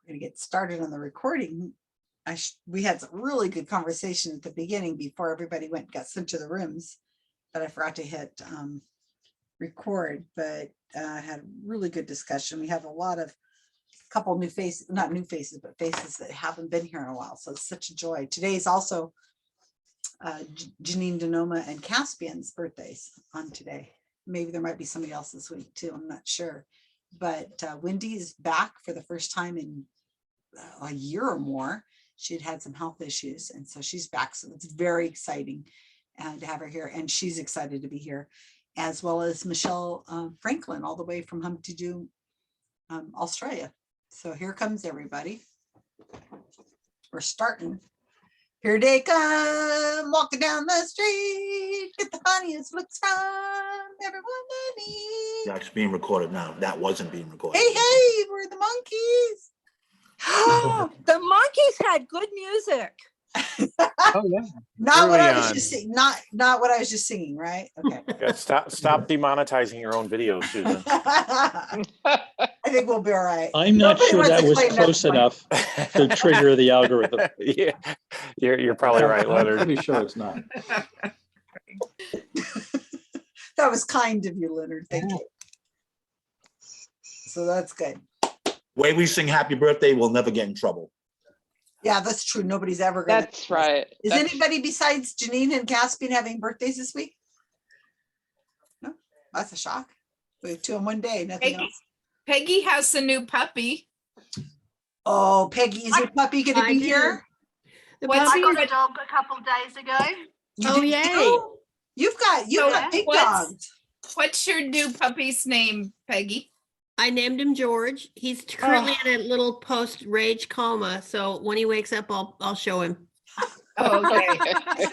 we're going to get started on the recording. We had some really good conversation at the beginning before everybody got sent to the rooms, but I forgot to hit record, but had a really good discussion. We have couple new faces, not new faces, but faces that haven't been here in a while. So it's such a joy. Today is also Janine Denoma and Caspian's birthdays on today. Maybe there might be somebody else this week too. I'm not sure. But Wendy is back for the first time in a year or more. She'd had some health issues, and so she's back. So it's very exciting to have her here, and she's excited to be here, as well as Michelle Franklin, all the way from Humpty-Doo, Australia. So here comes everybody. We're starting. Here they come, walking down the street. Get the funniest looks from everyone they meet. Yeah, it's being recorded now. That wasn't being recorded. Hey, we're the monkeys. The monkeys had good music. Oh yeah. Not what Early I was on. just singing. Not what I was just singing, right? Okay. Yeah, stop demonetizing your own videos, Susan. I think we'll be all right. I'm not Nobody sure wants that to was claim that close point. enough to trigger the algorithm. Yeah, you're probably right, I'm Leonard. pretty sure it's not. That was kind of you, Leonard. Thank you. So that's good. Way we sing happy birthday, we'll never get in trouble. Yeah, that's true. Nobody's ever gonna. That's right. Is That's- anybody besides Janine and Caspian having birthdays this week? No, that's a shock. We have 2 in one day, nothing Peggy. else. Peggy has a new puppy. Oh, Peggy, is your puppy gonna be here? What's I got your, a dog a couple of days ago. You Oh, do yay. too? You've got So big what's- dogs. what's your new puppy's name, Peggy? I named him George. He's currently in a little post-rage coma, so when he wakes up, I'll show him. Oh, okay.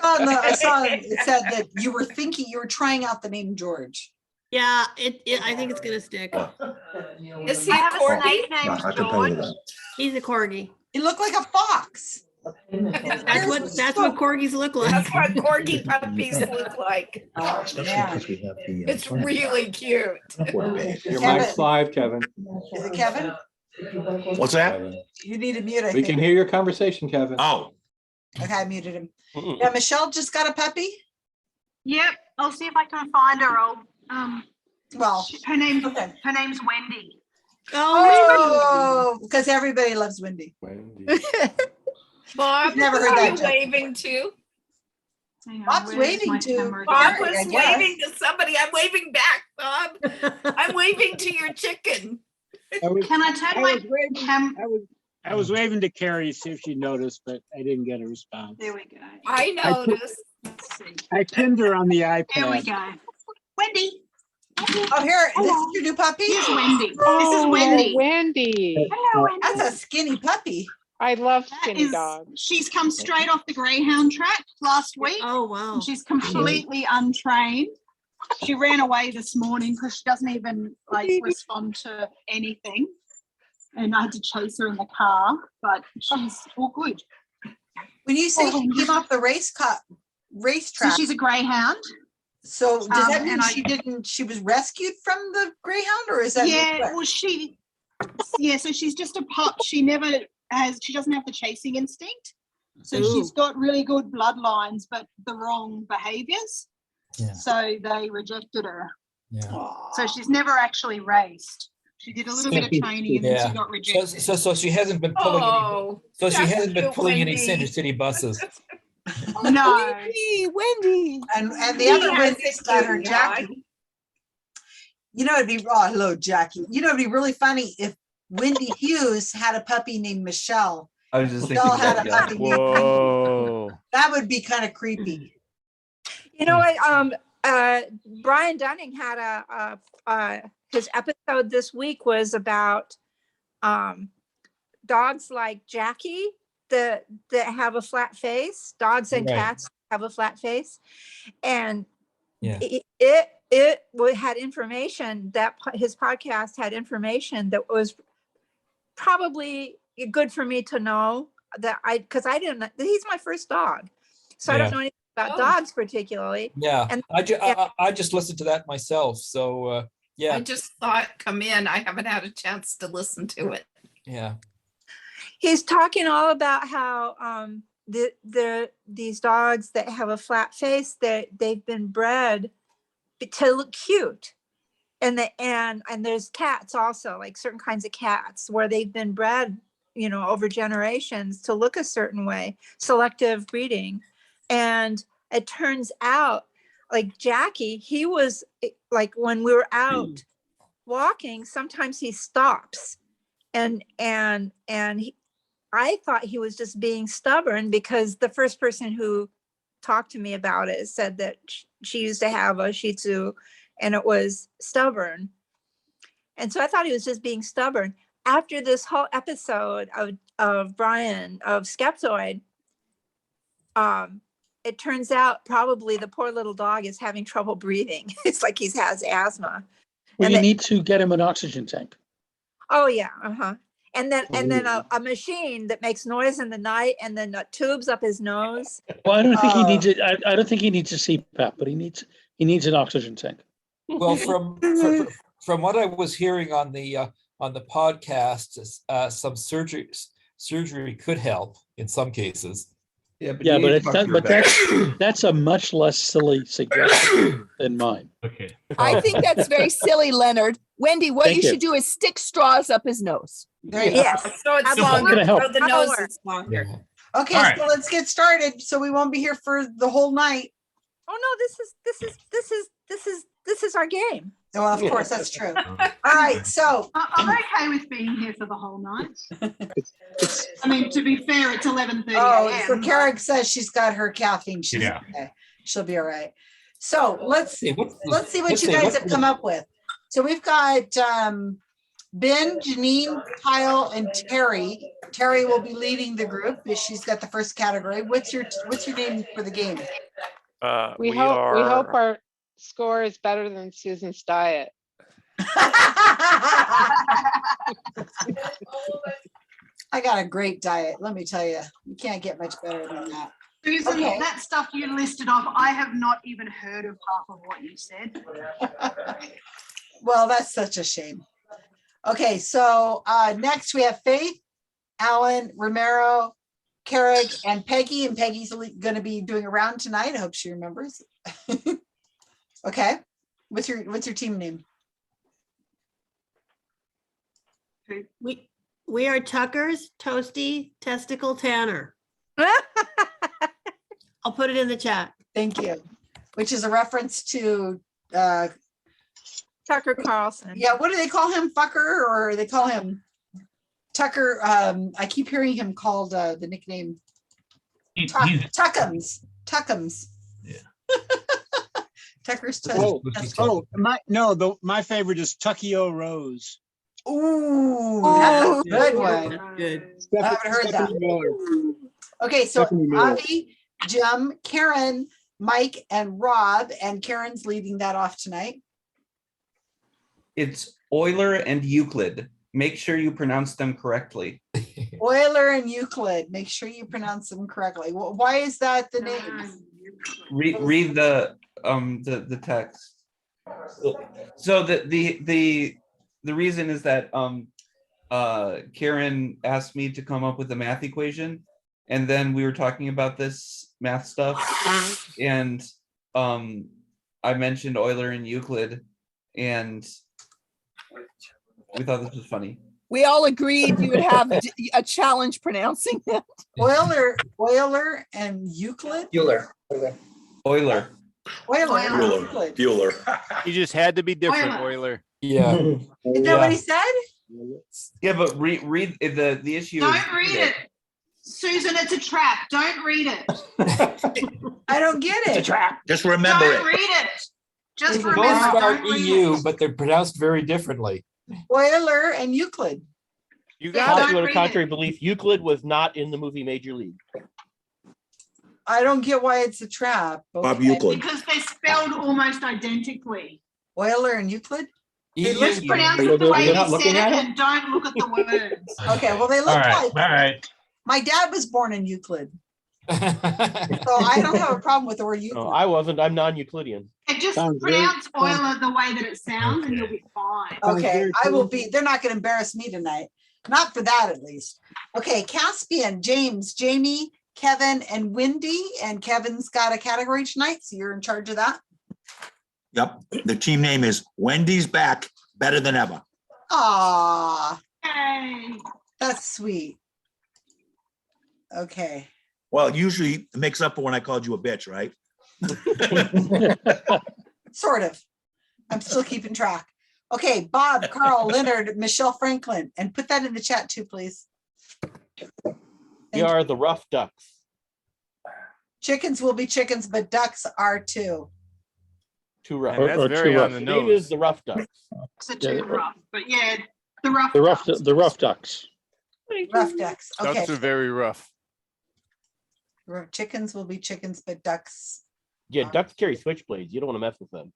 I saw it said that you were trying out the name George. Yeah, I think it's gonna stick. Is he I have a corgi? snake named George. He's a corgi. He looked like a fox. That's what corgis look like. That's what corgi puppies look like. Oh, man. It's really cute. You're Mike's live, Kevin. Is it Kevin? What's that? You need to mute, I We think. can hear your conversation, Kevin. Oh, Okay, I muted him. Yeah, Michelle just got a puppy. Yep, I'll see if I can find her. Well, Her name's okay. Wendy. Oh, Because everybody loves Wendy. Wendy. Bob, Never heard are that you joke. waving to? Hang on, Bob's where's waving my to camera? Bob Sorry, I was guess. waving to somebody. I'm waving back, Bob. I'm waving to your chicken. Can I turn my cam? I was waving to Carrie to see if she noticed, but I didn't get a response. There we go. I noticed. Let's see. I pinned her on the There we iPad. go. Wendy. Oh, here, this is your new puppy? Here's Wendy. This is Wendy. Wendy. Hello, Wendy. That's a skinny puppy. I love That skinny is- dogs. She's come straight off the Greyhound track last week. oh wow. And she's completely untrained. She ran away this morning because she doesn't even respond to anything. And I had to chase her in the car, but she's all good. When you say she came off the So racetrack, she's a Greyhound. so does that mean and she was rescued from the Greyhound, or is that? Yeah, well, so she's just a pup. She doesn't have the chasing instinct. So Ooh. she's got really good bloodlines, but the wrong behaviors. Yeah. So they rejected her. Yeah. Aw. So she's never actually raced. She did a little bit of training and then Yeah. she got rejected. So she hasn't been pulling Oh, any. So she that's hasn't been cute, pulling any Wendy. Center City buses. No. Wendy. And the He other has Wendy's a daughter, cute Jackie. You know, it'd be hello, Jackie. You know, it'd be really funny if Wendy Hughes had a puppy named Michelle. I was just Michelle thinking had a that. puppy named Whoa. That would be kind of creepy. You know what? Brian Dunning had his episode this week was about dogs like Jackie that have a flat face. Dogs and Right. cats have a flat face, and Yeah. it had information that his podcast had information that was probably good for me to know because I didn't. He's my first dog, so I don't Yeah. know anything about Oh. dogs particularly. Yeah. And- I just listened to that myself. So yeah. I just thought, come in. I haven't had a chance to listen to it. Yeah. He's talking all about how these dogs that have a flat face, that they've been bred to look cute. And there's cats also, like certain kinds of cats where they've been bred, over generations to look a certain way, selective breeding. And it turns out, like Jackie, he was when we were out walking, sometimes he stops and I thought he was just being stubborn, because the first person who talked to me about it said that she used to have a Shih Tzu and it was stubborn. And so I thought he was just being stubborn. After this whole episode of Brian, of Skeptoid, it turns out probably the poor little dog is having trouble breathing. It's like he has asthma. Well, And you need to get him an oxygen tank. Oh yeah, And then a machine that makes noise in the night, and then tubes up his nose. Well, I don't think he needs it. I don't think he needs a CPAP, but he needs an oxygen tank. Well, from what I was hearing on the podcast, some surgery could help in some cases. Yeah, but that's a much less silly suggestion than mine. Okay. I think that's very silly, Leonard. Wendy, what Thank you you. should do is stick straws up his nose. There you Yes. So it's It's not gonna help. So the nose is longer. Yeah. Okay, All right. so let's get started. So we won't be here for the whole night. Oh no, this is our game. Well, of course, that's true. All right, so I'm okay with being here for the whole night. I mean, to be fair, it's 11:30 a.m. so Carrick says she's got her caffeine. She's Yeah. okay. She'll be all right. So let's see what let's you see, guys what's have come up with. So we've got Ben, Janine, Kyle, and Terri. Terri will be leading the group. She's got the first category. What's your name for the game? We hope our score is better than Susan's diet. I got a great diet. Let me tell you, you can't get much better than that. Susan, Okay. that stuff you listed off, I have not even heard of half of what you said. Well, that's such a shame. Okay, so next we have Faith, Alan, Romero, Carrick, and Peggy. And Peggy's going to be doing a round tonight. I hope she remembers. Okay, what's your team name? We are Tucker's Toasty Testicle Tanner. I'll put it in the chat. Thank you. Which is a reference to Tucker Carlson. yeah, what do they call him? Fucker, or they call him Tucker? I keep hearing him called the nickname Tuckums. Tuckums. Yeah. Tucker's My favorite is Tuckio Rose. Ooh, that's a good one. That's good. I haven't heard that. Miller. Okay, so Stephanie Miller. Avi, Jim, Karen, Mike, and Rob, and Karen's leading that off tonight. It's Euler and Euclid. Make sure you pronounce them correctly. Euler and Euclid. Make sure you pronounce them correctly. Why is that the name? Read the text. So the reason is that Karen asked me to come up with a math equation, and then we were talking about this math stuff, and I mentioned Euler and Euclid, and we thought this was funny. We all agreed you would have a challenge pronouncing it. Euler and Euclid? Euler. Euler. Bueller. You just had to be different, Euler. Yeah. Is that what he said? Yeah, but read the issue. Don't read it. Susan, it's a trap. Don't read it. I don't get it. It's a trap. Just remember Don't it. read it. Just They both remember. start Don't read EU, it. but they're pronounced very differently. Euler and Euclid. You Yeah, got don't it. Popular read contrary it. belief, Euclid was not in the movie Major League. I don't get why it's a trap. Bob Okay. Euclid. Because they're spelled almost identically. Euler and Euclid? Just pronounce So it the way they're not he looking said at it it? and don't look at the words. Okay, well, they look All right. like, All right. my dad was born in Euclid, so I don't have a problem with the word No, Euclid. I wasn't. I'm non-Euclidean. And just Sounds very- pronounce Euler the way that it sounds and you'll be fine. Okay, I will be, they're not gonna embarrass me tonight. Not for that, at least. Okay, Caspian, James, Jamie, Kevin, and Wendy. And Kevin's got a category tonight, so you're in charge of that. Yep. The team name is Wendy's Back Better Than Ever. Aw, that's sweet. Okay. Well, usually it makes up for when I called you a bitch, right? Sort of. I'm still keeping track. Okay, Bob, Carl, Leonard, Michelle Franklin, and put that in the chat too, please. We are the rough ducks. Chickens will be chickens, but ducks are too. Too rough. And that's very on the Name nose. is the rough ducks. So too rough, but yeah, the rough. The rough ducks. Rough ducks. Okay. Ducks are very rough. Chickens will be chickens, but ducks. Yeah, ducks carry switchblades. You don't want to mess with them.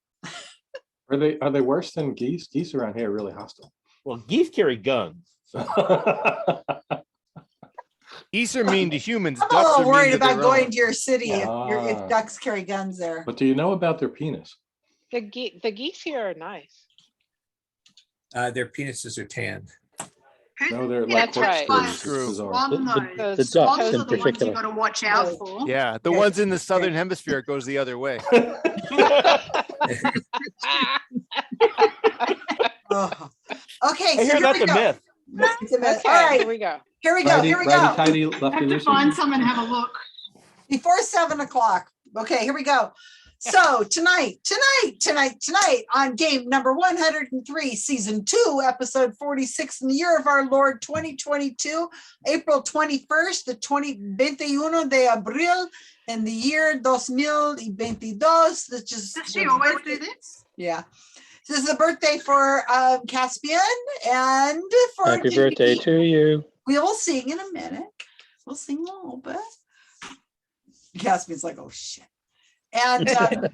Are they worse than geese? Geese around here are really hostile. Well, geese carry guns. So. Geese are mean to humans. I'm a Ducks little are worried mean to about their going own. to your city if Ah. ducks carry guns there. But do you know about their penis? The geese here are nice. Their penises are tanned. No, they're Yeah, like that's corkscrews. It's fine. bizarre. One, The though. ducks Those in are the ones you particular. got to watch out for. Yeah, the ones in the southern hemisphere goes the other way. Oh. Okay, I so hear here that's we a go. myth. It's a myth. Okay, All right, here we go. here we go. Righty, Here we righty, go. tighty, I lefty, have to loosey. find someone to have a look. Before 7 o'clock. Okay, here we go. So tonight on game number 103, season 2, episode 46 in the year of our Lord 2022, April 21st, the 21 de abril, in the year 2022. That's just Does she always do this? yeah. This is a birthday for Caspian and for Happy Jimmy. birthday to you. We will sing in a minute. We'll sing a little bit. Caspian's like, oh shit. And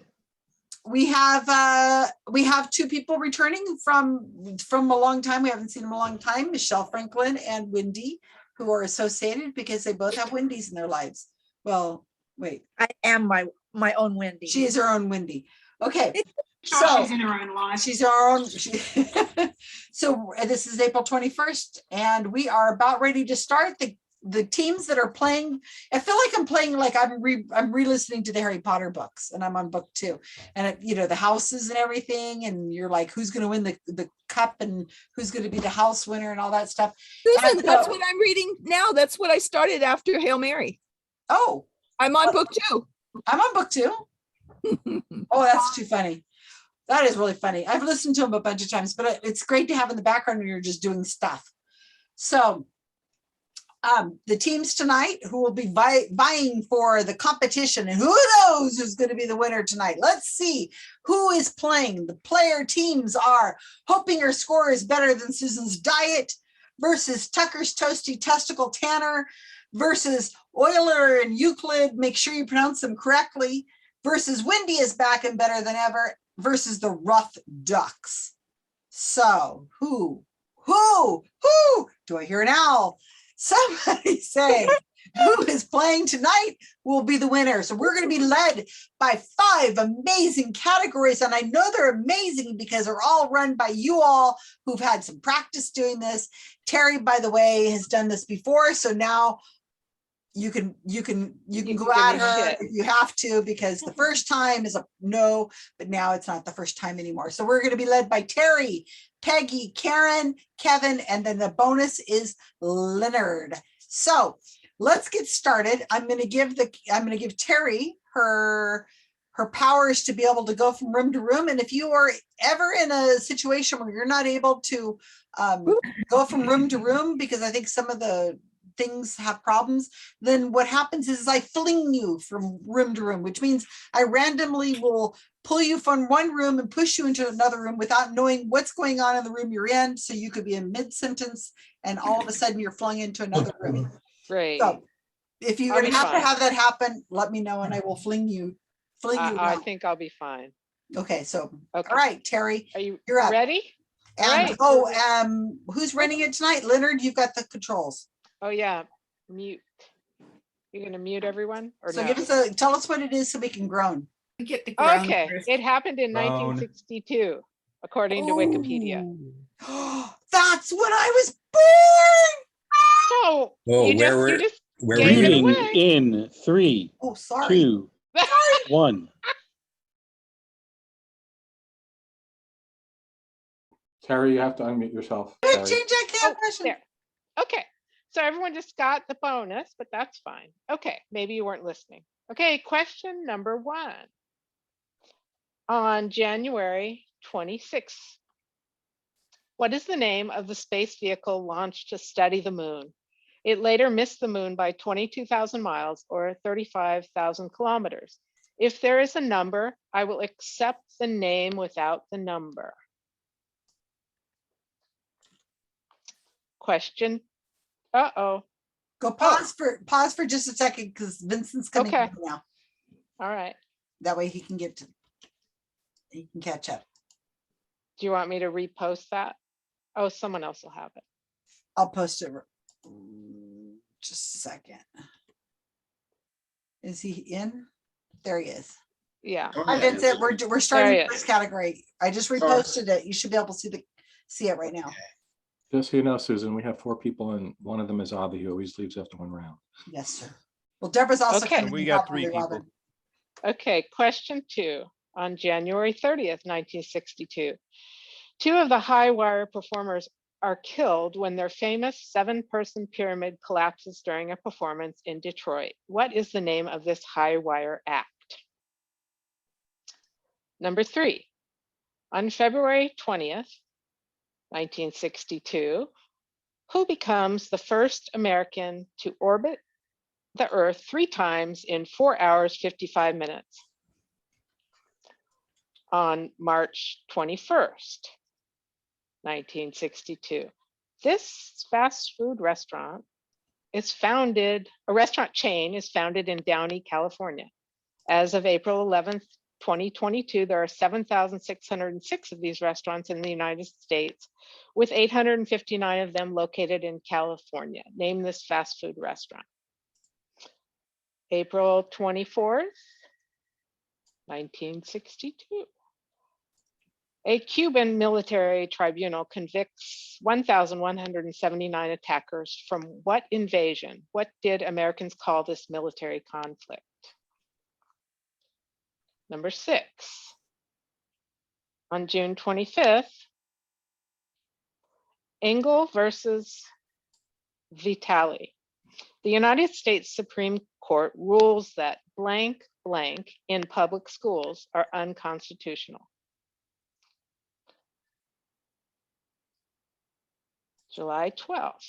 we have 2 people returning from a long time. We haven't seen them a long time. Michelle Franklin and Wendy, who are associated because they both have Wendy's in their lives. Well, wait. I am my own Wendy. She is her own Wendy. Okay. Sure, So she's in her own life. she's our own. So this is April 21st, and we are about ready to start the teams that are playing. I feel like I'm playing like I'm re-listening to the Harry Potter books, and I'm on book 2, and the houses and everything, and you're like, who's going to win the cup and who's going to be the house winner and all that stuff. Susan, And, that's what I'm reading now. That's what I started after Hail Mary. Oh, I'm on book 2. I'm on book 2. Oh, that's too funny. That is really funny. I've listened to them a bunch of times, but it's great to have in the background when you're just doing stuff. So the teams tonight who will be vying for the competition, and who knows who's going to be the winner tonight. Let's see who is playing. The player teams are Hoping Her Score is Better Than Susan's Diet versus Tucker's Toasty Testicle Tanner versus Euler and Euclid. Make sure you pronounce them correctly. Versus Wendy is Back and Better Than Ever versus the Rough Ducks. So who do I hear an owl? Somebody say who is playing tonight will be the winner. So we're going to be led by 5 amazing categories. And I know they're amazing because they're all run by you all who've had some practice doing this. Terri, by the way, has done this before. So now you can go at her if you have to, because the first time is a no, but now it's not the first time anymore. So we're going to be led by Terri, Peggy, Karen, Kevin, and then the bonus is Leonard. So let's get started. I'm going to give Terri her powers to be able to go from room to room. And if you are ever in a situation where you're not able to go from room to room, because I think some of the things have problems, then what happens is I fling you from room to room, which means I randomly will pull you from one room and push you into another room without knowing what's going on in the room you're in. So you could be in mid-sentence and all of a sudden you're flung into another room. Great. So if you're going to have to have that happen, let me know and I will fling you. I think I'll be fine. Okay, so Okay. all right, Terri, you're up. Ready? And Right. Who's running it tonight? Leonard, you've got the controls. Oh yeah, mute. You're gonna mute everyone, or So no? tell us what it is so we can groan. Get the ground Okay, first. it happened in Groan. 1962, according to Wikipedia. That's when I was born. Oh, Oh, you just where gave it Reading away. in 3, Oh, sorry. 2, 1. Terry, you have to unmute yourself. Change Terry. that question. There. Okay. So everyone just got the bonus, but that's fine. Okay. Maybe you weren't listening. Okay. Question number 1. On January 26th, what is the name of the space vehicle launched to study the moon? It later missed the moon by 22,000 miles or 35,000 kilometers. If there is a number, I will accept the name without the number. Question. Uh-oh. Go pause for just a second because Vincent's coming Okay. in now. All right. That way he can catch up. Do you want me to repost that? Oh, someone else will have it. I'll post it. Just a second. Is he in? There he is. Yeah. Hi, Vincent. We're starting this category. I just reposted it. You should be able to see it right now. Just so you know, Susan, we have 4 people and one of them is Avi, who always leaves after 1 round. Yes, sir. Well, Deborah's also Okay. coming. We in got probably, 3 people. Robin. Okay, question 2. On January 30th, 1962, 2 of the high wire performers are killed when their famous 7-person pyramid collapses during a performance in Detroit. What is the name of this high wire act? Number 3, on February 20th, 1962, who becomes the first American to orbit the Earth 3 times in 4 hours, 55 minutes? On March 21st, 1962. This fast food restaurant is founded, a restaurant chain is founded in Downey, California. As of April 11th, 2022, there are 7,606 of these restaurants in the United States, with 859 of them located in California. Name this fast food restaurant. April 24th, 1962. A Cuban military tribunal convicts 1,179 attackers from what invasion? What did Americans call this military conflict? Number 6, on June 25th, Engel versus Vitale. The United States Supreme Court rules that blank blank in public schools are unconstitutional. July 12th.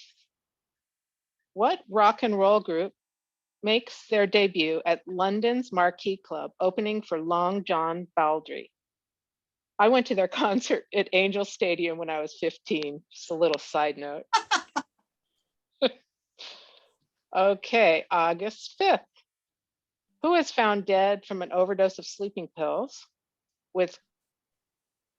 What rock and roll group makes their debut at London's Marquee Club, opening for Long John Baldry? I went to their concert at Angel Stadium when I was 15. Just a little side note. Okay, August 5th. Who is found dead from an overdose of sleeping pills with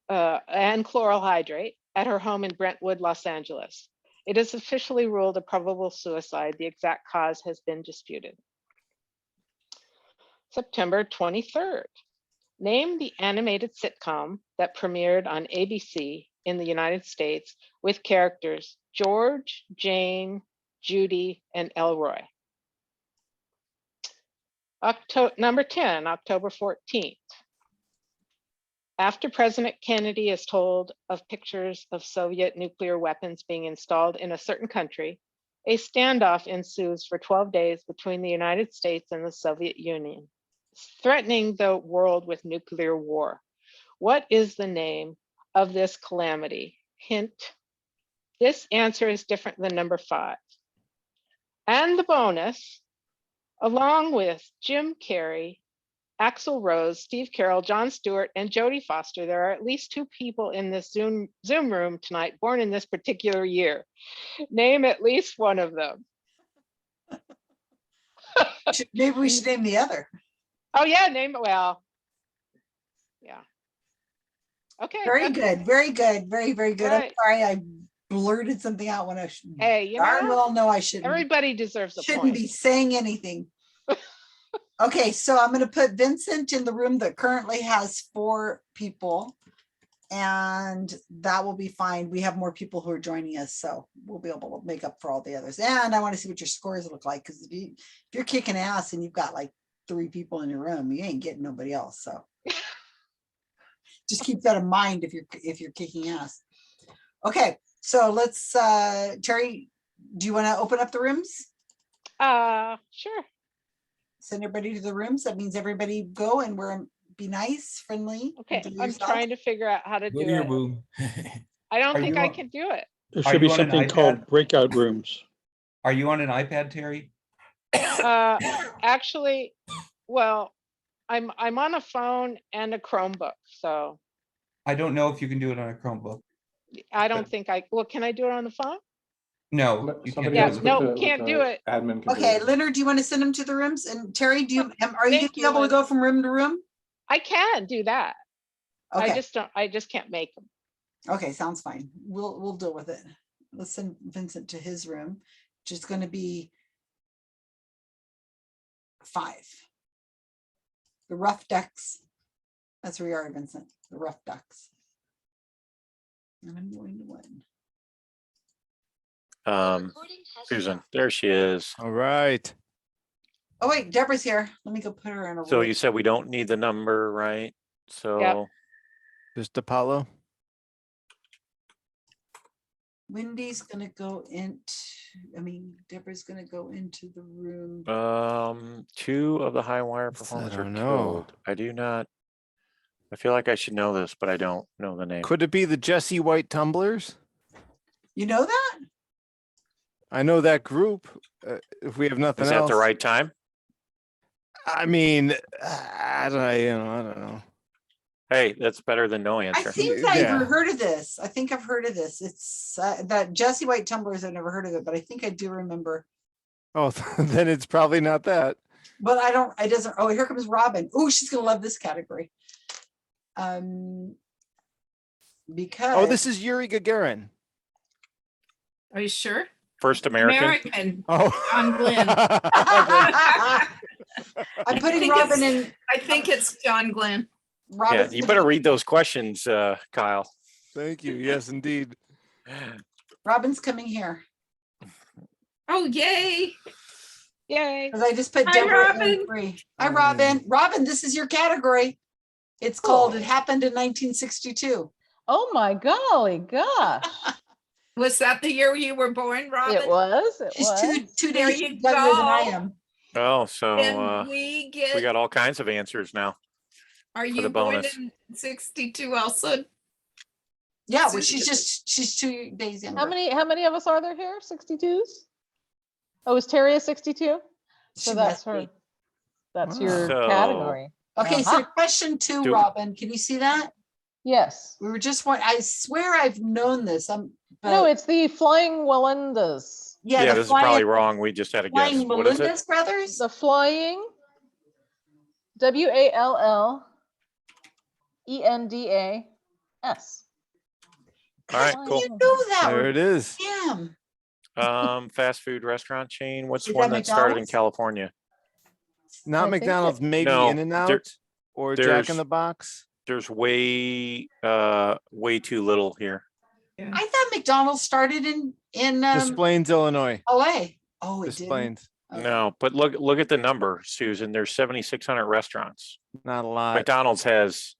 and chloral hydrate at her home in Brentwood, Los Angeles? It is officially ruled a probable suicide. The exact cause has been disputed. September 23rd. Name the animated sitcom that premiered on ABC in the United States with characters George, Jane, Judy, and Elroy. Number 10, October 14th. After President Kennedy is told of pictures of Soviet nuclear weapons being installed in a certain country, a standoff ensues for 12 days between the United States and the Soviet Union, threatening the world with nuclear war. What is the name of this calamity? Hint, this answer is different than number 5. And the bonus, along with Jim Carrey, Axl Rose, Steve Carell, Jon Stewart, and Jodie Foster, there are at least 2 people in this Zoom room tonight born in this particular year. Name at least one of them. Maybe we should name the other. Oh yeah, name it. Well, yeah. Okay. Very good. Very good. Very, very good. Right. I'm sorry I blurted something out when I should. Hey, you darn know, well know I shouldn't. Everybody deserves a Shouldn't point. be saying anything. Okay, so I'm going to put Vincent in the room that currently has 4 people, And that will be fine. We have more people who are joining us, so we'll be able to make up for all the others. And I want to see what your scores look like, because if you're kicking ass and you've got like 3 people in your room, you ain't getting nobody else. So just keep that in mind if you're kicking ass. Okay, so let's Terry, do you want to open up the rooms? Sure. Send everybody to the rooms. That means everybody go, and we're be nice, friendly. Okay, I'm trying to figure out how to do Go to your it. room. I don't Are think you I on- can do it. There Are should be you on an something called iPad? breakout rooms. Are you on an iPad, Terry? Actually, well, I'm on a phone and a Chromebook, so I don't know if you can do it on a Chromebook. I don't think well, can I do it on the phone? No, you can't. Somebody Yeah, else with no, the- can't with do the it. Admin can do Okay, it. Leonard, do you want to send them to the rooms? And Terry, are you going Thank to be you, able to Lynn. go from room to room? I can do that. Okay. I just can't make them. Okay, sounds fine. We'll deal with it. Let's send Vincent to his room, which is going to be 5. The rough ducks. That's where you are, Vincent. The rough ducks. And I'm going to 1. Susan, there she is. All right. Oh wait, Deborah's here. Let me go put her in a So room. you said we don't need the number, right? So Yep. Just Apollo. Wendy's gonna go into. Deborah's gonna go into the room. 2 of the high wire Yes, I performers are don't know. killed. I do not. I feel like I should know this, but I don't know the name. Could it be the Jesse White tumblers? You know that? I know that group. If we have nothing Is that else. the right time? I mean, I don't know. Hey, that's better than no I answer. think I've Yeah. heard of this. I think I've heard of this. It's that Jesse White tumblers. I've never heard of it, but I think I do remember. Oh, then it's probably not that. But I don't. It doesn't. Oh, here comes Robin. Oh, she's gonna love this category. Because Oh, this is Yuri Gagarin. Are you sure? First American. American. Oh, John Glenn. I'm I putting think Robin it's- in. I think it's John Glenn. Yeah, Robin's you gonna- better read those questions, Kyle. Thank you. Yes, indeed. Robin's coming here. Oh, yay. Yay. Because I just put Hi, Deborah in Robin. 3. Hi, Robin. Robin, this is your category. It's called It Happened in 1962. Oh my golly gosh. Was that the year you were born, Robin? It was. She's two There days you younger than I go. am. Oh, so And we get. we got all kinds of answers now. Are the you born bonus. in 62 also? Yeah, well, she's 2 days younger. How many of us are there here? 62s? Oh, is Terry a 62? So She that's must her. be. That's your So- category. Okay, so Uh-huh. question 2, Do- Robin, can you see that? Yes. We were just one. I swear I've known this. No, but it's the Flying Walendas. Yeah, the this is probably flying, wrong. We just had a guess. flying What is it? Melendez brothers. The Flying WALLENDAS. All right, How do cool. you know that? There it is. Damn. Fast food restaurant chain. What's Is one that that started in McDonald's? California? Not I think McDonald's, maybe No, In and there- Out or Jack there's- in the Box. There's way too little here. I thought McDonald's started in Des Plaines, Illinois. LA. Oh, it Des did. Plaines. Okay. No, but look at the number, Susan. There's 7,600 restaurants. Not a lot. McDonald's has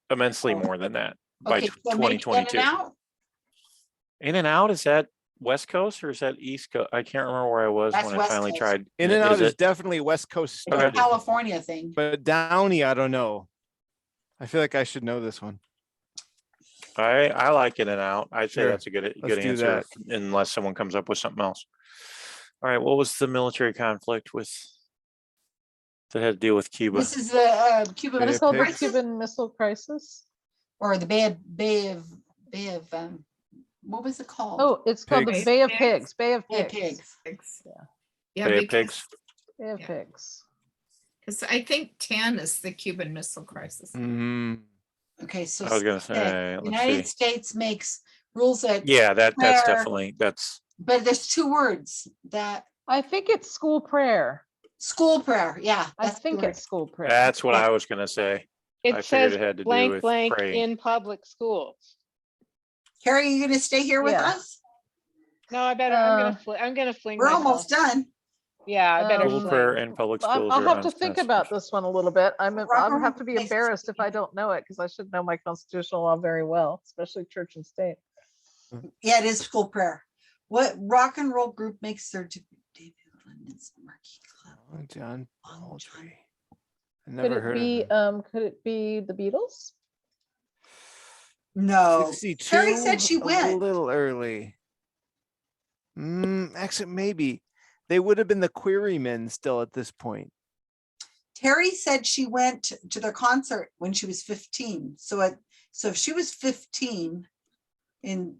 immensely more than that by Okay, so maybe twenty-two. In-N-Out? In-N-Out, is that West Coast or is that East Coast? I can't remember where I was That's when I West finally Coast. tried. In and Out is it? definitely West Coast It's a started. California thing. But Downey, I don't know. I feel like I should know this one. I like In-N-Out. I'd say Sure. that's a good Let's do answer that. unless someone comes up with something else. All right, what was the military conflict with that had to deal with Cuba? This is the Cuban What is Missile called the Crisis, Cuban Missile Crisis? or the Bay of what was it called? Oh, it's called the Pigs. Bay of Pigs. Bay of Bay of Pigs. Pigs. Yeah, Bay of because Pigs. Bay of Yeah. Pigs. I think 10 is the Cuban Missile Crisis. Mhm. Okay, so I was gonna okay, say, let's United see. States makes rules that Yeah, that's Where- definitely but there's 2 words that I think it's school prayer. school prayer. Yeah, I that's think the it's school prayer. that's what I was gonna say. It I says figured it had to do blank, with blank praying. in public schools. Carrie, you gonna stay here with Yeah. us? No, I better, I'm gonna fling We're myself. almost done. Yeah, I better School prayer fling. and public I'll schools I'll are have to think about unconstitutional. this one a little bit. I'll Rock have to be and roll embarrassed if I don't know it, because I should know my constitutional law very well, especially church and state. Yeah, it is school prayer. What rock and roll group makes their David London's Marquee Club? Long John Baldry. I Could never it heard be, of him. could it be the Beatles? No. 62. Carrie said she A went. little early. Actually, maybe they would have been the Quarrymen still at this point. Terry said she went to their concert when she was 15. So if she was 15 and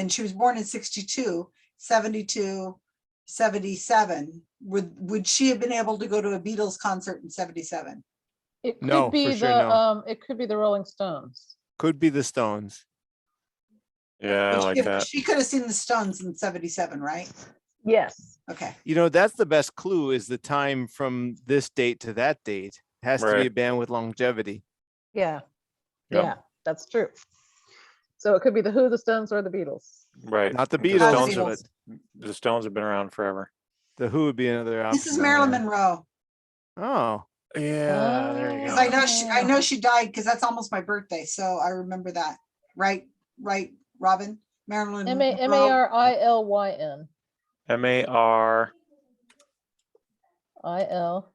she was born in 62, 72, 77, would she have been able to go to a Beatles concert in 77? It could No, be for sure, the no. it could be the Rolling Stones. Could be the Stones. Yeah, I like that. She could have seen the Stones in 77, right? Yes. Okay. You know, that's the best clue, is the time from this date to that date. It has to be Right. a band with longevity. Yeah. Yep. Yeah, that's true. So it could be the Who, the Stones, or the Beatles. Right. Not the The Beatles. Stones Beatles. have- the Stones have been around forever. The Who would be another option. This is Marilyn Monroe. Oh, Yeah, there you 'Cause go. I know she died because that's almost my birthday. So I remember that. Right, Robin? Marilyn Monroe. Marilyn. MAR. IL.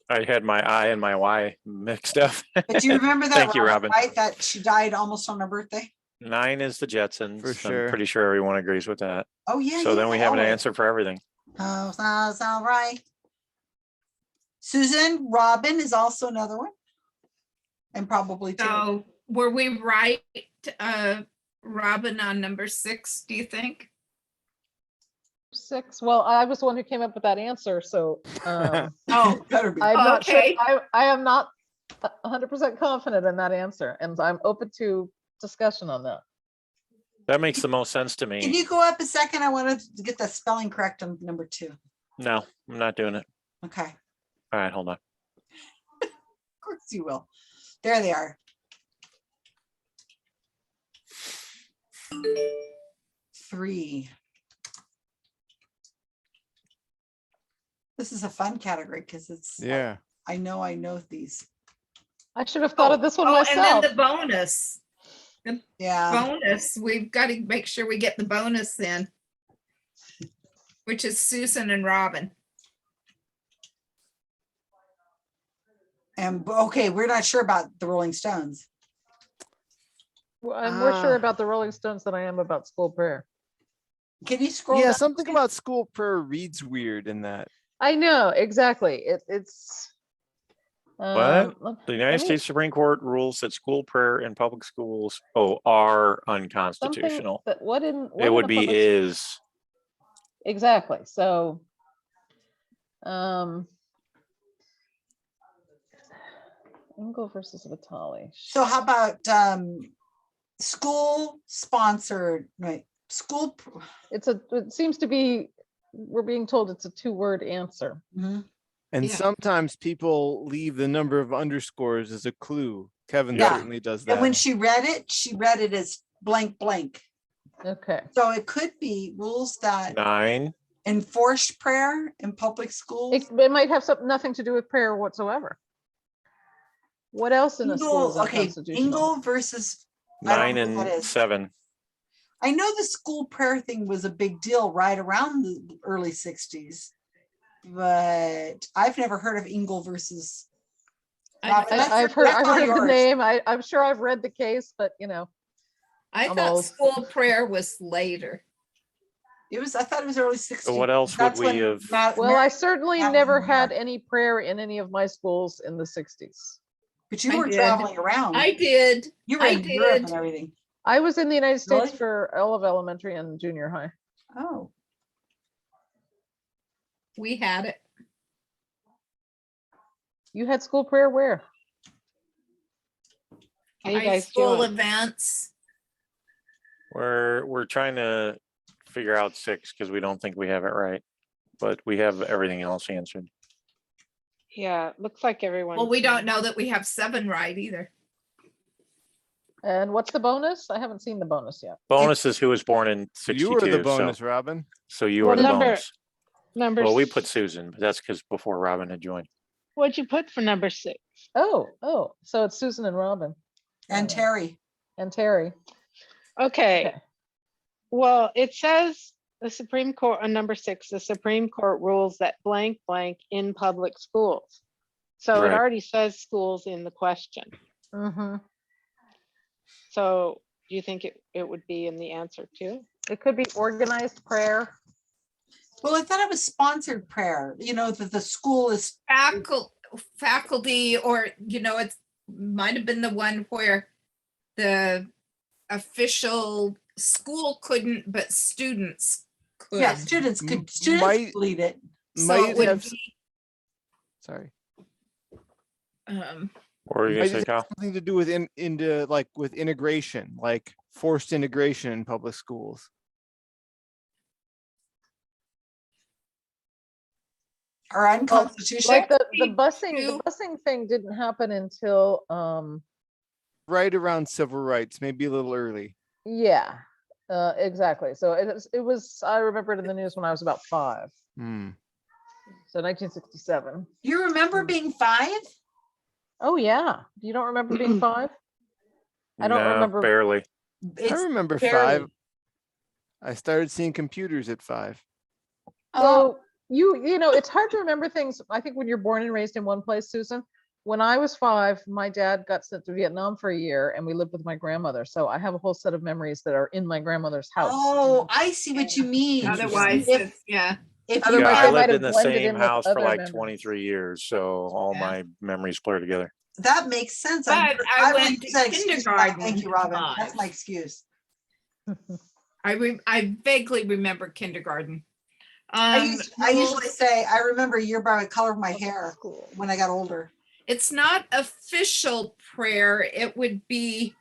I had my I and my Y mixed up. But do you remember that? Thank you, Robin. Right, that she died almost on her birthday. 9 is the Jetsons. For sure. I'm pretty sure everyone agrees with that. Oh yeah. So then we have an always. answer for everything. Oh, sounds all right. Susan, Robin is also another one. And probably two. So were we right, Robin, on number 6, do you think? 6. Well, I was the one who came up with that answer, so Oh, better be. I'm not okay. sure. I am not 100% confident in that answer, and I'm open to discussion on that. That makes the most sense to Can me. you go up a second? I wanted to get the spelling correct on number 2. No, I'm not doing it. Okay. All right, hold on. Of course you will. There they are. 3. This is a fun category because it's yeah. I know these. I should have thought of this one And myself. then the bonus. Yeah. Bonus, we've got to make sure we get the bonus in, which is Susan and Robin. And okay, we're not sure about the Rolling Stones. Well, I'm more sure Ah. about the Rolling Stones than I am about school prayer. Can you scroll Yeah, down? something about school prayer reads weird in that. I know exactly. It's. What? Let The United me- States Supreme Court rules that school prayer in public schools are something unconstitutional. that what in what It in would a be public- is. exactly. So, Engel versus Vitale. So how about school sponsored, right? School. It seems to be, we're being told it's a 2-word answer. Mhm. And Yeah. sometimes people leave the number of underscores as a clue. Kevin Yeah. certainly does And that. when she read it as blank blank. Okay. So it could be rules that 9. enforce prayer in public schools. It might have nothing to do with prayer whatsoever. What else in a school is Okay, unconstitutional? Engel versus. I 9 don't know what that and is. 7. I know the school prayer thing was a big deal right around the early 60s, but I've never heard of Engel versus. Robin, that's- I've heard that's all of the yours. name. I'm sure I've read the case, but you know. I I'm thought old. school prayer was later. I thought it was early 60s. So what else would That's we when have? Well, I certainly Madeline never Monroe. had any prayer in any of my schools in the 60s. But you I were did. traveling around. I did. You were I in Europe did. and everything. I was in the United States Really? for all of elementary and junior high. Oh, We had it. You had school prayer where? How you High guys school doing? events. We're trying to figure out 6 because we don't think we have it right, but we have everything else answered. Yeah, looks like everyone. Well, we don't know that we have 7 right either. And what's the bonus? I haven't seen the bonus yet. Bonus is who was born in You were the 62. bonus, So, Robin. so you Well, were the number- bonus. Number. Well, we put Susan, but that's because before Robin had joined. What'd you put for number 6? Oh, so it's Susan and Robin. And Terry. And Terry. Okay. Well, it says the Supreme Court on number 6, the Supreme Court rules that blank blank in public schools. So Right. it already says schools in the question. Mm-hmm. So do you think it would be in the answer too? It could be organized prayer. Well, I thought it was sponsored prayer, you know, that the school is. Faculty, or, you know, it might have been the one where the official school couldn't, but students could. Yeah, students could, Might- students lead it. So Might it would have, be, sorry. um, What were you Might gonna say, have Kyle? something to do with into like with integration, like forced integration in public schools. Or unconstitutional. Like the busing thing didn't happen until Right around civil rights, maybe a little early. yeah, exactly. So it was I remember it in the news when I was about 5. Hmm. So 1967. You remember being 5? Oh yeah. You don't remember being 5? I don't No, remember. barely. I remember barely. 5. I started seeing computers at 5. So you know, it's hard to remember things. I think when you're born and raised in one place, Susan. When I was 5, my dad got sent to Vietnam for a year and we lived with my grandmother. So I have a whole set of memories that are in my grandmother's house. Oh, I see what you mean. otherwise, If, it's, yeah. if Otherwise, you Yeah, I I might lived have in the blended same in with house for other like memories. 23 years, so all Yeah. my memories blur together. that makes sense. But I went to said excuse for that. kindergarten Thank you, Robin. at That's 5. my excuse. I vaguely remember kindergarten. I rules- usually say I remember a year by the color of my hair School. when I got older. It's not official prayer. It would be,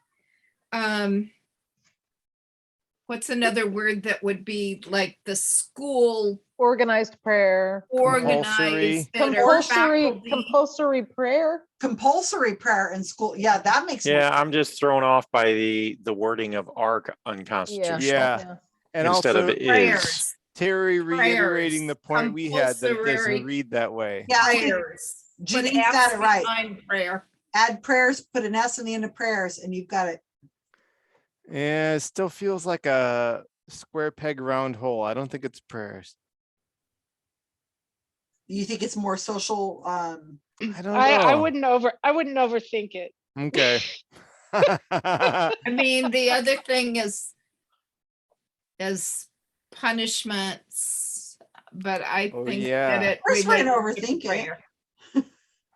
what's another word that would be like the school Organized prayer. organized it, or Compulsory faculty. compulsory prayer. Compulsory prayer in school. Yeah, that makes more Yeah, sense. I'm just thrown off by the wording of are unconstitutional Yeah. And instead also of is. Prayers. Terry reiterating Prayers. the point we had that it Compulsory doesn't read that way. Yeah, I think Prayers. Put Janine's F's got it right. behind prayer. Add prayers, put an S in the end of prayers, and you've got it. Yeah, it still feels like a square peg round hole. I don't think it's prayers. You think it's more social? I don't know. I wouldn't overthink it. Okay. I mean, the other thing is punishments, but I Oh, think yeah. that it Of course we're gonna relates to overthink it. prayer.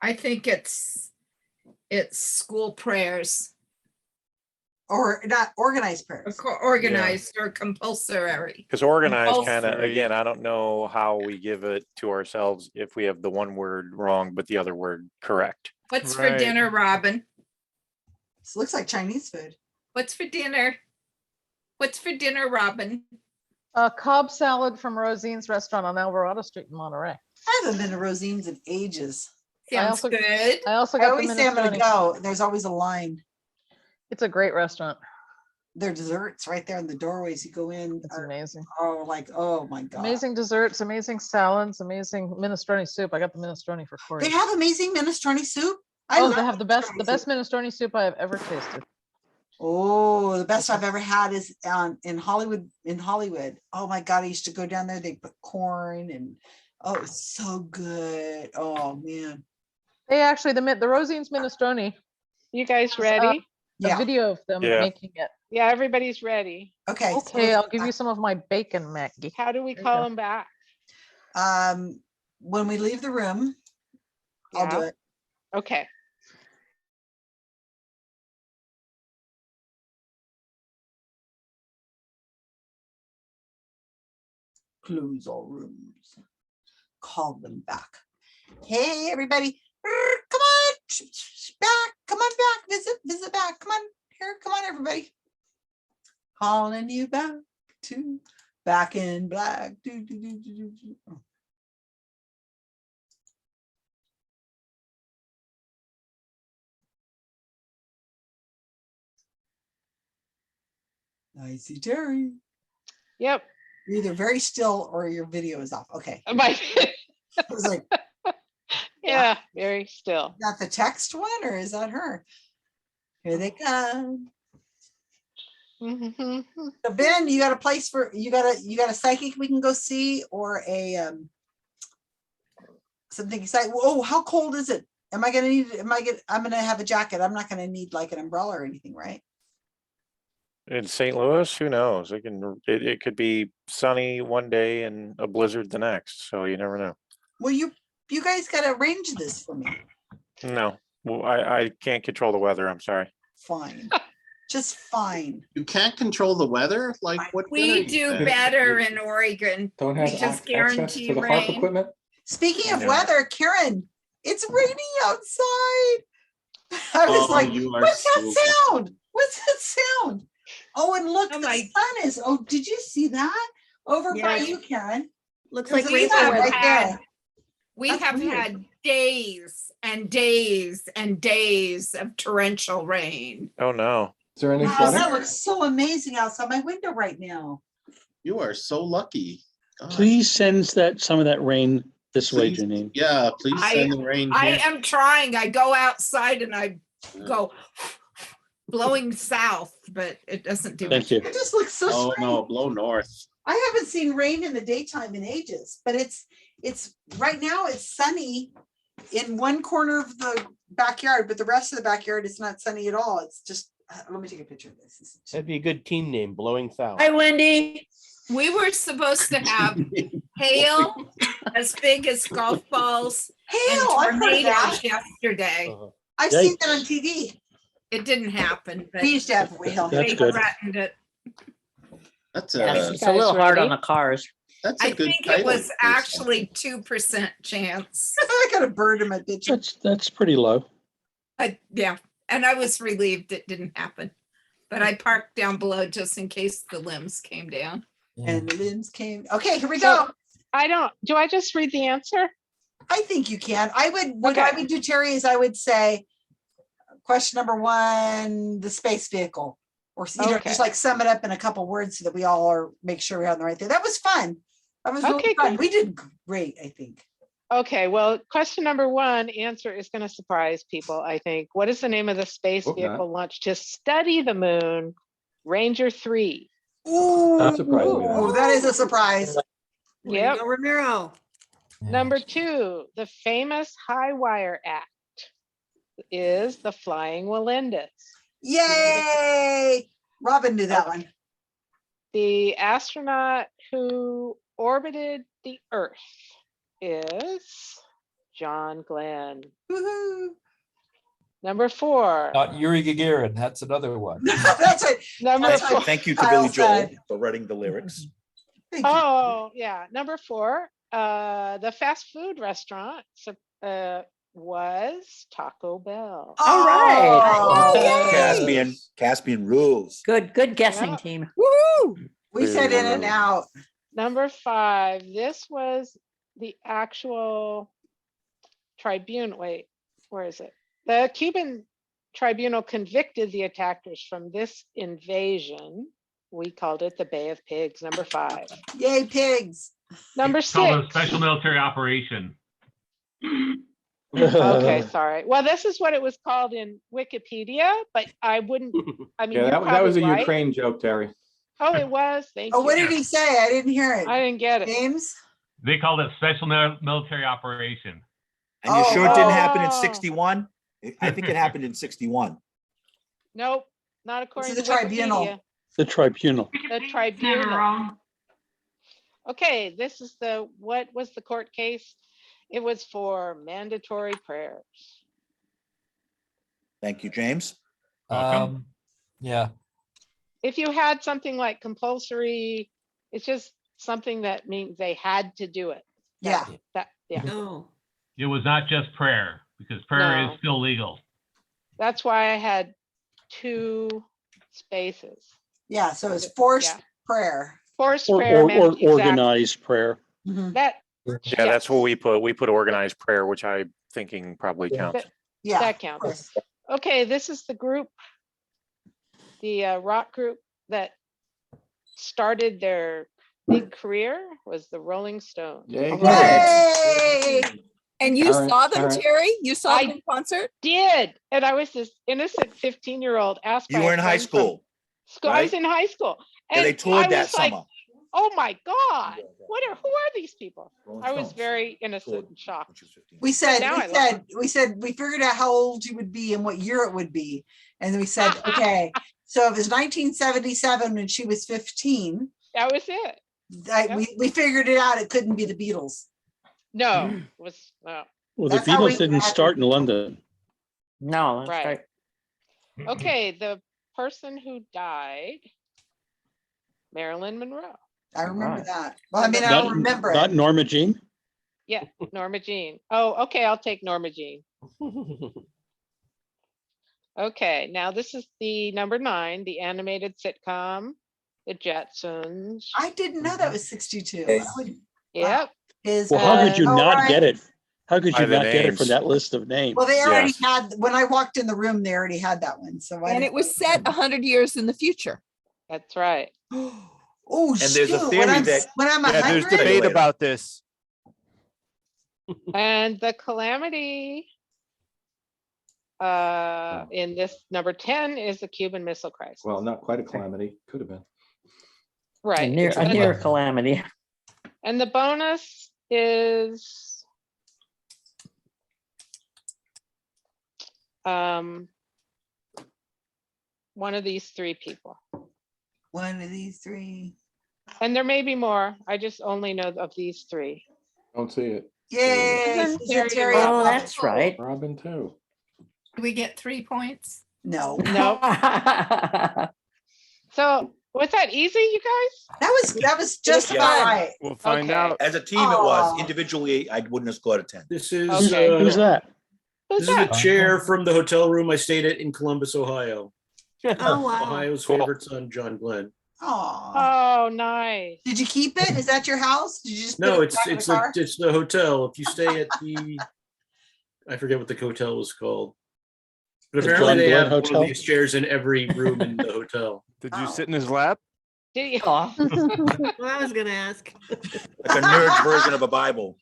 I think it's school prayers, Or not organized prayers. organized or compulsory. Because organized kind of, Compulsory. again, I don't know how we give it to ourselves if we have the one word wrong, but the other word correct. What's for Right. dinner, Robin? This looks like Chinese food. What's for dinner? What's for dinner, Robin? Cobb salad from Rosine's restaurant on Alvarado Street in Monterey. I haven't been to Rosine's in ages. Sounds also- good. I also I got the always say I'm gonna minestrone. go. and There's always a line. It's a great restaurant. Their desserts right there in the doorways. You go in. It's are, amazing. oh, like, oh my God. Amazing desserts, amazing salads, amazing minestrone soup. I got the minestrone for Corey. They have amazing minestrone soup. Oh, love they have the best minestrone soup. minestrone soup I have ever tasted. Oh, the best I've ever had is in Hollywood. In Hollywood. Oh my God, I used to go down there. They put corn and oh, it was so good. Oh man. They actually the Rosine's minestrone. You guys ready? A Yeah. video of them Yeah. making it. Yeah, everybody's ready. Okay. so Okay, I'll give you some of my bacon, Maggie. How do we There you call go. them back? when we leave the room, I'll do Yeah. it. Okay. Close all rooms. Call them back. Hey, everybody. Come on. Back. Come on back. Visit back. Come on. Here. Come on, everybody. Calling you back to Back in Black. Do, do, do, do, do, do. Oh. I see Terry. Yep. You're either very still or your video is off. Okay. My, I was like, yeah, very still. is that the text one or is that her? Here they come. Mhm. So Ben, you got a place for you got a psychic we can go see or a something exciting. Oh, how cold is it? I'm gonna have a jacket. I'm not gonna need like an umbrella or anything, right? In St. Louis, who knows? It could be sunny one day and a blizzard the next. So you never know. Well, you guys gotta arrange this for me. No, well, I can't control the weather. I'm sorry. Fine. Just fine. You can't control the weather? Like what? good are We you do saying? better in Oregon. Don't We have just access guarantee to the HARP rain. equipment? Speaking of No. weather, Karen, it's raining outside. I was Oh, like, you are what's that so sound? What's that sound? Oh, and look, Oh the my- sun is, oh, did you see that? Over by Yes. you, Karen. Looks There's like a we sun have right had- there. We That's have weird. had days and days and days of torrential rain. Oh no. Is there any Wow, flooding? that looks so amazing outside my window right now. You are so lucky. God. Please send some of that rain this way, Please- Janine. Yeah, please send the rain I here. am trying. I go outside and I go blowing south, but it doesn't do Thank much. you. It just looks so Oh strange. no, blow north. I haven't seen rain in the daytime in ages, but it's right now it's sunny in one corner of the backyard, but the rest of the backyard is not sunny at all. It's just, let me take a picture of this. That'd be a good team name, Blowing South. Hi, Wendy. We were supposed to have hail as big as golf balls and Hail, I've heard tornadoes that. yesterday. Uh-huh. I've seen that on TV. It didn't happen, but We used to have hail. That's they good. threatened it. That's Yes, a it's a little hard on the cars. that's a I good think it title was for actually 2% chance. I got a bird in my picture. That's pretty low. Yeah, and I was relieved it didn't happen. But I parked down below just in case the limbs came down. And the limbs came. Okay, here we So- go. Do I just read the answer? I think you can. What Okay. I would do, Terry, is I would say question number one, the space vehicle. Or Okay. just like sum it up in a couple words so that we all make sure we're on the right thing. That was fun. That was really Okay, fun. good. We did great, I think. Okay, well, question number one answer is going to surprise people, I think. What is the name of the space Hope not. vehicle launched to study the moon? Ranger 3. Ooh, That surprised me. ooh, that is a surprise. Way to Yep. go, Ramiro. Number two, the famous High Wire Act is the Flying Wallendas. Yay! Robin knew that one. The astronaut who orbited the Earth is John Glenn. Woohoo! Number four. Not Yuri Gagarin, that's another one. That's right. Number That's four. right. Thank you to Kyle Billy Joel said. for writing the lyrics. Thank you. Oh, yeah. Number four, the fast food restaurant was Taco Bell. All right. Oh, Caspian rules. Good guessing, Yeah. team. woo! We said in and out. Number five, this was the actual tribunal. Wait, where is it? The Cuban tribunal convicted the attackers from this invasion. We called it the Bay of Pigs, number five. Yay, pigs. Number It's called a six. special military operation. Okay, sorry. Well, this is what it was called in Wikipedia, but I wouldn't, I mean, Yeah, you're that was a probably right. Ukraine joke, Terry. Oh, it was? Thank Oh, you. what did he say? I didn't hear it. I didn't get it. James? They called it special military operation. And you sure it didn't happen in Oh. 61? I think it happened in 61. Nope, not according to the tribunal. Wikipedia. The tribunal. The tribunal. Okay, this is what was the court case? It was for mandatory prayers. Thank you, James. Yeah. If you had something like compulsory, it's just something that means they had to do it. Yeah. Yeah. Oh. It was not just prayer, because prayer No. is still legal. That's why I had 2 spaces. Yeah, so it's forced Yeah. prayer. Forced Or, prayer. exactly. organized prayer. Mhm. That, Yeah, that's what we put. We put organized prayer, which I'm thinking probably counts. Yeah. that counts. Okay, this is the group, the rock group that started their big career was the Rolling Stones. Yay! And you saw them, Terry? You saw them I in concert? did. And I was this innocent 15-year-old asked You by were a in high friend from school, school. I was right? in high school. Yeah, they And toured I that was like, summer. oh my God, who are these people? I was very innocent and shocked. We said, now I love we figured out how old you would be and what year it would be. And then we said, okay, so if it's 1977 when she was 15, that was it. We figured it out. It couldn't be the Beatles. No, it was no. Well, the That's how we Beatles didn't start in London. No, that's Right. right. Okay, the person who died, Marilyn Monroe. I remember that. Well, I mean, I don't remember Not it. Norma Jean. Yeah, Norma Jean. Oh, okay, I'll take Norma Jean. Okay, now this is the number 9, the animated sitcom, The Jetsons. I didn't know that was 62. Yep. Well, how could you not get it? How could By you the not get it names. from that list of names? Well, they already Yes. had, when I walked in the room, they already had that one. So I And it was set 100 years in the future. That's right. Oh, And there's a shoot, theory when I'm, that- when I'm Yeah, there's 100, debate about this. And the calamity in this number 10 is the Cuban Missile Crisis. Well, not quite a calamity. Could have been. Right. A near And- calamity. And the bonus is one of these 3 people. one of these 3. And there may be more. I just only know of these 3. Don't see it. Yay! Susan, Susan, Terry, Terri, Oh, and that's Papa. right. Robin too. Do we get 3 points? No, Nope. So was that easy, you guys? that was just Yeah. about right. We'll find Okay. out. As a team, it was. Aw. Individually, I wouldn't have scored a 10. This is, Okay. Who's that? Who's this is the that? chair from the hotel room I stayed at in Columbus, Ohio. Oh, wow. Ohio's Cool. favorite son, John Glenn. Aw. Oh, nice. Did you keep it? Is that your house? Did you just put No, it it's back in it's the like car? it's the hotel. If you stay at the, I forget what the hotel was called. But The apparently John they Glenn have one Hotel? of these chairs in every room in the hotel. Did you Oh. sit in his lap? Did you? Well, I was gonna ask. Like a nerd's version of a Bible.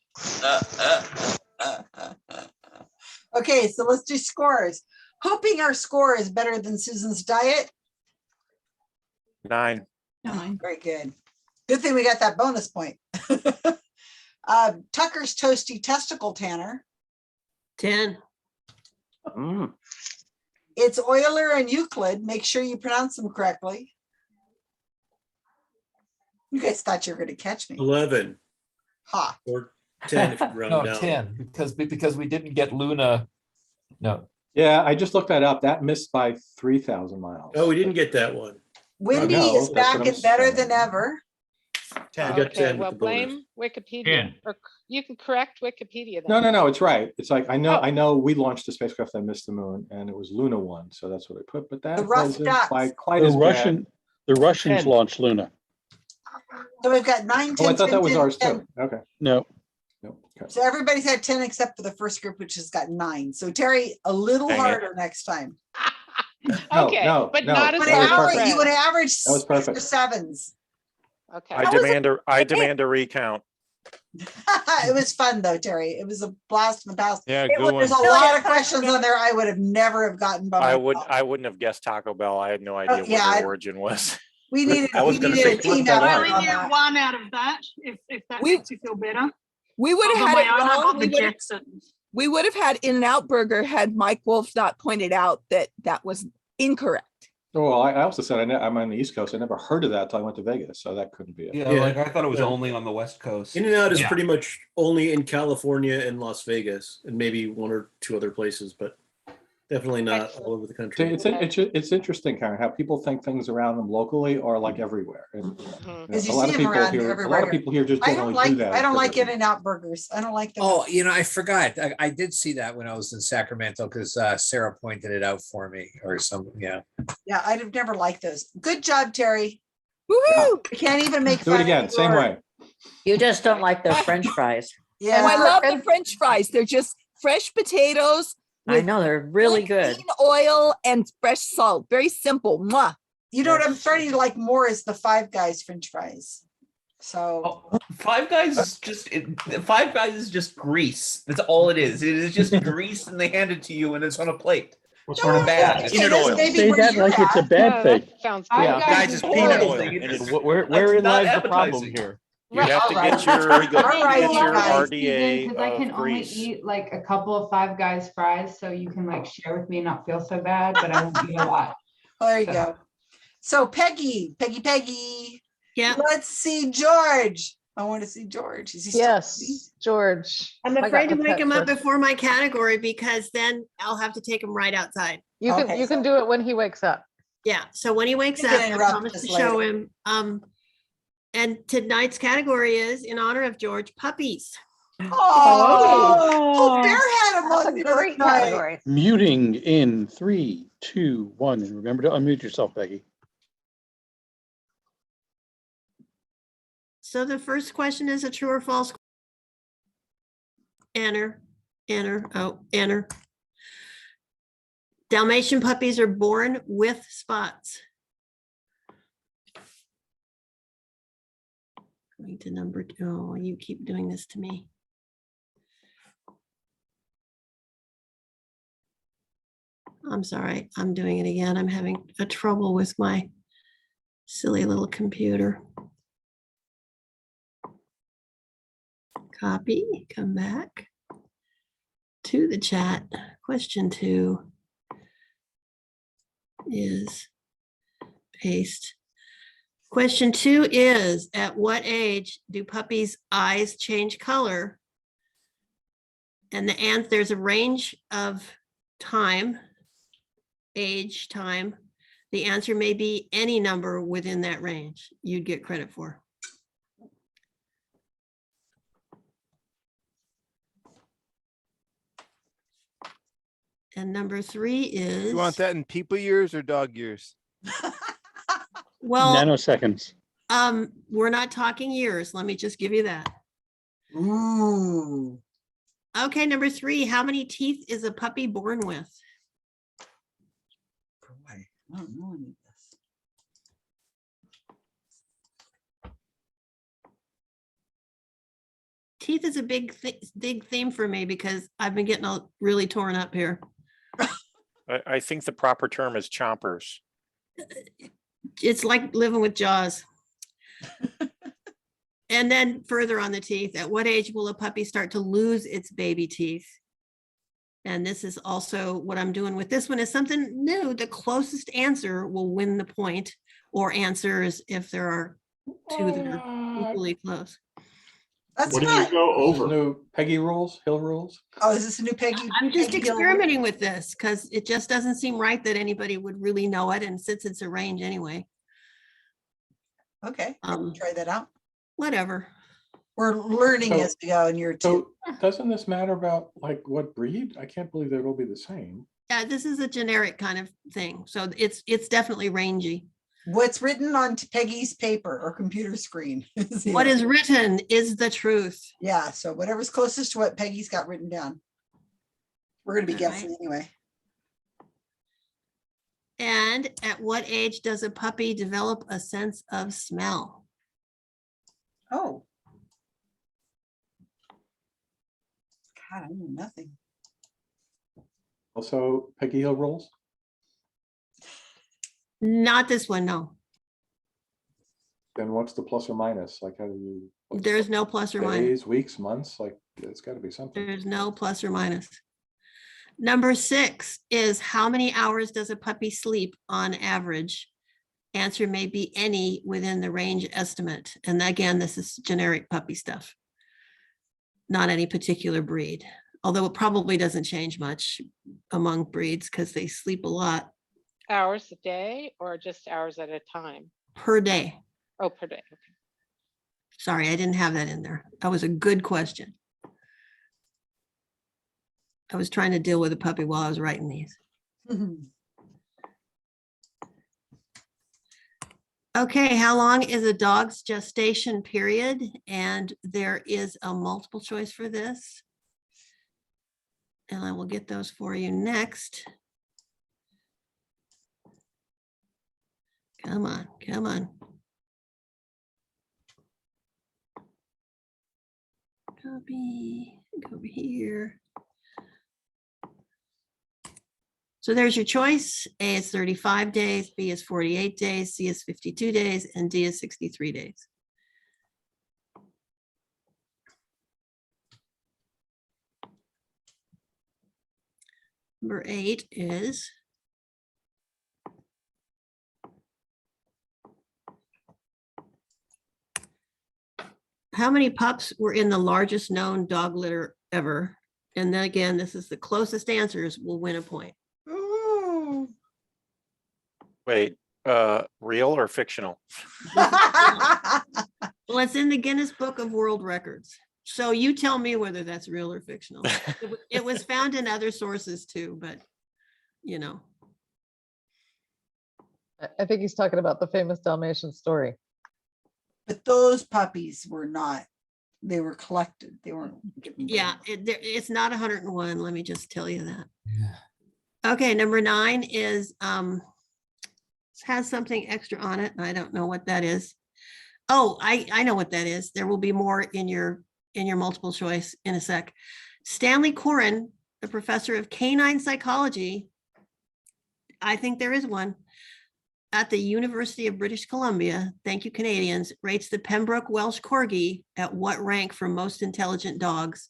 Okay, so let's do scores. Hoping our score is better than Susan's diet. 9. 9. Very good. Good thing we got that bonus point. Tucker's toasty testicle tanner. 10. Mm. It's Euler and Euclid. Make sure you pronounce them correctly. You guys thought you were going to catch me. 11 Ha. or 10 if you round No, down. 10, because we didn't get Luna. No. Yeah, I just looked that up. That missed by 3,000 miles. Oh, we didn't get that one. Wendy know, is that's back what I'm and better saying. than ever. 10. I got Okay, 10 with well, the bonus. blame Wikipedia. 10. Or you can correct Wikipedia then. No, it's right. It's like I Oh. know we launched a spacecraft that missed the moon, and it was Luna 1, so that's what I put. But that The rough wasn't ducks. by quite The as bad. Russians 10. launched Luna. So we've got 9, 10, Oh, I thought 10, that was 10, ours 10. too. Okay. No, Nope. Okay. So everybody's had 10 except for the first group, which has got 9. So Terry, a little Dang it. harder next time. Okay, no, but no, not You as that was would perfect. average, you would average That was 6 or perfect. 7s. Okay. I demand a recount. It was fun though, Terry. It was a blast from the past. Yeah, good one. There's a lot of questions on there I would have never have gotten by I myself. wouldn't have guessed Taco Bell. I had no idea what yeah, their origin was. We needed, I was we gonna needed say, a team flip that effort out. on Only knew that. 1 out of that, if that makes you feel better. We would Of have had my it own, I wrong. got the Jetsons. We would have had In-N-Out Burger had Mike Wolf not pointed out that that was incorrect. Oh, well, I also said I'm on the East Coast. I never heard of that till I went to Vegas, so that couldn't be it. Yeah, Yeah. like I thought it was Yeah. only on the West Coast. In-N-Out is Yeah. pretty much only in California and Las Vegas, and maybe 1 or 2 other places, but definitely not all over the See, country. it's interesting, Karen, how people think things around them locally are like everywhere. And Because a you lot see of them people around here, a lot everywhere. of people here just I don't don't really like, do that. I don't for like different- In-N-Out burgers. I don't like them. Oh, I forgot. I did see that when I was in Sacramento because Sarah pointed it out for me or something. Yeah. Yeah, I'd have never liked those. Good job, Terry. Woohoo! We can't even make Do fun it of again, your- same way. You just don't like their French fries. Yeah. And I love the French fries. They're just fresh potatoes. I with know they're really really good. clean oil and fresh salt. Very simple. Mwah. You know what I'm starting to like more is the Five Guys French fries. So Five Guys is just Five Guys is just grease. That's all it is. It is just grease, and they hand it to you, and it's on a plate. What's sort of bad? okay, that's maybe Say where that you're like it's a at. bad thing. Sounds Yeah. Guys, it's peanut oil. thing. and it's- Wherein not lies the problem appetizing. here? You have to Right. get your, All you get right, you your guys. RDA Because I can of only grease. eat like a couple of Five Guys fries, so you can like share with me and not feel so bad, but I won't eat a lot. Well, there you go. So Peggy. Yeah. Let's see George. I want to see George. Is he still Yes, George. I'm I got afraid to the wake pet him up for- before my category because then I'll have to take him right outside. You can Okay, you can so- do it when he wakes up. Yeah. So when he wakes You up, can I interrupt promise us to show later. him. And tonight's category is in honor of George, puppies. Oh, Bear had him That's on a the other great night. category. Muting in 3, 2, 1, and remember to unmute yourself, Peggy. So the first question is a true or false. Enter. Dalmatian puppies are born with spots. Going to number 2. Oh, you keep doing this to me. I'm sorry, I'm doing it again. I'm having a trouble with my silly little computer. Copy, come back to the chat. Question 2 is paste. Question 2 is, at what age do puppies' eyes change color? And there's a range of time, age, time. The answer may be any number within that range you'd get credit for. And number 3 is. You want that in people years or dog years? Well, Nanoseconds. we're not talking years. Let me just give you that. Ooh. Okay, number 3, how many teeth is a puppy born with? Boy, I don't know any of this. Teeth is a big theme for me because I've been getting all really torn up here. I think the proper term is chompers. It's like living with jaws. And then further on the teeth, at what age will a puppy start to lose its baby teeth? And this is also what I'm doing with this one is something new. The closest answer will win the point, or answers if there are 2 that are equally close. That's What do not. you go over? New Peggy rules, Hill rules? Oh, is this a new Peggy? I'm just Peggy Hill? experimenting with this because it just doesn't seem right that anybody would really know it. And since it's a range anyway. Okay, try that out. Whatever. We're learning So- as we go, and you're So too. doesn't this matter about like what breed? I can't believe they'll be the same. Yeah, this is a generic kind of thing. So it's definitely rangy. What's written on Peggy's paper or computer screen? What is written is the truth. Yeah, so whatever's closest to what Peggy's got written down. We're gonna be All guessing anyway. And at what age does a puppy develop a sense of smell? Oh. God, I know nothing. Also, Peggy Hill rules? Not this one, no. Then what's the plus or minus? Like how do you? what's There's no plus or minus. Days, weeks, months, like it's gotta be something. There's no plus or minus. Number 6 is how many hours does a puppy sleep on average? Answer may be any within the range estimate. And again, this is generic puppy stuff. Not any particular breed, although it probably doesn't change much among breeds because they sleep a lot Hours a day or just hours at a time? per day. Oh, per day. Okay. Sorry, I didn't have that in there. That was a good question. I was trying to deal with a puppy while I was writing these. Okay, how long is a dog's gestation period? And there is a multiple choice for this. And I will get those for you next. Come on, come on. Copy, go over here. So there's your choice. A is 35 days, B is 48 days, C is 52 days, and D is 63 days. Number 8 is how many pups were in the largest known dog litter ever? And then again, this is the closest answers will win a point. Ooh. Wait, real or fictional? Well, it's in the Guinness Book of World Records. So you tell me whether that's real or fictional. It was found in other sources too, but you know. I think he's talking about the famous Dalmatian story. But those puppies were not, they were collected. They weren't given. Yeah, it's not 101. Let me just tell you that. Okay, number 9 is has something extra on it. I don't know what that is. Oh, I know what that is. There will be more in your multiple choice in a sec. Stanley Coren, the professor of canine psychology, I think there is one, at the University of British Columbia, thank you Canadians, rates the Pembroke Welsh Corgi at what rank for most intelligent dogs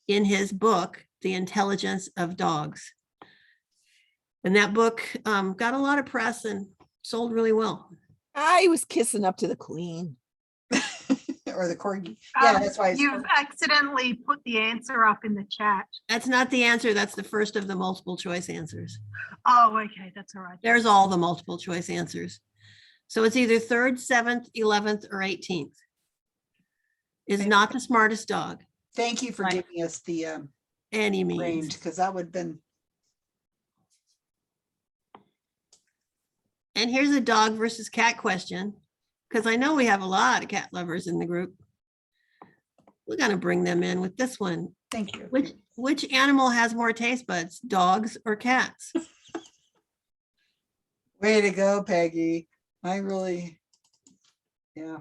in his book, The Intelligence of Dogs. And that book got a lot of press and sold really well. I was kissing up to the queen. Or the corgi. Yeah, that's why you've accidentally put the answer up in the chat. That's not the answer. That's the first of the multiple choice answers. Oh, okay, that's all right. There's all the multiple choice answers. So it's either 3rd, 7th, 11th, or 18th. Is not the smartest dog. Thank you for giving us the any means range, because that would have been. And here's a dog versus cat question, because I know we have a lot of cat lovers in the group. We're gonna bring them in with this one. Thank you. Which animal has more taste buds, dogs or cats? Way to go, Peggy. I really, yeah.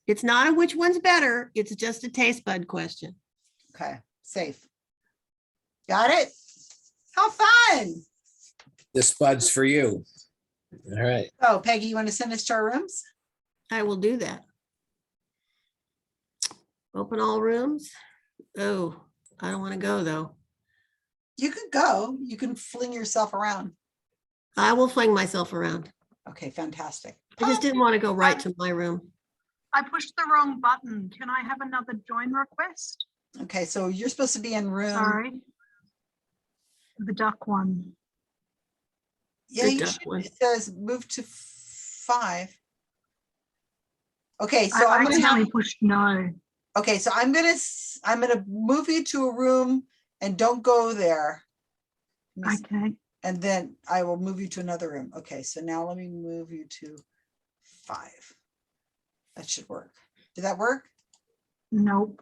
It's not a which one's better. It's just a taste bud question. Okay, safe. Got it? How fun. This bud's for you. All right. Oh, Peggy, you want to send us to our rooms? I will do that. Open all rooms. Oh, I don't want to go though. You could go. You can fling yourself around. I will fling myself around. Okay, fantastic. I just didn't want to go right to my room. I pushed the wrong button. Can I have another join request? Okay, so you're supposed to be in room. Sorry. The duck one. Yeah, you should, it says move to 5. Okay, so I'm gonna have pushed no. Okay, so I'm gonna move you to a room and don't go there. Okay. And then I will move you to another room. Okay, so now let me move you to 5. That should work. Did that work? Nope.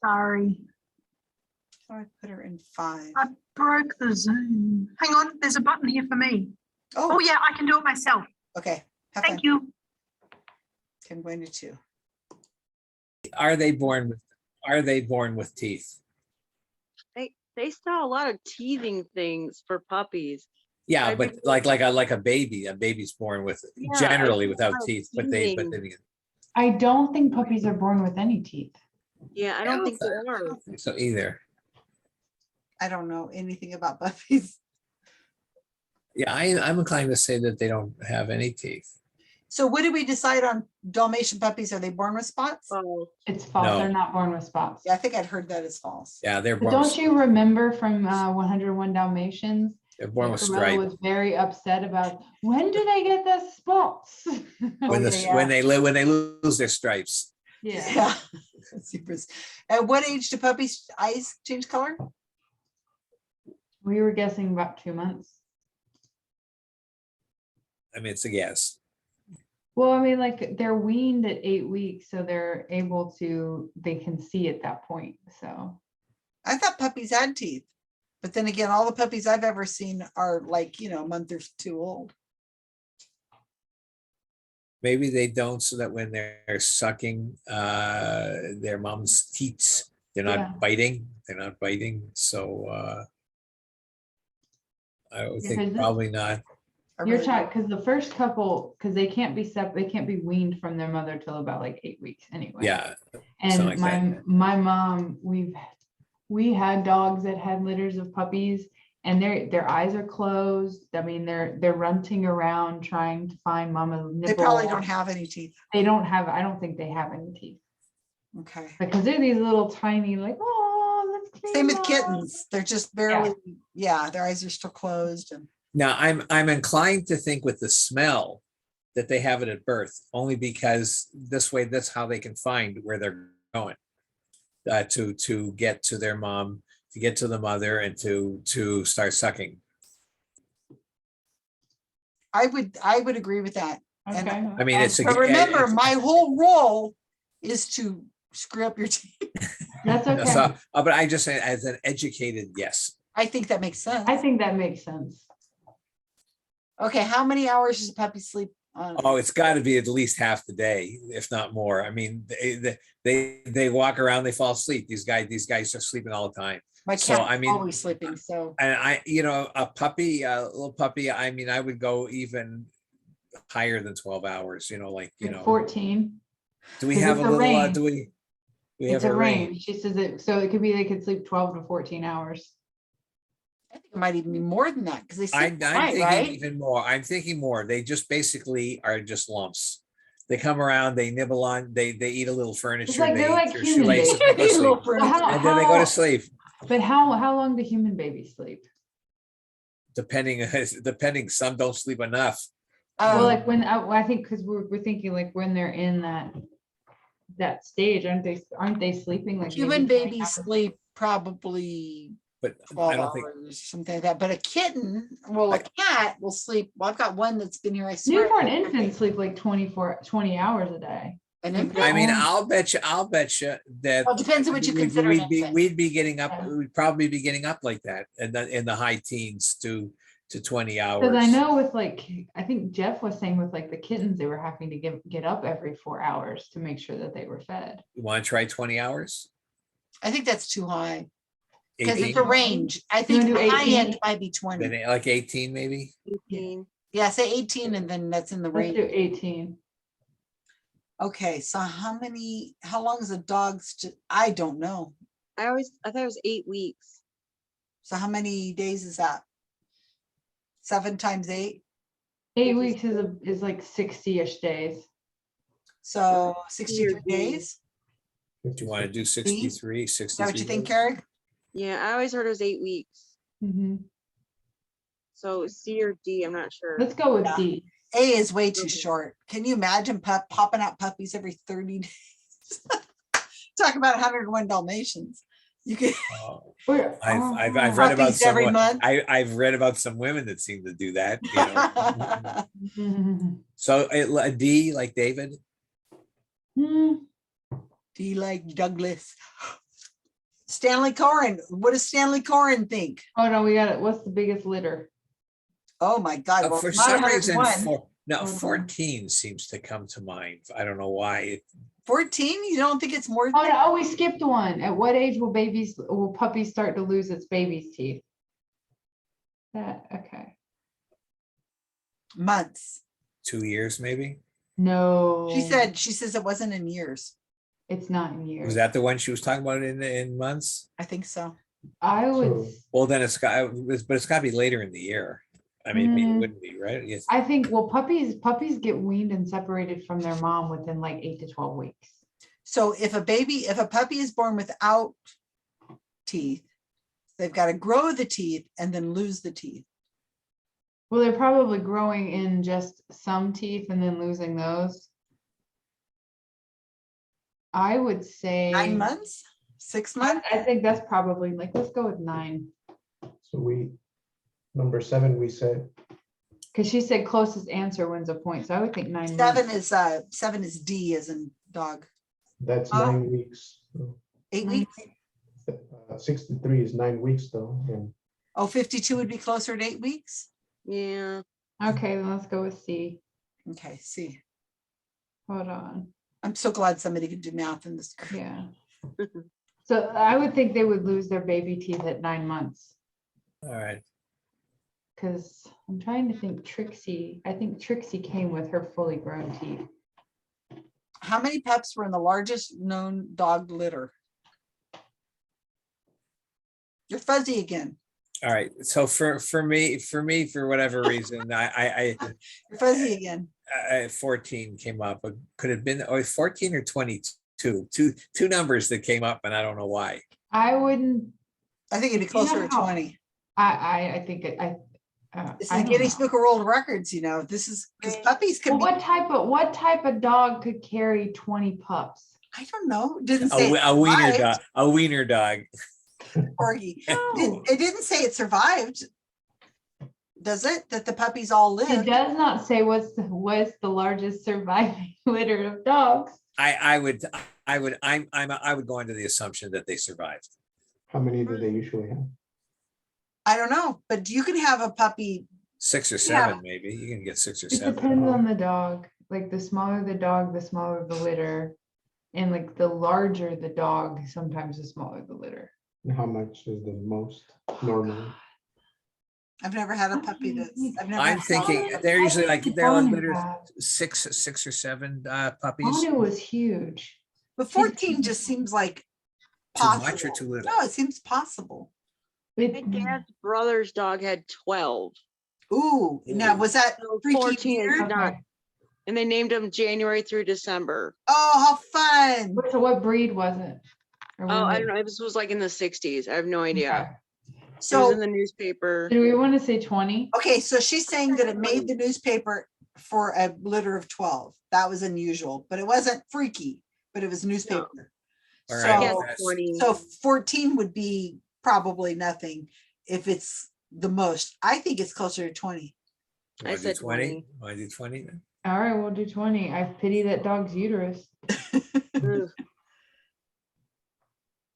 Sorry. How do I put her in 5? I broke the Zoom. Hang on, there's a button here for me. Oh yeah, I can do it myself. Okay. Thank you. Okay, I'm going to 2. Are they born with teeth? They saw a lot of teething things for puppies. Yeah, but like a baby's born with generally without teeth, but then again. I don't think puppies are born with any teeth. Yeah, I don't think they are. So either. I don't know anything about puppies. Yeah, I'm inclined to say that they don't have any teeth. So what did we decide on Dalmatian puppies? Are they born with spots? Oh, it's false. No. They're not born with spots. Yeah, I think I'd heard that as false. Yeah, they're But born. don't you remember from 101 Dalmatians? They're born with Carmela stripe. was very upset about when do they get the spots? When they lose their stripes. Yeah. Super. At what age do puppies' eyes change color? We were guessing about 2 months. I mean, it's a guess. Well, I mean, like they're weaned at 8 weeks, so they're able to, they can see at that point. So I thought puppies had teeth. But then again, all the puppies I've ever seen are like, a month or two old. Maybe they don't, so that when they're sucking their mom's teats, they're Yeah. not biting. They're not biting. So I would Yeah, think 'cause probably not. You're talking, because the first couple, because they can't be they can't be weaned from their mother till about like 8 weeks anyway. Yeah. And something like that. my mom, we had dogs that had litters of puppies, and their eyes are closed. I mean, they're runting around trying to find mama's nipple. They probably don't have any teeth. They don't have. I don't think they have any teeth Okay. because they're these little tiny, like, oh, let's clean Same with up. kittens. They're just barely, their eyes are still closed. And Now I'm inclined to think with the smell that they have it at birth, only because this way that's how they can find where they're going to get to their mom, to get to the mother, and to start sucking. I would agree with that. And Okay. I mean, it's but remember, my whole role is to screw up your teeth. That's okay. So, but I just say as an educated yes. I think that makes sense. I think that makes sense. Okay, how many hours does a puppy sleep on? Oh, it's got to be at least half the day, if not more. I mean, they walk around, they fall asleep. These guys are sleeping all the time. My So, cat's I mean, always sleeping. So and a little puppy. I mean, I would go even higher than 12 hours. Like 14. 14. Do we 'Cause have a it's a little? range. Do we? We It's have a a range. range. She says it, so it could be they could sleep 12 to 14 hours. I think it might even be more than that because they I'm sleep at night, thinking right? even more. I'm thinking more. They just basically are just lumps. They come around, they nibble on, they eat a little furniture. It's like they they're like eat their human shoelaces, babies. they go to sleep. So And then they go to sleep. But how long do human babies sleep? Depending, some don't sleep enough. Well, like when I think because we're thinking like when they're in that stage, aren't they sleeping like Human maybe babies sleep probably But 12 I don't think hours, something like that. But a kitten, well, a cat will sleep. Well, I've got one that's been here. I swear. newborn infants sleep like 20 hours a day. An I infant? mean, I'll bet you that. Well, it depends on what you consider an infant. We'd be getting up. We'd probably be getting up like that, and in the high teens to 20 hours. Because I know with I think Jeff was saying with like the kittens, they were having to get up every 4 hours to make sure that they were fed. You want to try 20 hours? I think that's too high because 18? it's a range. I You think wanna the do high 18? end might be 20. Then like 18 maybe. 18. Yeah, say 18 and then that's in the Let's range. do 18. Okay, so how long is a dog's, I don't know. I thought it was 8 weeks. So how many days is that? 7 times 8? 8 weeks is like 60-ish days. So 63 days? Do you want to do 63, 63? Is that what you think, days? Carrick? Yeah, I always heard it was 8 weeks. Mm-hmm. So C or D, I'm not sure. Let's go with D. A is way too short. Can you imagine popping out puppies every 30 days? Talk about 101 Dalmatians. You could. I've read about Puppies every someone. month. I've read about some women that seem to do that. You know. So a D like David. D like Douglas. Stanley Coren. What does Stanley Coren think? Oh no, we got it. What's the biggest litter? Oh my God! Well, For not some reason, 101. 14 seems to come to mind. I don't know why. 14? You don't think it's more than Oh no! Oh, we skipped one. At what age will puppies start to lose its baby's teeth? Okay. Months. 2 years, maybe. No. She says it wasn't in years. It's not in years. Was that the one she was talking about in months? I think so. I would. Well, then it's got to be later in the year. I mean, it wouldn't be, right? Yes. I think puppies get weaned and separated from their mom within like 8 to 12 weeks. So if a puppy is born without teeth, they've got to grow the teeth and then lose the teeth. Well, they're probably growing in just some teeth and then losing those. I would say 9 months, 6 months. I think that's probably let's go with 9. So number 7, we said. Because she said closest answer wins a point, so I would think 9 months. 7 is D as in dog. That's 9 weeks. 8 weeks. 63 is 9 weeks though. And Oh, 52 would be closer to 8 weeks? Yeah. Okay, then let's go with C. Okay, see. Hold on. I'm so glad somebody could do math in this group. Yeah. So I would think they would lose their baby teeth at 9 months. All right. Because I'm trying to think I think Trixie came with her fully grown teeth. How many pups were in the largest known dog litter? You're fuzzy again. All right. So for me, for whatever reason, You're fuzzy again. 14 came up, but could have been 14 or 22. Two numbers that came up, and I don't know why. I wouldn't. I think it'd be closer to 20. I think This is Guinness Book of World Records, you know. This is because puppies can be. What type of dog could carry 20 pups? I don't know. Didn't say A wiener dog. A wiener dog. Corgi. It didn't say it survived. Does it? That the puppies all lived? It does not say what's the largest surviving litter of dogs. I would go into the assumption that they survived. How many do they usually have? I don't know, but you can have a puppy. 6 or 7, maybe. You can get 6 or It 7. depends on the dog. Like the smaller the dog, the smaller the litter. And like the larger the dog, sometimes the smaller the litter. And how much is the most normally? I've never had a puppy that's. I'm thinking they're usually like they're litter 6 or 7 puppies. Anu was huge. But 14 just seems like Too possible. much or too little? No, it seems possible. My dad's brother's dog had 12. Ooh, now was that So freaky 14 is weird? not. And they named him January through December. Oh, how fun. So what breed was it? Oh, I don't know. This was like in the 60s. I have no idea. So it So was in the newspaper. Do we want to say 20? okay, so she's saying that it made the newspaper for a litter of 12. That was unusual, but it wasn't freaky, but it was newspaper. All So, right. Yeah, 20. so 14 would be probably nothing if it's the most. I think it's closer to 20. I said 20. Want to do 20 then? All right, we'll do 20. I pity that dog's uterus.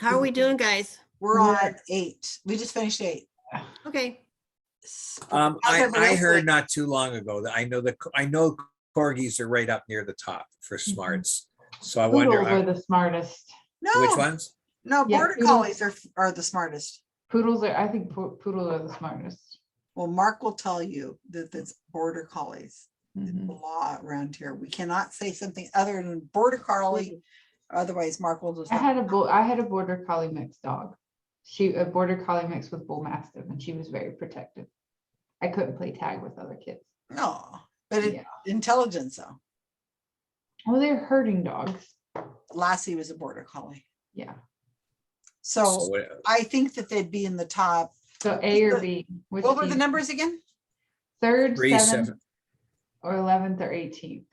How are we doing, guys? We're on 8. We just finished 8. Okay. How's everybody I else heard doing? not too long ago that I know corgis are right up near the top for Mm-hmm. smarts. So I wonder Poodles are the smartest. No, which ones. no, Yeah, border poodles. collies are the smartest. I think poodles are the smartest. Well, Mark will tell you that it's border collies. It's Mhm. the law around here. We cannot say something other than border collie. Otherwise, Mark will just. I had a border collie mixed dog. A border collie mixed with bull mastiff, and she was very protective. I couldn't play tag with other kids. No, but Yeah. intelligence though. Well, they're herding dogs. Lassie was a border collie. Yeah. So I think that they'd be in the top. So A or B. Which What were do the you- numbers again? 3rd, 3, 7th, 7. or 11th or 18th?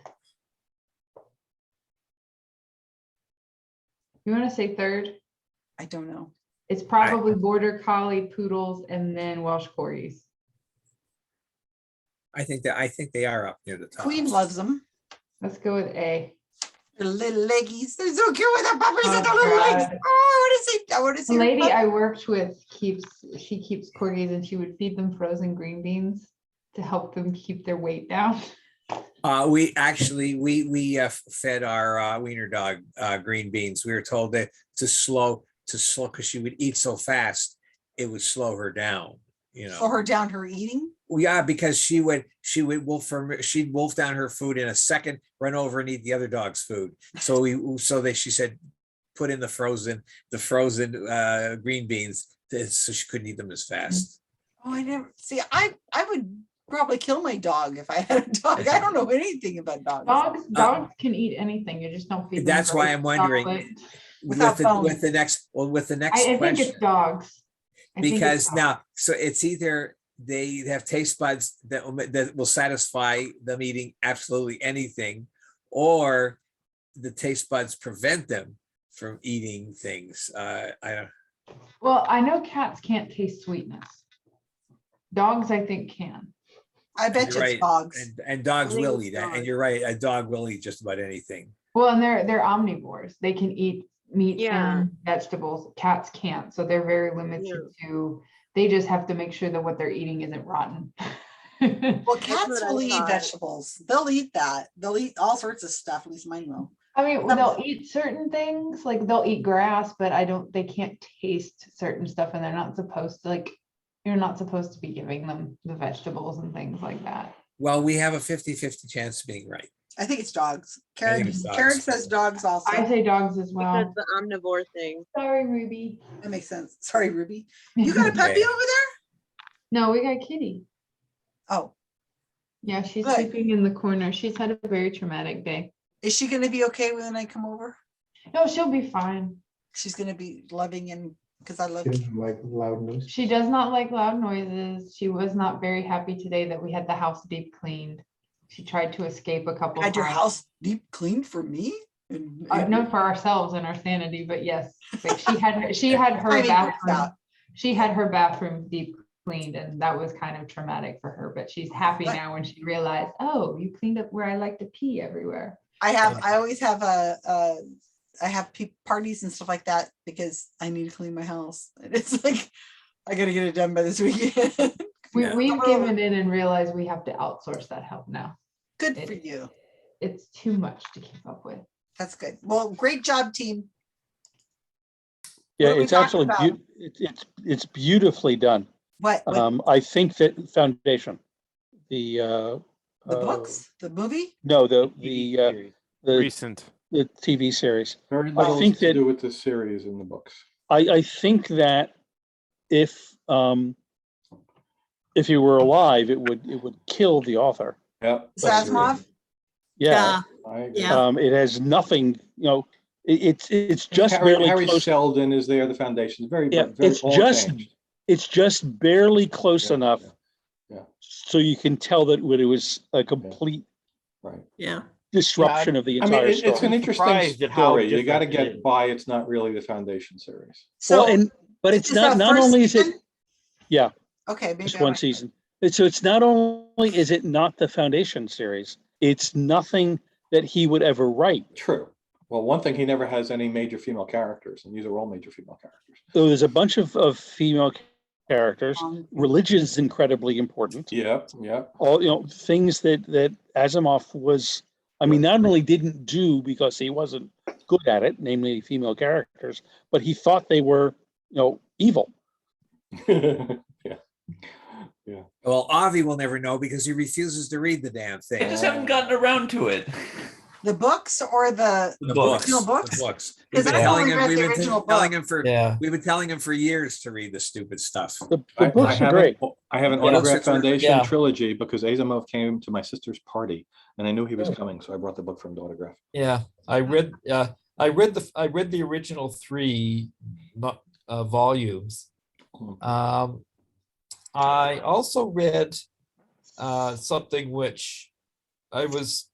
You want to say 3rd? I don't know. It's probably border collie, poodles, and then Welsh corgis. I think they are up near the top. Queen loves them. Let's go with A. Their little leggies. They're so cute with their puppies Oh, and their little legs. God. Oh, I want to see. The her lady pup- I worked with keeps corgis, and she would feed them frozen green beans to help them keep their weight down. We actually fed our wiener dog green beans. We were told that to slow because she would eat so fast, it would slow her down. You know. Slow her down her eating. Well, yeah, because she'd wolf down her food in a second, run over and eat the other dog's food. She said, put in the frozen green beans so she couldn't eat them as fast. Oh, I never see. I would probably kill my dog if I had a dog. I don't know anything about dogs. Dogs can eat anything. You just don't feed them. That's why I'm wondering Without with the next I think question. it's dogs. I think it's Because dogs. now, so it's either they have taste buds that will satisfy them eating absolutely anything, or the taste buds prevent them from eating things. I don't. Well, I know cats can't taste sweetness. Dogs, I think, can. I bet You're you it's dogs. And dogs I think will it's eat that. And dogs. you're right, a dog will eat just about anything. Well, and they're omnivores. They can eat meat Yeah. and vegetables. Cats can't, so they're very limited to They just have to make sure that what they're eating isn't rotten. Well, cats what I will eat thought. vegetables. They'll eat that. They'll eat all sorts of stuff. At least mine will. I mean, they'll eat certain things, like they'll eat grass, but they can't taste certain stuff, and they're not supposed to, like, you're not supposed to be giving them the vegetables and things like that. Well, we have a 50-50 chance of being right. I think it's dogs. I think Karen, it's dogs. Karen says dogs also. I say dogs as well. Because the omnivore thing. Sorry, Ruby. That makes sense. Sorry, Ruby. You got a puppy Okay. over there? No, we got Kitty. Oh, Yeah, she's Good. sleeping in the corner. She's had a very traumatic day. is she going to be okay when I come over? No, she'll be fine. She's going to be loving and because I love. She doesn't like loud noise. She does not like loud noises. She was not very happy today that we had the house deep cleaned. She tried to escape a couple Had your times. house deep cleaned for me? No, for ourselves and our sanity, but yes, like she had her Timing works bathroom. out. She had her bathroom deep cleaned, and that was kind of traumatic for her. But she's happy Right. now when she realized, oh, you cleaned up where I like to pee everywhere. I always have I have parties and stuff like that because I need to clean my house. And it's like, I got to get it done by this weekend. We've given in and realized we have to outsource that help now. Good for you. It's too much to keep up with. That's good. Well, great job, team. Yeah, What are we it's talking absolutely, about? it's beautifully done. What? I think that Foundation, the The books, the movie? no, the Recent. the TV series. Very little think to that do with the series in the books. I think that if he were alive, it would kill the author. Yeah. Asimov? Yeah. Yeah. It has nothing, it's just barely Harry close. Sheldon is there, the foundation is very, Yeah, very all changed. it's just barely close Yeah, enough. yeah. So you can tell that it was a complete Yeah. disruption of the entire It's story. an interesting story. You got to get by. It's not really the foundation series. So, but it's is not that first only is it, season? yeah, Okay, maybe just I one might- season. So it's not only is it not the foundation series, it's nothing that he would ever write. True. Well, one thing, he never has any major female characters, and these are all major female characters. So there's a bunch of female characters. Religion is incredibly important. Yeah, yeah. All things that Asimov was. I mean, not only didn't do because he wasn't good at it, namely female characters, but he thought they were, evil. Yeah. Well, Avi will never know because he refuses to read the damn thing. I just haven't gotten around to it. The books or the books. original books? The books. Because We've I've been telling only him, read we've the been original telling book. him for Yeah. we've been telling him for years to read the stupid stuff. The books are great. I have an Yeah. autographed Foundation Yeah. trilogy because Asimov came to my sister's party, and I knew he was coming, so I brought the book for him to autograph. Yeah, I read the original 3 volumes. I also read something which I was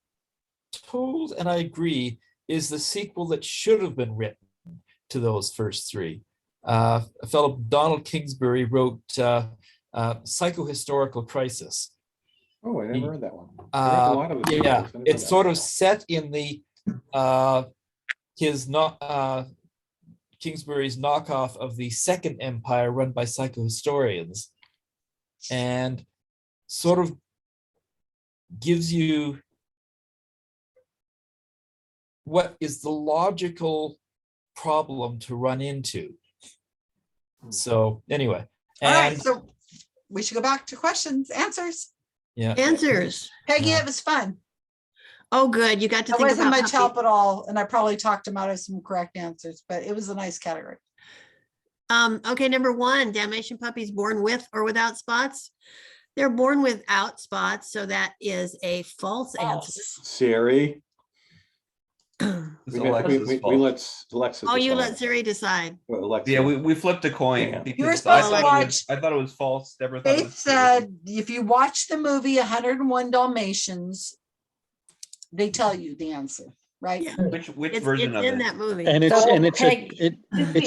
told, and I agree, is the sequel that should have been written to those first 3. A fellow, Donald Kingsbury, wrote Psychohistorical Crisis. Oh, I never read that one. I read a lot of the sequels. I Yeah, never read it's that sort one. of set in the Kingsbury's knockoff of the Second Empire run by psychohistorians, and sort of gives you what is the logical problem to run into. So anyway, All right, and so we should go back to questions, answers. yeah, Answers. Peggy, it was fun. Oh, good. You got to It think wasn't about much puppy. help at all, and I probably talked him out of some correct answers, but it was a nice category. Okay, number 1, Dalmatian puppies born with or without spots. They're born without spots, so that is a false answer. Siri. It's We Alexa's fault. let Alexa. Oh, you decide. let Siri decide. Well, Alexa. Yeah, we flipped a coin. Yeah. Because You were supposed to I thought watch- I thought it was false. Deborah thought it Faith was true. said, if you watch the movie 101 Dalmatians, they tell you the answer, right? Yeah. Which It's version of in it? that movie. And it's So, it's Peg- it's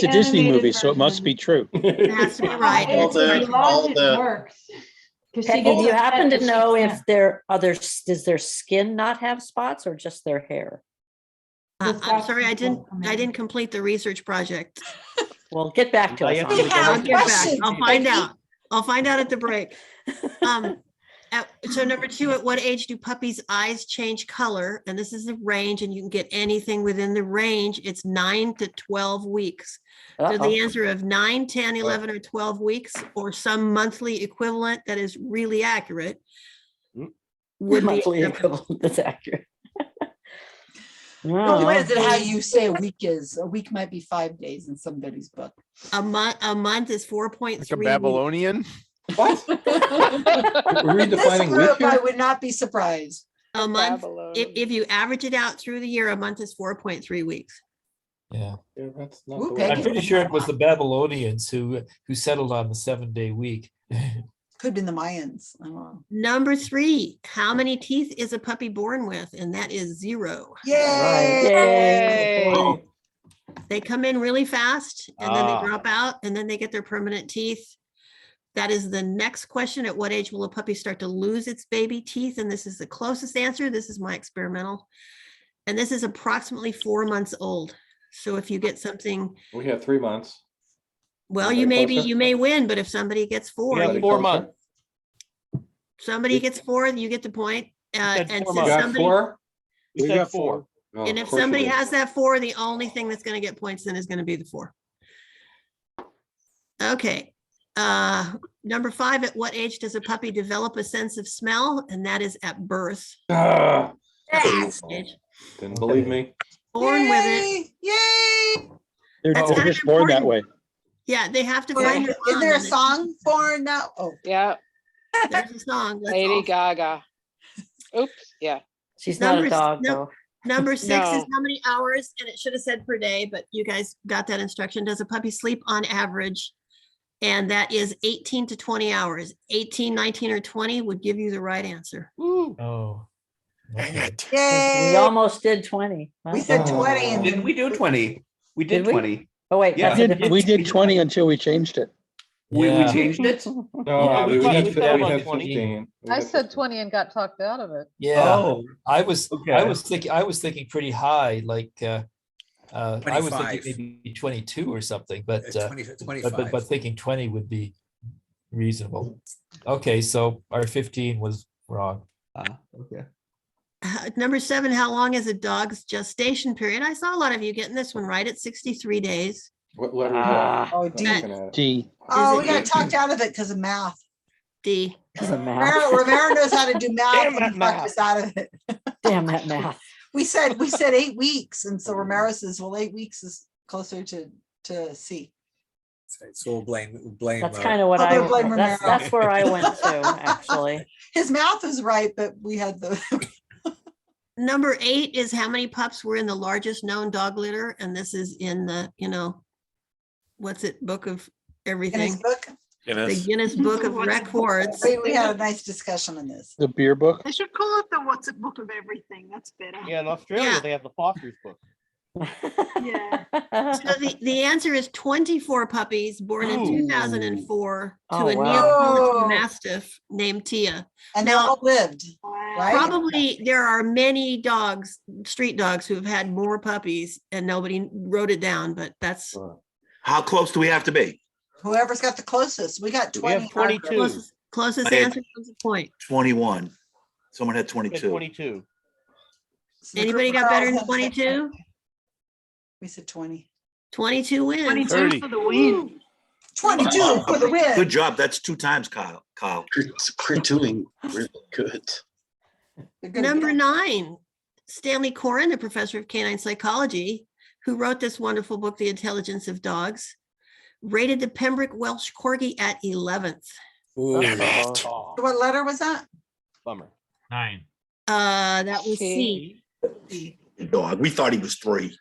the a Disney animated movie, so it must version. be true. It has to be right. All If the- you all lodge, the- it works. 'Cause she Peggy, gets do you upset happen to that she know if can't. does their skin not have spots or just their hair? I'm spots sorry, I won't come in. didn't complete the research project. Well, get back to I us. have on to it. go I'll with get back. Question, I'll find Peggy. out. I'll find out at the break. So number 2, at what age do puppies' eyes change color? And this is the range, and you can get anything within the range. It's 9 to 12 weeks. So Uh-oh. the answer of 9, 10, 11, or 12 weeks, or some monthly equivalent that is really accurate, would be Monthly equivalent that's accurate. It depends on how you say a week is. A week might be 5 days in somebody's book. a month is 4.3 Like a weeks. Babylonian? What? We're In this redefining week group, I here? would not be surprised. A month, Babylonian. if you average it out through the year, a month is 4.3 weeks. Yeah. Yeah, that's not Ooh, the way. I'm pretty sure it was the Babylonians who settled on the 7-day week. Could have been the Mayans. I don't know. Number 3, how many teeth is a puppy born with? And that is 0. Yay! They come in really fast and then they Ah. drop out and then they get their permanent teeth. That is the next question. At what age will a puppy start to lose its baby teeth? And this is the closest answer. This is my experimental. And this is approximately 4 months old. So if you get something, We had 3 months. well, Anybody closer? you may win, but if somebody gets 4, We had you- 4 closer? months. somebody gets 4, you get the point. said And 4 since We got somebody, 4? We said 4. Oh, and of if course you somebody did. has that 4, the only thing that's going to get points then is going to be the 4. Okay. Number 5, at what age does a puppy develop a sense of smell? And that is at birth. Ah, Age. didn't believe me. Born with it. Yay! Yay! They're That's they're kind of just born that way. important. Yeah, they have to find their Is mom there a and it- song for now? Oh, Yeah, There's a song. Let's Lady all- Gaga. Oops, yeah. She's not Number a s- dog, no- though. Number 6 is No. how many hours, and it should have said per day, but you guys got that instruction. Does a puppy sleep on average? And that is 18 to 20 hours. 18, 19, or 20 would give you the right answer. Oh. yay! We almost did 20. We Wow. said 20 and Didn't we do 20? We did Did we? 20. Oh, wait. Yeah. that's a different- We did 20 until we changed it. We Yeah. changed it? No, Yeah, we we had did 15. We I had said 15. 20 and got talked out of it. Yeah. Oh, I was okay. thinking pretty high, like I was 25. thinking maybe 22 or something, but 20, 25. but thinking 20 would be reasonable. Okay, so our 15 was wrong. Okay. Number 7, how long is a dog's gestation period? I saw a lot of you getting this one right at 63 days. What letter is that? Oh, I'm D. looking at it. D. Oh, Is we it got talked out of it because of math. D. Because of math. Romero knows how to do math. Damn and that he math. talked us out of it. Damn that math. We said 8 weeks, and so Romero says, well, 8 weeks is closer to C. So we'll blame. That's kind of what I'm gonna blame that's Romero. that's where I went to, actually. His math was right, but we had the Number 8 is how many pups were in the largest known dog litter? And this is in the, what's it, book of everything? Guinness book. The Guinness. Guinness Book of Records. We had a nice discussion on this. The beer book. They should call it the What's It Book of Everything. That's better. Yeah, in Australia, Yeah. they have the Foster's book. Yeah. So the answer is 24 puppies born in Ooh. 2004 to Oh, a wow. Neapolitan Oh. Mastiff named Tia. And they Now- all lived, Wow. right? Probably there are many dogs, street dogs, who have had more puppies and nobody wrote it down, but that's How close do we have to be? Whoever's got the closest. We got We 20. have 22. closest I had- answer comes a point. 21. Someone had We had 22. 22. So the Anybody group got better girls than had 22? We said 20. 22 wins. 22 30. for the win. 22 for the win. Good job. That's 2 times, Kyle. We're doing really good. They're gonna Number get- 9, Stanley Coren, the professor of canine psychology, who wrote this wonderful book, The Intelligence of Dogs, rated the Pembroke Welsh Corgi at 11th. Ooh. Oh, What letter was that? bummer. 9. That was C. Dog. We thought he was 3.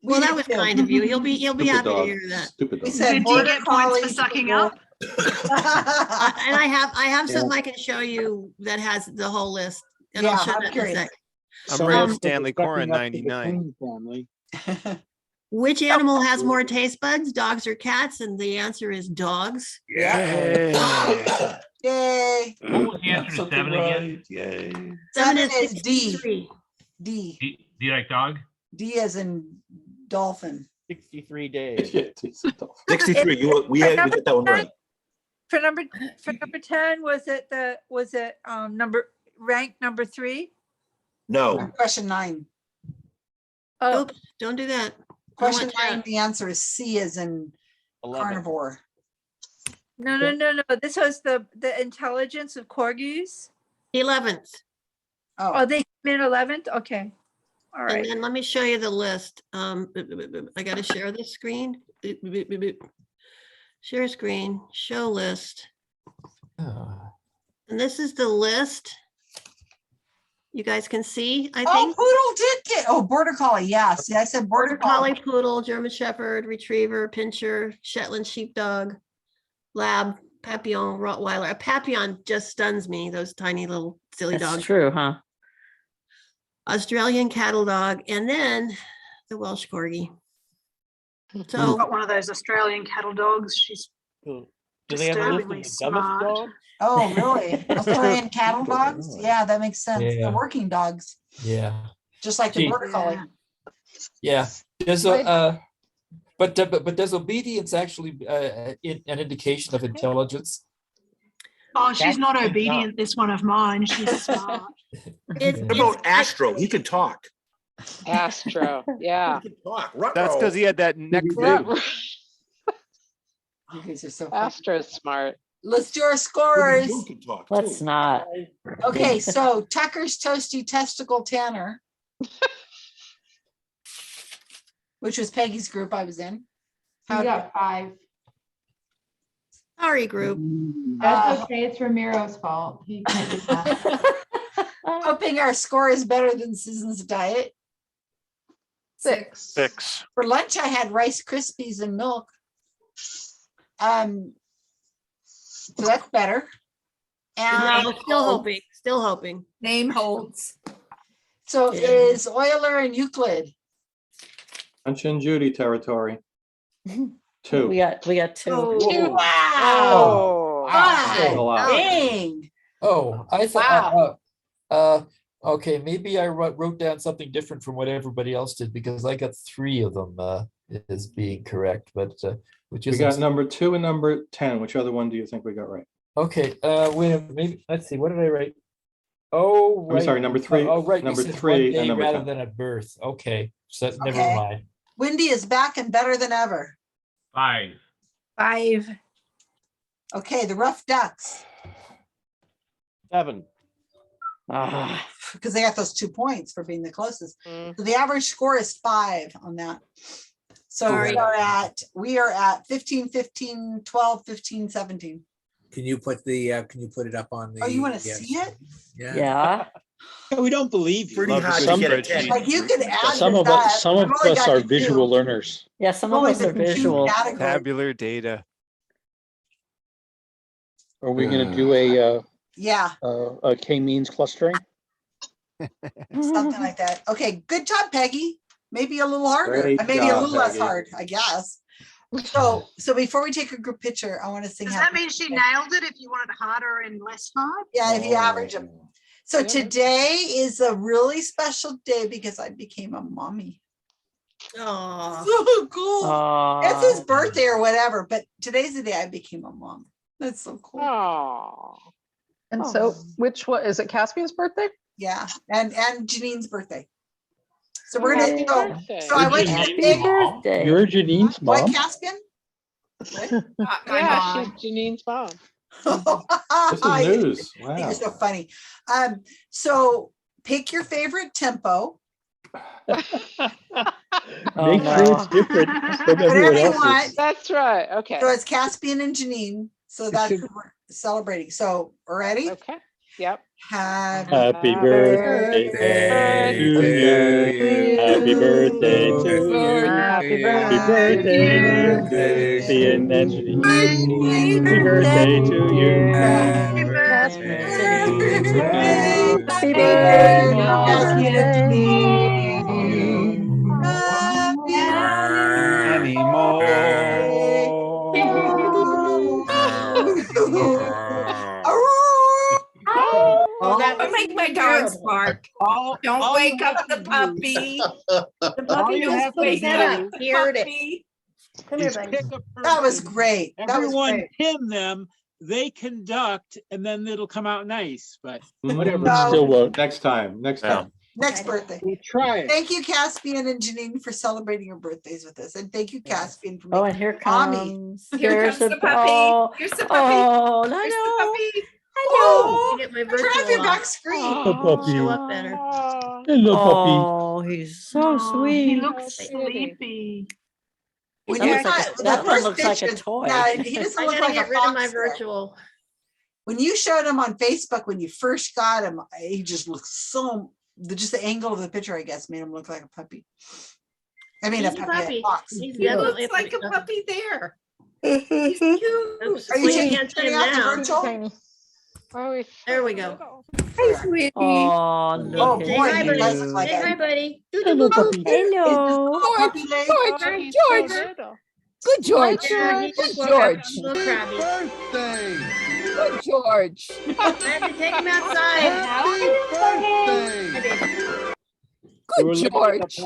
Well, that was kind of you. He'll be Stupid happy dog. to hear that. Stupid We dog. said Did you border get points for collies. sucking up? And I have something I can show you that has the whole list. And I'll Yeah, show I'm that in a curious. sec. I'm right Um, at Stanley Coren, 99. Which animal has more taste buds, dogs or cats? And the answer is dogs. Yeah. Yay. What was the answer to Something 7 again? right. Yay. 7 is is D. 63. D. Do you like dog? D as in dolphin. 63 days. 63. We got that one right. For number 10, was it ranked number 3? No, Question 9. Oh, Oops, don't do that. Question watch 9, out. the answer is C as in 11. carnivore. no. This was the intelligence of corgis. 11th. Oh, they came in 11th? Okay. All And right. then let me show you the list. I got to share the screen. Share screen, show list. And this is the list. You guys can see, I Oh, think. poodle did get, oh, border collie. Yeah, see, I said border collie. Poodle, German Shepherd, Retriever, Pinscher, Shetland Sheepdog, Lab, Papillon, Rottweiler. A Papillon just stuns me, those tiny little silly That's dogs. true, huh? Australian Cattle Dog, and then the Welsh Corgi. I've So, got one of those Australian cattle dogs. She's Do they have a list of disturbingly the dumbest smart. dog? Oh, really? Australian cattle dogs? Yeah, that makes sense. Yeah. They're working dogs, Yeah. just like the Gee. border collie. Yeah. Does but does obedience actually an indication of intelligence? Oh, she's That's not my obedient, this one of mine. She's smart. it's, what about Astro? He can talk. Astro, yeah. He can talk. That's because he had that neck Yeah, thing. You guys are so funny. Astro's smart. Let's do our scores. You can talk Let's too. not. Okay, so Tucker's Toasty Testicle Tanner, which was Peggy's group I was in. You got 5. sorry, group. That's okay. It's Ramiro's fault. He can't do that. Hoping our score is better than Susan's diet. 6. 6. For lunch, I had Rice Krispies and milk. So that's better. And Still hoping. Name holds. so is Euler and Euclid. Punch and Judy territory. 2. We got 2. Wow. That's a lot. Dang. Oh, I thought. Okay, maybe I wrote down something different from what everybody else did because I got 3 of them as being correct, but which We is got number 2 and number 10. Which other one do you think we got right? okay. Wait a minute, maybe let's see. What did I write? Oh, I'm right. sorry, number 3. Oh, right. you Number said 3 one and day number rather 10. than a birth. Okay, so never Okay. mind. Wendy is back and better than ever. 5. 5. Okay, the Rough Ducks, 7. Ah, because they got those 2 points for being the closest. Mm. So the average score is 5 on that. So Sorry. we are at 15, 15, 12, 15, 17. Can you put it up on the? Oh, you want to see it? Yeah. yeah. We don't believe you. Pretty Love a hard good to get a spreadsheet. 10. Like you could add Some to of that. us, some of I've only us got are the visual 2. learners. Yeah, some of Only us the are 2 visual. categories. Tabular data. Are we going to do Yeah, a k-means clustering? something like that. Okay, good job, Peggy. Maybe a little harder, Great maybe a job, little less Peggy. hard, I guess. So before we take a group picture, I want to sing. Does happy that mean she birthday. nailed it if you wanted harder and less hard? Yeah, if you average Oh. them. So today is a really special day because I became a mommy. Oh, So cool. It's his Aw. birthday or whatever, but today's the day I became a mom. That's so cool. Oh, And so which one is it? Caspian's birthday? Yeah, and Janine's birthday. So we're gonna happy go. birthday. So I went to the Happy big birthday. You're Janine's what mom? Caspian? Yeah, she's Janine's mom. This is news. You're Wow. so funny. So pick your favorite tempo. Make Oh, sure it's no. different from Whatever everyone you else's. want. That's right. Okay. So it's Caspian and Janine. So that's should- who we're celebrating. So ready? Okay. Yep. Happy birthday birthday to you. Happy birthday to you. Happy Happy birthday. birthday, Caspian and Janine. Happy birthday to you. Happy Happy birthday, birthday. Oh, that would make my dogs bark. Don't wake up the puppy. The puppy you just have to wakes do up. heard it. Puppy. Come here, Is buddy. pick a That was person. great. That was Everyone great. pin them they conduct and then it'll come out nice, but Mm, whatever. No. Still won't. Next time, next time. Next birthday. We'll try it. Thank you, Caspian and Janine, for celebrating your birthdays with us. And thank you, Caspian, for Oh, making and here mommy. comes. Here There's comes a- the puppy. Oh, Here's the puppy. oh, Here's the hello. puppy. Hello. Get my Turn off virtual your off. back screen. The puppy. Show up better. Hello, puppy. Oh, he's so sweet. He looks sleepy. When That you looks like got- a- the that one first looks like a picture- toy. Yeah, he doesn't I look gotta like get a rid of my fox there. virtual. When you showed him on Facebook, when you first got him, he just looked so, just the angle of the picture, I guess, made him look like a puppy. I mean, He's a a puppy, puppy. a fox. He's He definitely looks like a puppy. puppy there. He's cute. Oops, Are you we taking- can't see turning him off the now. virtual? There we go. Hey, sweetie. Oh, Oh, look. boy, Say hi, he buddy. does look like Say a- hi, buddy. Hello, puppy. Hello. Puppy leg? George, good George. Yeah, he Good just woke up. George. A little crabby. Good George. I had to take him outside. Hi, baby. Good George.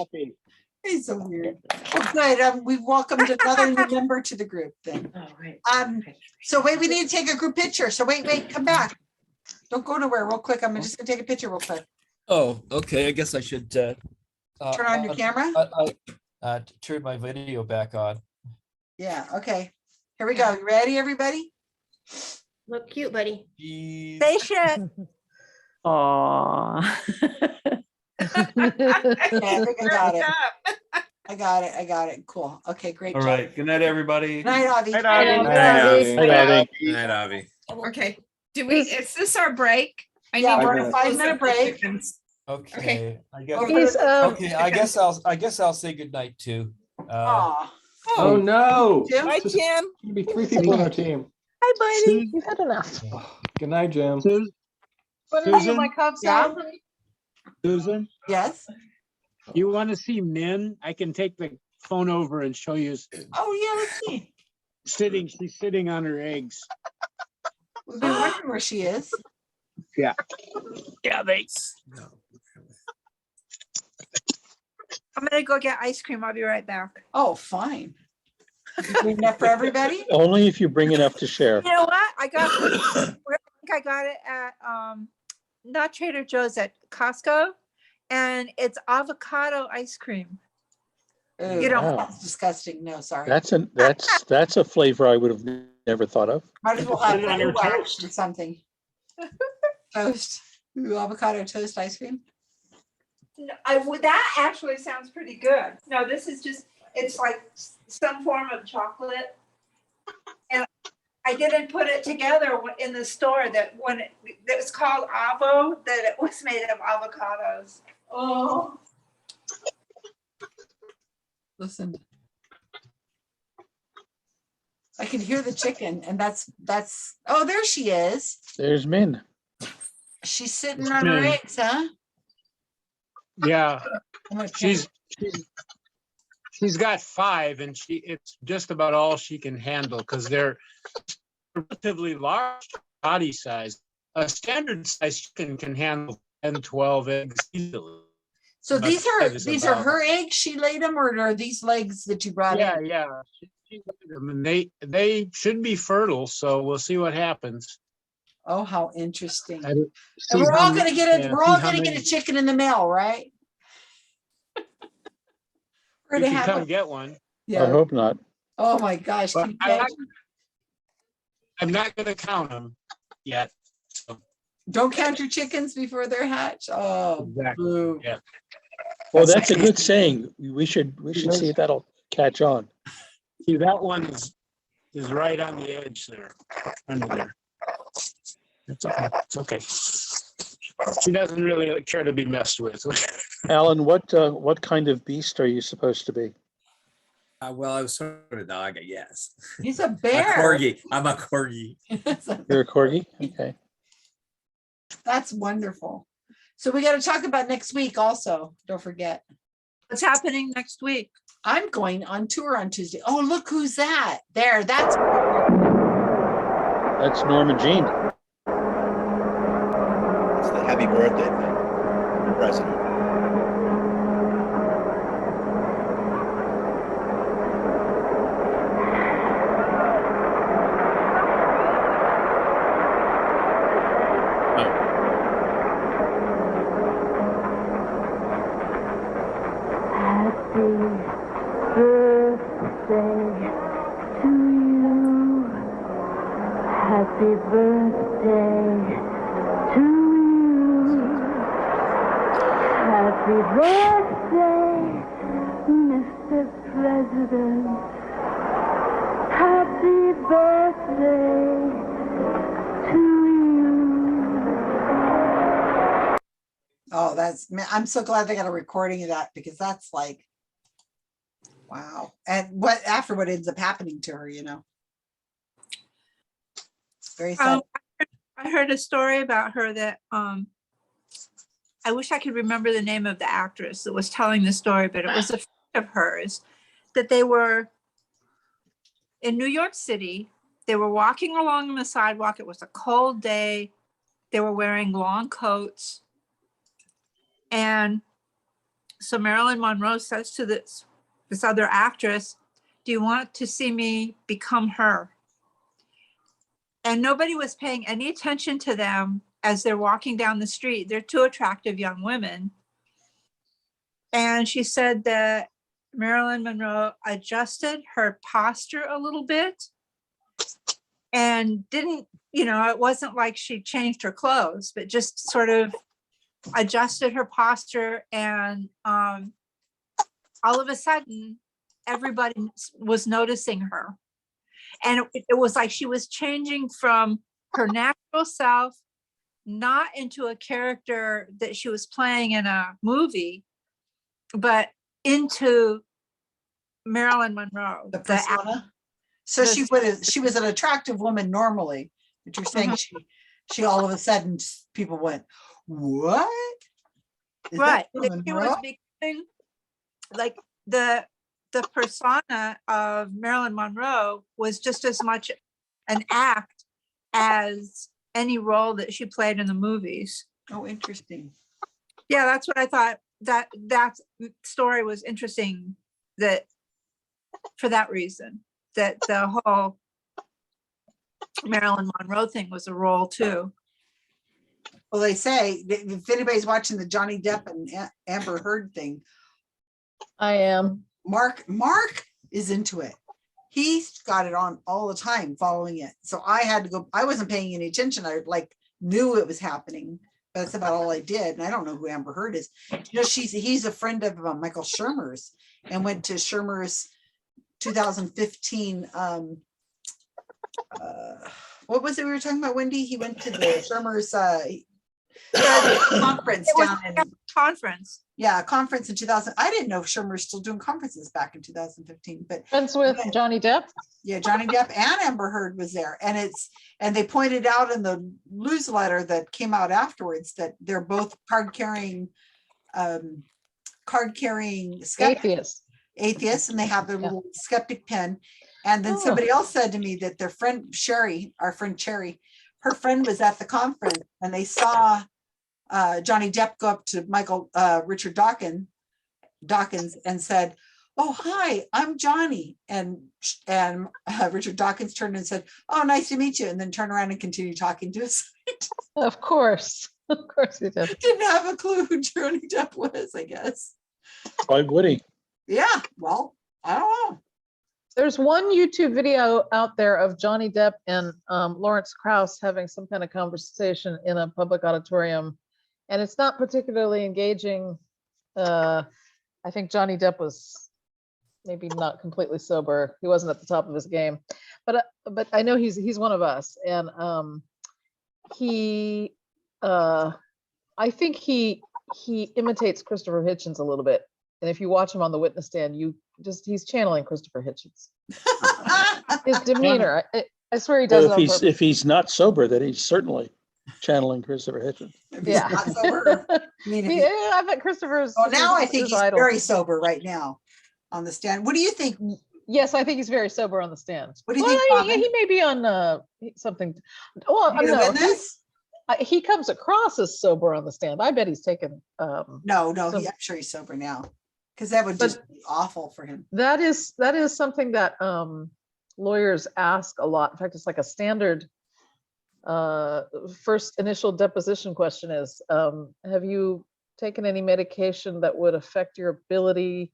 He's so weird. Well, good. We've welcomed another new member to the group then. Oh, right. So wait, we need to take a group picture. So wait, come back. Don't go nowhere real quick. I'm just gonna take a picture real quick. Oh, okay. I guess I should turn Turn on your camera? Turn my video back on. Yeah, okay. Here we go. You ready, everybody? Look cute, buddy. Spaceship. Aw. Yeah, I think I got it. I got it. Cool. Okay, great All job. right. Good night, everybody. Good night, Avi. Night, Avi. Night, Hi, Avi. Good night, Avi. Okay. Is this our break? I Yeah, need we're to on a close 5-minute up the break. chickens. Okay. I guess. He's, Okay. I guess I'll say goodnight too. Aw. Oh, no. Jim? Bye, Jim. There'll be 3 people on our team. Hi, buddy. You've had enough. Good night, Jim. What are you, Susan? my cups Yeah? out? Susan, Yes. you want to see Min? I can take the phone over and show you Oh, yeah, let's see. she's sitting on her eggs. We've been wondering where she is. Yeah. Yeah, I'm gonna go get ice cream. I'll be right back. Oh, fine. You bring that for everybody? Only if you bring enough to share. You know what? I think I got it at not Trader Joe's, at Costco, and it's avocado ice cream. Ew, You don't- that's disgusting. No, sorry. That's a flavor I would have never thought of. Might as well Put it on have your wax or something. Toast. Ooh, avocado toast ice cream. No, that actually sounds pretty good. No, this is just, it's like some form of chocolate. And I didn't put it together in the store that when it was called Avo, that it was made of avocados. Oh. Listen. I can hear the chicken and that's, oh, there she is. There's Min. She's sitting on her Min. eggs, huh? Yeah, I'm gonna she's got 5 and it's just about all she can handle because they're relatively large body size. A standard size chicken can handle 10, 12 eggs easily. So But these five is are about- her eggs. She laid them, or are these legs that you brought Yeah, in? yeah. She laid them, and they should be fertile, so we'll see what happens. Oh, how interesting. I don't And see we're how all gonna many- get it. yeah, We're see all how gonna get a many- chicken in the mail, right? We're You gonna can have come a- get one. I yeah. hope not. Oh my gosh. But can you I'm not- imagine? I'm not gonna count them yet. So, Don't count your chickens before they're hatched. Oh, exactly. boo. Yeah. Well, that's a good saying. We should see if that'll catch on. See, that one is right on the edge there, under there. It's okay. It's okay. She doesn't really care to be messed with. Alan, what kind of beast are you supposed to be? Well, I was sort of a dog, I guess. He's a A bear. corgi. I'm a corgi. You're a corgi? Okay. That's wonderful. So we got to talk about next week also. Don't forget. What's happening next week? I'm going on tour on Tuesday. Oh, look who's that. There, that's That's Norma Jean. It's the happy birthday thing. President. birthday to you. Happy birthday to you. Happy birthday, Mr. President. Happy birthday to you. Oh, that's, man, I'm so glad they got a recording of that because that's like, wow. And what after what ends up happening to her, you know? Very sad. I heard a story about her that I wish I could remember the name of the actress that was telling the story, but it was a friend of hers that they were in New York City. They were walking along the sidewalk. It was a cold day. They were wearing long coats. And so Marilyn Monroe says to this other actress, "Do you want to see me become her?" And nobody was paying any attention to them as they're walking down the street. They're two attractive young women. And she said that Marilyn Monroe adjusted her posture a little bit and didn't, you know, it wasn't like she changed her clothes, but just sort of adjusted her posture. And all of a sudden, everybody was noticing her. And it was like she was changing from her natural self, not into a character that she was playing in a movie, but into Marilyn Monroe. The persona. So she was an attractive woman normally, but you're saying she all of a sudden people went, what? Is Right. that She was becoming like the persona of Marilyn Monroe was just as much an act as any role that she played in the movies. Oh, interesting. Yeah, that's what I thought. That story was interesting, that for that reason, that the whole Marilyn Monroe thing was a role too. Well, they say if anybody's watching the Johnny Depp and Amber Heard thing, I am. Mark is into it. He's got it on all the time, following it. So I had to go. I wasn't paying any attention. I like knew it was happening, but that's about all I did. And I don't know who Amber Heard is. You know, he's a friend of Michael Shermer's, and went to Shermer's 2015. What was it we were talking about, Wendy? He went to the Shermer's conference down in conference. Yeah, a conference in 2000. I didn't know Shermer was still doing conferences back in 2015, but Friends with Johnny Depp. Yeah, Johnny Depp and Amber Heard was there, and they pointed out in the newsletter that came out afterwards that they're both card carrying atheists, and they have their little skeptic pen. And then somebody else said to me that their friend Sherry, our friend Cherry, her friend was at the conference, and they saw Johnny Depp go up to Richard Dawkins and said, "Oh, hi, I'm Johnny." And Richard Dawkins turned and said, "Oh, nice to meet you," and then turned around and continued talking to us. Of course he did. Didn't have a clue who Johnny Depp was, I guess. Why would he? Yeah, well, I don't know. There's one YouTube video out there of Johnny Depp and Lawrence Krauss having some kind of conversation in a public auditorium, and it's not particularly engaging. I think Johnny Depp was maybe not completely sober. He wasn't at the top of his game, but I know he's one of us, and I think he imitates Christopher Hitchens a little bit. And if you watch him on the witness stand, he's channeling Christopher Hitchens. His demeanor, I swear he does it on purpose. If he's not sober, then he's certainly channeling Christopher Hitchens. Yeah. Not sober. I bet Christopher's. Well, now I think he's idol. very sober right now on the stand. What do you think? Yes, I think he's very sober on the stand. What do you think? He may be on something. Well, no, he comes across as sober on the stand. I bet he's taken. No, I'm sure he's sober now, because that would just be awful for him. That is something that lawyers ask a lot. In fact, it's like a standard first initial deposition question is, have you taken any medication that would affect your ability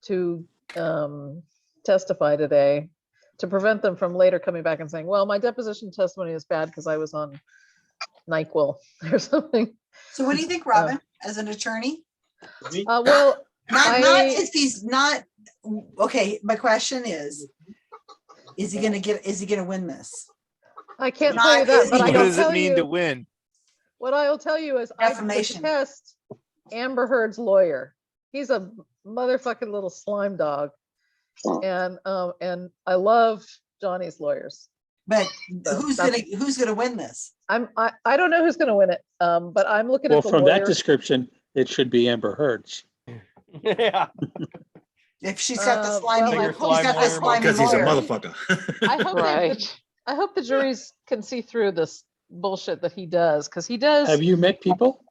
to testify today to prevent them from later coming back and saying, well, my deposition testimony is bad because I was on NyQuil or something. So what do you think, Robin, as an attorney? Well, Not if he's not, okay, my question is he gonna win this? I can't Not- tell you that, is but he I What gonna- will does it tell mean to you, win? what I will tell you is I would Defamation. test Amber Heard's lawyer. He's a motherfucking little slime dog. And I love Johnny's lawyers. But So who's that's- gonna win this? I don't know who's gonna win it, but I'm looking Well, at the from that lawyer. description, it should be Amber Heard's. Yeah. If she's got the slimy, well, I she's hope- got the slimy Because he's a lawyer. motherfucker. I hope I hope the juries can see through this bullshit that he does, because he does. Have you met people?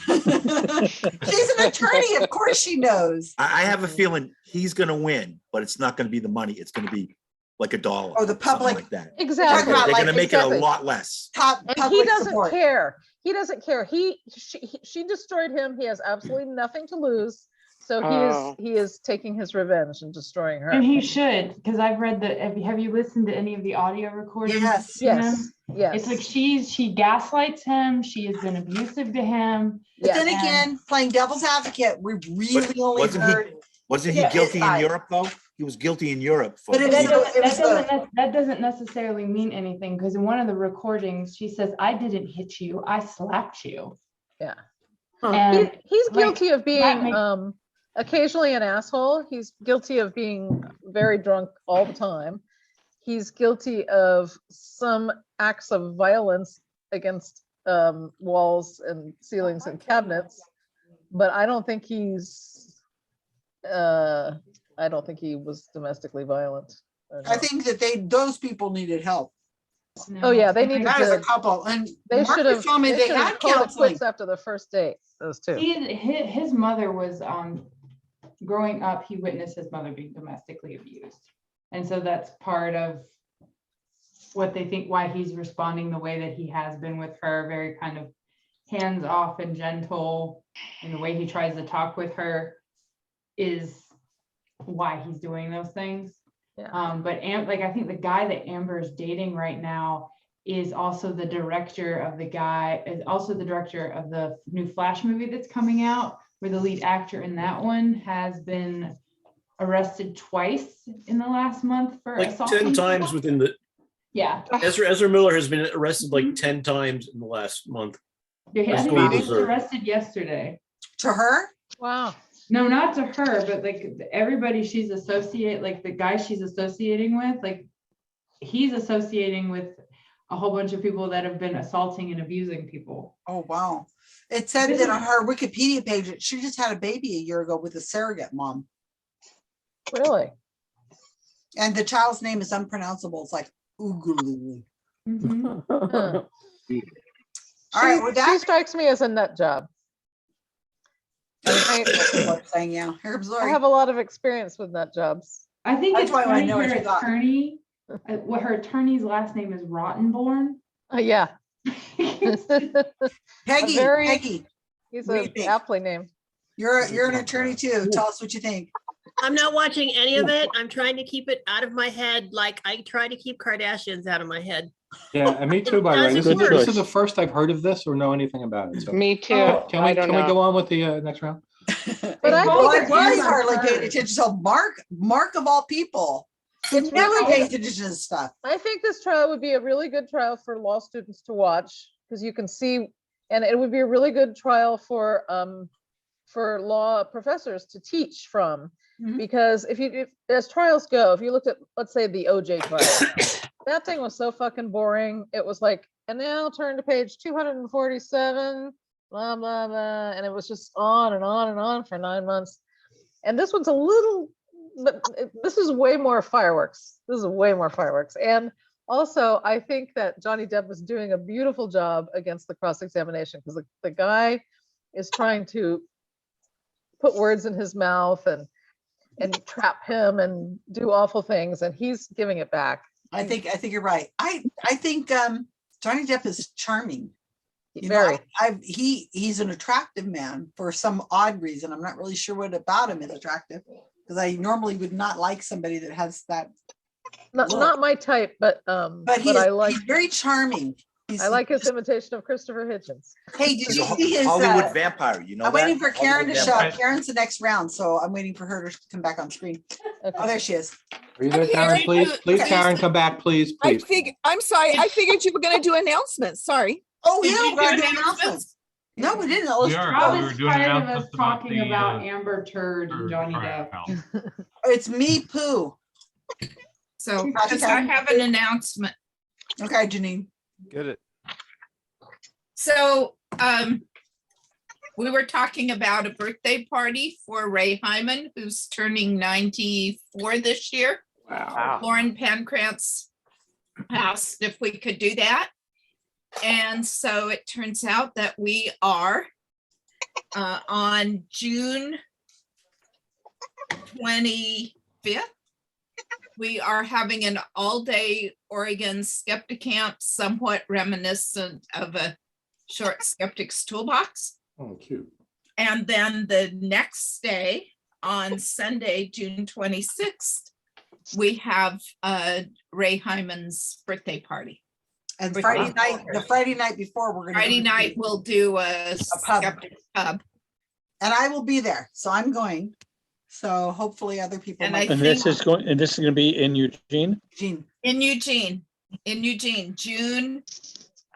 She's an attorney, of course she knows. I have a feeling he's gonna win, but it's not gonna be the money. It's gonna be like $1. Or the something public- like that. Exactly. They're like, gonna make it exactly. a lot less. Top And he public doesn't support. care. He doesn't care. She destroyed him. He has absolutely nothing to lose. So Oh. he is taking his revenge and destroying her. And he should, because I've read have you listened to any of the audio recordings? Yes. you know? Yes. Yes. It's like she gaslights him. She has been abusive to him. But then Yes. again, playing devil's advocate, we really only wasn't he- heard. Wasn't he Yeah, guilty in side. Europe though? He was guilty in Europe. For But it That is- doesn't, that doesn't necessarily mean anything, because in one of the recordings, she says, I didn't hit you, I slapped you. Yeah. And He's like, guilty of that being makes- occasionally an asshole. He's guilty of being very drunk all the time. He's guilty of some acts of violence against walls and ceilings and cabinets, but I don't think he was domestically violent. I think that those people needed help. Oh yeah, they needed That is a to. couple, and They Marcus should have. told me they should had have called it counseling. quits after the first date. Those two. His mother was, growing up, he witnessed his mother being domestically abused. And so that's part of what they think, why he's responding the way that he has been with her, very kind of hands-off and gentle, and the way he tries to talk with her is why he's doing those things. Yeah. But I think the guy that Amber is dating right now is also the director of the new Flash movie that's coming out, where the lead actor in that one has been arrested twice in the last month for Like assaulting 10 times people. within the, Yeah. Ezra Miller has been arrested like 10 times in the last month. Yeah, I That's think well he was deserved. arrested yesterday. To her? Wow. No, not to her, but like everybody she's the guy she's associating with, like he's associating with a whole bunch of people that have been assaulting and abusing people. Oh, wow. It said that on her Wikipedia page that she just had a baby a year ago with a surrogate mom. Really? And the child's name is unpronounceable. It's like Oogulu. Huh. All right, with She that, strikes me as a nut job. saying, yeah, here comes I Lori. have a lot of experience with nut jobs. I think That's it's why I wanna funny know what her you thought. attorney, what her attorney's last name is Rottenborn. Yeah. Peggy, very- Peggy, He's What do a you think? aptly name. you're an attorney too. Tell us what you think. I'm not watching any of it. I'm trying to keep it out of my head, like I try to keep Kardashians out of my head. Yeah, and me too, by the way. This doesn't is, this work. is the first I've heard of this or know anything about it. So Me too. can I we don't can we know. go on with the next round? But I Well, think I it's was hardly Amber paying Heard. attention. So Mark of all people, It's never really- pays attention to stuff. I think this trial would be a really good trial for law students to watch, because you can see, and it would be a really good trial for law professors to teach from. Mhm. Because if as trials go, if you looked at, let's say, the OJ trial, that thing was so fucking boring. It was like, and now turn to page 247, blah, blah, blah. And it was just on and on and on for 9 months. And this one's a little, but this is way more fireworks. This is way more fireworks. And also, I think that Johnny Depp was doing a beautiful job against the cross-examination, because the guy is trying to put words in his mouth and trap him and do awful things, and he's giving it back. I think you're right. I think Johnny Depp is charming. You know, Very. he's an attractive man for some odd reason. I'm not really sure what about him is attractive. because I normally would not like somebody that has that. Not, look. not my type, but But I like, he's very charming. I like his imitation of Christopher Hitchens. Hey, did He's you a see his? Hollywood vampire, you know I'm that? waiting for Karen to Hollywood show up. vampire. Karen's the next round, so I'm waiting for her to come back on screen. Oh, there she is. Are you there, Karen? Please, please, Karen, come back, please, please. I'm sorry, I figured you were gonna do announcements, sorry. Oh, Did yeah, you we're gonna do do announcements. No, we didn't. Rob is tired of us talking about Amber Turd and Johnny Depp. It's me, Pooh. So Gotcha, just I Karen. have an announcement. Okay, Janine. Get it. So we were talking about a birthday party for Ray Hyman, who's turning 94 this year. Wow. Lauren Pancrantz asked if we could do that. And so it turns out that we are on June 25th. We are having an all-day Oregon Skeptic Camp, somewhat reminiscent of a short Skeptic's Toolbox. Oh, cute. And then the next day, on Sunday, June 26th, we have Ray Hyman's birthday party. And Friday night, the Friday night before, we're gonna. Friday night, we'll do a Skeptic pub. And I will be there, so I'm going. So hopefully other people. might- And this is going, and this is gonna be in Eugene? In Eugene, June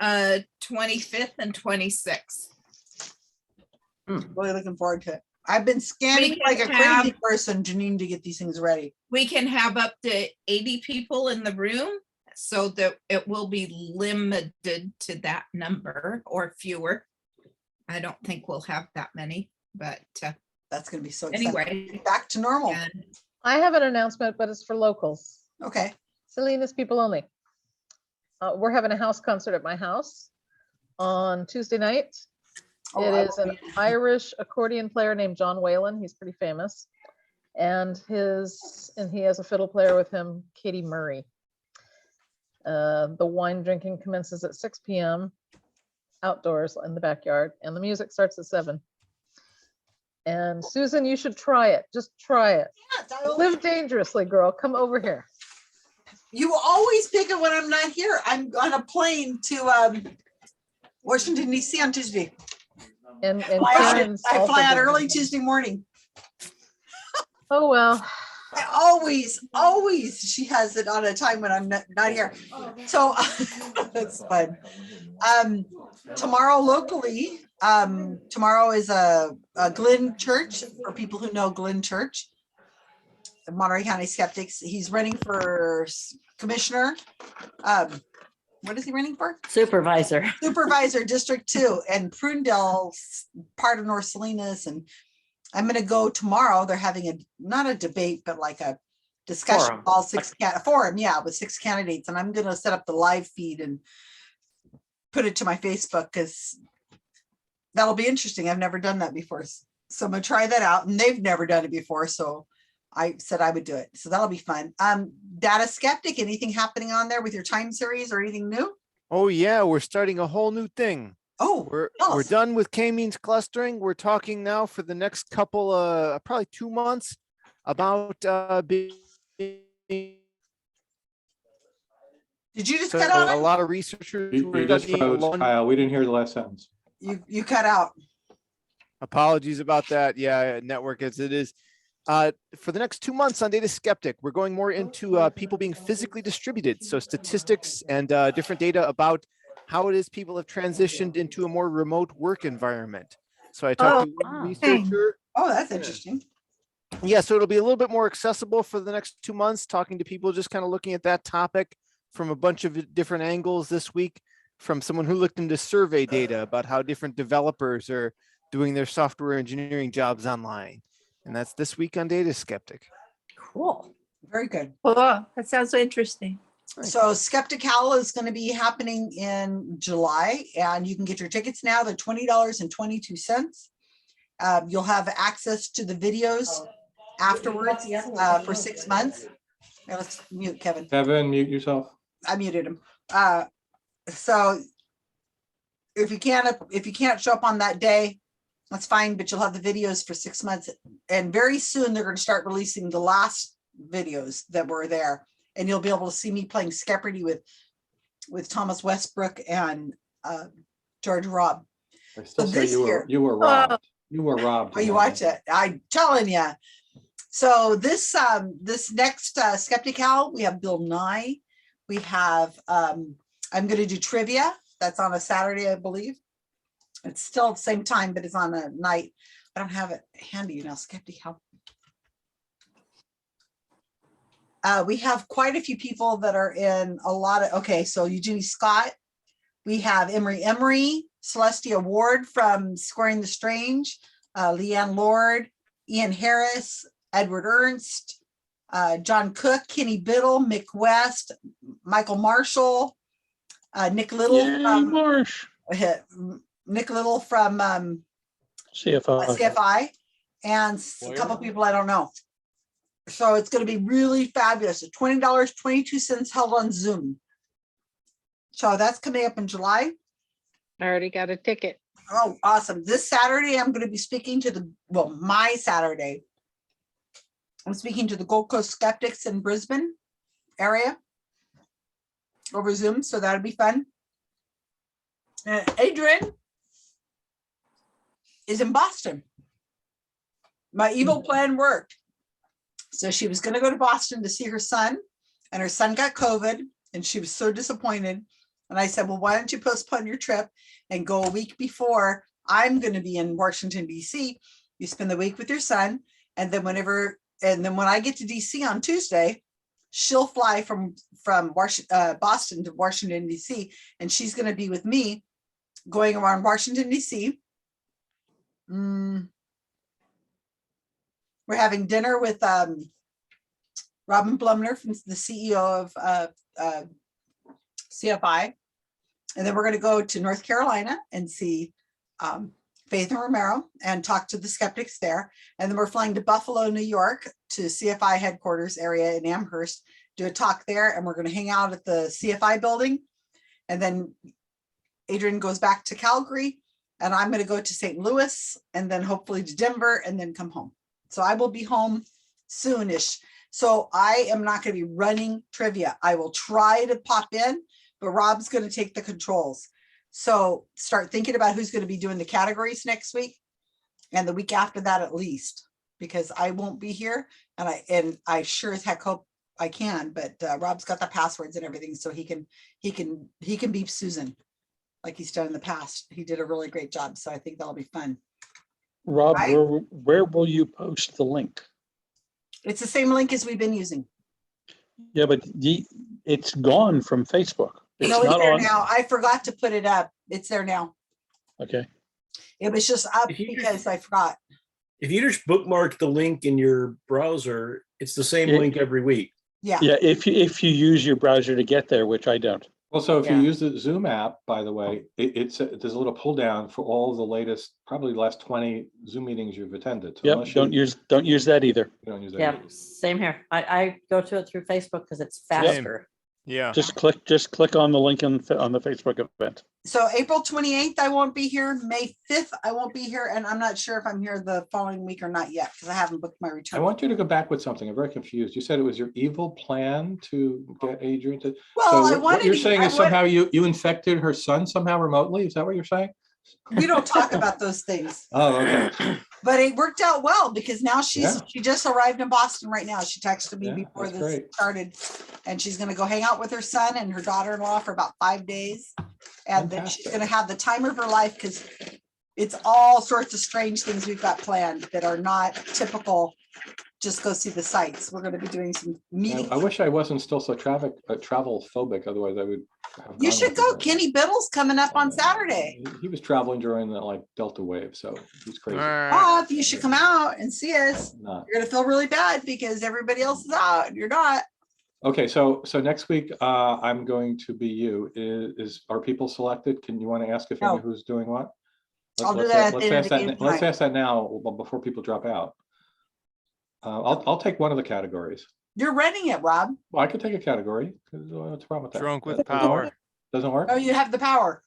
25th and 26th. Really looking forward to it. I've been scanning We like a can crazy have- person, Janine, to get these things ready. We can have up to 80 people in the room, so that it will be limited to that number or fewer. I don't think we'll have that many, but that's gonna be so exciting. anyway. Back to normal. I have an announcement, but it's for locals. Okay. Salinas people only. We're having a house concert at my house on Tuesday night. Oh, It I is will an Irish accordion player named John Whalen. He's pretty famous. And he has a fiddle player with him, Katie Murray. The wine drinking commences at 6 p.m. outdoors in the backyard, and the music starts at 7. And Susan, you should try it. Just try it. Live dangerously, girl. Come over here. You always pick it when I'm not here. I'm on a plane to Washington DC on Tuesday. And I Karen's fly out also early doing Tuesday morning. Oh, well. I always, she has it on a time when I'm not here. So that's fun. Tomorrow locally, tomorrow is a Glenn Church, for people who know Glenn Church, the Monterey County Skeptics. He's running for commissioner. What is he running for? Supervisor. Supervisor, District 2, and Prunedale's part of North Salinas. And I'm going to go tomorrow. They're having not a debate, but like a discussion, Forum. Forum, yeah, with 6 candidates. And I'm going to set up the live feed and put it to my Facebook, because that'll be interesting. I've never done that before. So I'm going to try that out, and they've never done it before. So I said I would do it. So that'll be fun. Data Skeptic, anything happening on there with your time series or anything new? Oh yeah, we're starting a whole new thing. Oh, we're done with k-means clustering. We're talking now for the next couple probably 2 months about Did you just so cut out? a lot of researchers You were just studying froze, London. Kyle. We didn't hear the last sentence. You cut out. Apologies about that. Yeah, network as it is. For the next 2 months on Data Skeptic, we're going more into people being physically distributed. So statistics and different data about how it is people have transitioned into a more remote work environment. So I talked to one researcher. Oh, that's interesting. Yeah, so it'll be a little bit more accessible for the next 2 months, talking to people, just kind of looking at that topic from a bunch of different angles this week, from someone who looked into survey data about how different developers are doing their software engineering jobs online. And that's this week on Data Skeptic. Cool. Very good. Oh, that sounds interesting. So Skeptical is going to be happening in July, and you can get your tickets now. They're $20.22. You'll have access to the videos afterwards for 6 months. Now let's mute Kevin. Kevin, mute yourself. I muted him. So if you can't show up on that day, That's fine, but you'll have the videos for 6 months. And very soon they're going to start releasing the last videos that were there. And you'll be able to see me playing Skepardy with Thomas Westbrook and George Robb. I still So say this year- you were robbed. You were robbed. Oh, you watch it. I'm telling you. So this this next Skeptic Owl, we have Bill Nye. We have I'm going to do trivia. That's on a Saturday, I believe. It's still the same time, but it's on a night. I don't have it handy, you know, Skeptic Owl. We have quite a few people that are in a lot of, okay, so Eugenie Scott. We have Emery, Celestia Ward from Squaring the Strange, Leanne Lord, Ian Harris, Edward Ernst, John Cook, Kenny Biddle, Mick West, Michael Marshall, Nick Little from Nick Little from CFI, and a couple people I don't know. So it's going to be really fabulous. At $20, 22 cents held on Zoom. So that's coming up in July. I already got a ticket. Oh, awesome. This Saturday, I'm going to be speaking to my Saturday. I'm speaking to the Gold Coast Skeptics in Brisbane area over Zoom. So that'll be fun. Adrian is in Boston. My evil plan worked. So she was going to go to Boston to see her son, and her son got COVID, and she was so disappointed. And I said, well, why don't you postpone your trip and go a week before I'm going to be in Washington, D.C. You spend the week with your son. And then when I get to D.C. on Tuesday, she'll fly from Boston to Washington, D.C. And she's going to be with me going around Washington, D.C. We're having dinner with Robin Blumner, from the CEO of CFI. And then we're going to go to North Carolina and see Faith and Romero and talk to the skeptics there. And then we're flying to Buffalo, New York to CFI headquarters area in Amherst, do a talk there. And we're going to hang out at the CFI building. And then Adrian goes back to Calgary, and I'm going to go to St. Louis, and then hopefully to Denver, and then come home. So I will be home soonish. So I am not going to be running trivia. I will try to pop in, but Rob's going to take the controls. So start thinking about who's going to be doing the categories next week and the week after that at least, because I won't be here, and I sure as heck hope I can. But Rob's got the passwords and everything, so he can beep Susan like he's done in the past. He did a really great job, so I think that'll be fun. Rob, Right? where will you post the link? It's the same link as we've been using. Yeah, but it's gone from Facebook. It's No, it's not there on. now. I forgot to put it up. It's there now. Okay. It was just up If you because I forgot. If you just bookmark the link in your browser, it's the same Yeah. link every week. Yeah. Yeah, if you use your browser to get there, which I don't. Also, if Yeah. you use the Zoom app, by the way, there's a little pull down for all the latest, probably the last 20 Zoom meetings you've attended. So Yep, unless don't use that either. you don't use that. Yeah, either. same here. I go to it through Facebook because it's faster. Yeah. Just click on the link on the Facebook event. So April 28th, I won't be here. May 5th, I won't be here. And I'm not sure if I'm here the following week or not yet, because I haven't booked my I return. want you to go back with something. I'm very confused. You said it was your evil plan to get Adrian to. Well, so I what wanted you're to- saying I is somehow you infected her son somehow remotely. Is that what you're saying? We don't talk about those things. Oh, okay. But it worked out well because now she Yeah. just arrived in Boston right now. She texted me Yeah, before that's this great. started, and she's going to go hang out with her son and her daughter-in-law for about 5 days. And then she's Fantastic. going to have the time of her life because it's all sorts of strange things we've got planned that are not typical. Just go see the sights. We're going to be doing some meetings. I wish I wasn't still so travel phobic. Otherwise, I would. Have You gone should with go. her. Kenny Biddle's coming up on Saturday. He was traveling during the Delta wave, so he's crazy. Bob, you should come out and see us. Not. You're going to feel really bad because everybody else is out and you're not. Okay, so next week I'm going to be you. Are people selected? Can you want to ask if No. any who's doing what? I'll do that at the end of ask the game that. Let's tonight. ask that now before people drop out. I'll take one of the categories. You're renting it, Rob. Well, I could take a category. What's the problem with that? Drunk with Doesn't power. work? Doesn't work? Oh, you have the power.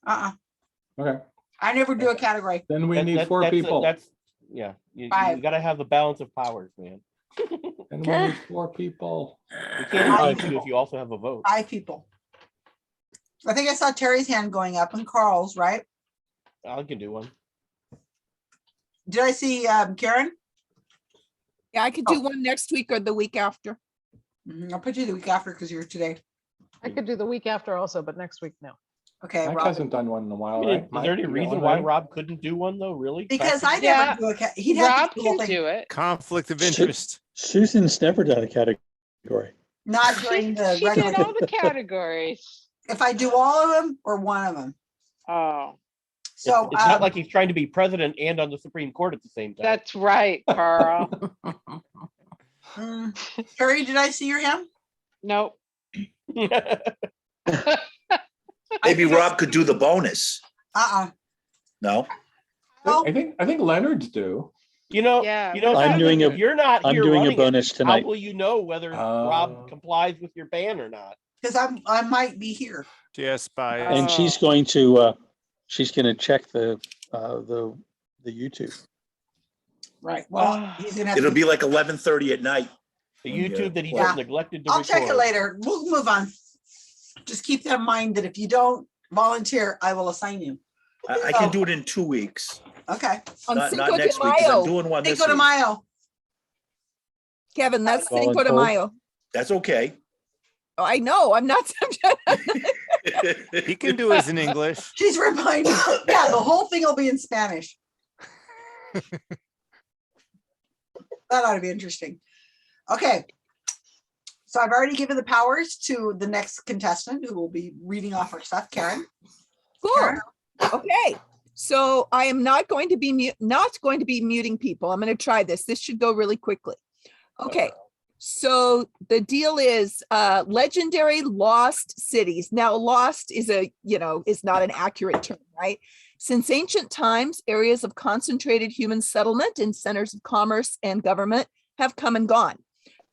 Okay. I never do a category. Then we need That- four that's a- people. That's, yeah, you 5. gotta have the balance of powers, man. And we need 4 people. You can't do if you also have a vote. 5 people. I think I saw Terry's hand going up and Carl's, right? I can do one. Did I see Karen? Yeah, I could do one next week or the week after. I'll put you the week after because you're today. I could do the week after also, but next week, no. Okay, Mike Rob. hasn't done one in a while, I mean, right? is Mike, there any you got reason one why ready? Rob couldn't do one though, really? Because I Practically? never do a he'd have Rob to do the whole can thing. do it. Conflict of interest. Susan's never done a category. Not during the She did regular. all the categories. If I do all of them or one of them. Oh, So It's not like he's trying to be president and on the Supreme Court at the same time. that's right, Carl. Terry, did I see your hand? Nope. Maybe Rob could do the bonus. No? I think Leonard's do. You know, Yeah. I'm doing a- you're not I'm here doing a running it. bonus tonight. How will you know whether Rob complies with your ban or not? Because I might be here. Yes, by And she's going to check the YouTube. Right. Well, he's gonna have It'll to. be like 11:30 at night. The when you YouTube that he Yeah. just neglected to I'll check it record. later. We'll move on. Just keep that in mind that if you don't volunteer, I will assign you. I can do it in 2 weeks. Okay. On Not Cinco de next week, 'cause I'm Mayo. doing one this Cinco de week. Mayo. Kevin, that's Cinco de Voluntold. Mayo. That's okay. Oh, I know, I'm not. he can do it in English. She's reminding. Yeah, the whole thing will be in Spanish. That ought to be interesting. Okay. So I've already given the powers to the next contestant who will be reading off our stuff, Karen. Cool. Okay. So I am not going to be muting people. I'm going to try this. This should go really quickly. Okay. So the deal is legendary lost cities. Now lost is is not an accurate term, right? Since ancient times, areas of concentrated human settlement and centers of commerce and government have come and gone.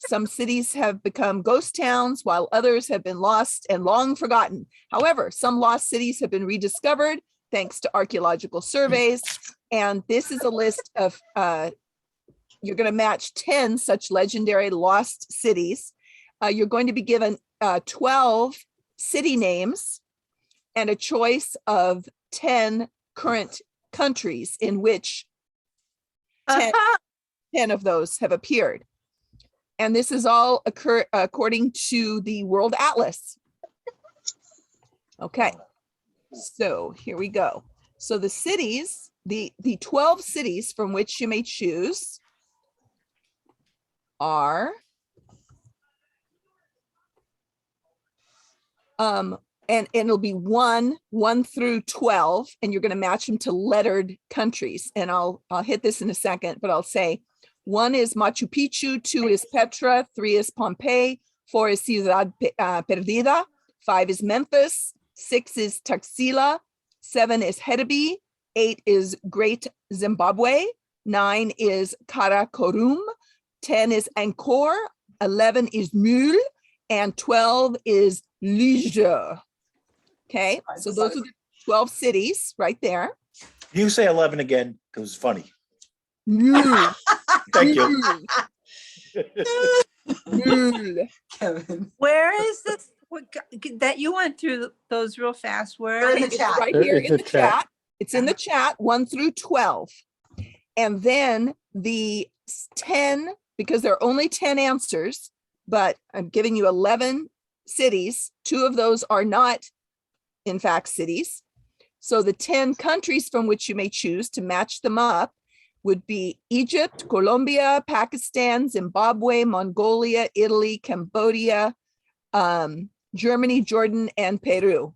Some cities have become ghost towns, while others have been lost and long forgotten. However, some lost cities have been rediscovered thanks to archaeological surveys. And this is a list of, you're going to match 10 such legendary lost cities. You're going to be given 12 city names and a choice of 10 current countries in which 10 of those have appeared. And this is all according to the World Atlas. Okay, so here we go. So the cities, the 12 cities from which you may choose are, and it'll be 1 through 12, and you're going to match them to lettered countries. And I'll hit this in a second, but I'll say 1 is Machu Picchu, 2 is Petra, 3 is Pompeii, 4 is Ciudad Perdida, 5 is Memphis, 6 is Taxila, 7 is Hedeby, 8 is Great Zimbabwe, 9 is Karakorum, 10 is Angkor, 11 is Mule, and 12 is Liege. Okay, so those are the 12 cities right there. Can you say 11 again? Because it's funny. Mule. Thank you. Mule. Kevin. Where is this? That you went through those real fast. Where In the is it? chat. Right here It's in a the chat. chat. It's in the chat, 1 through 12. And then the 10, because there are only 10 answers, but I'm giving you 11 cities. 2 of those are not, in fact, cities. So the 10 countries from which you may choose to match them up would be Egypt, Colombia, Pakistan, Zimbabwe, Mongolia, Italy, Cambodia, Germany, Jordan, and Peru.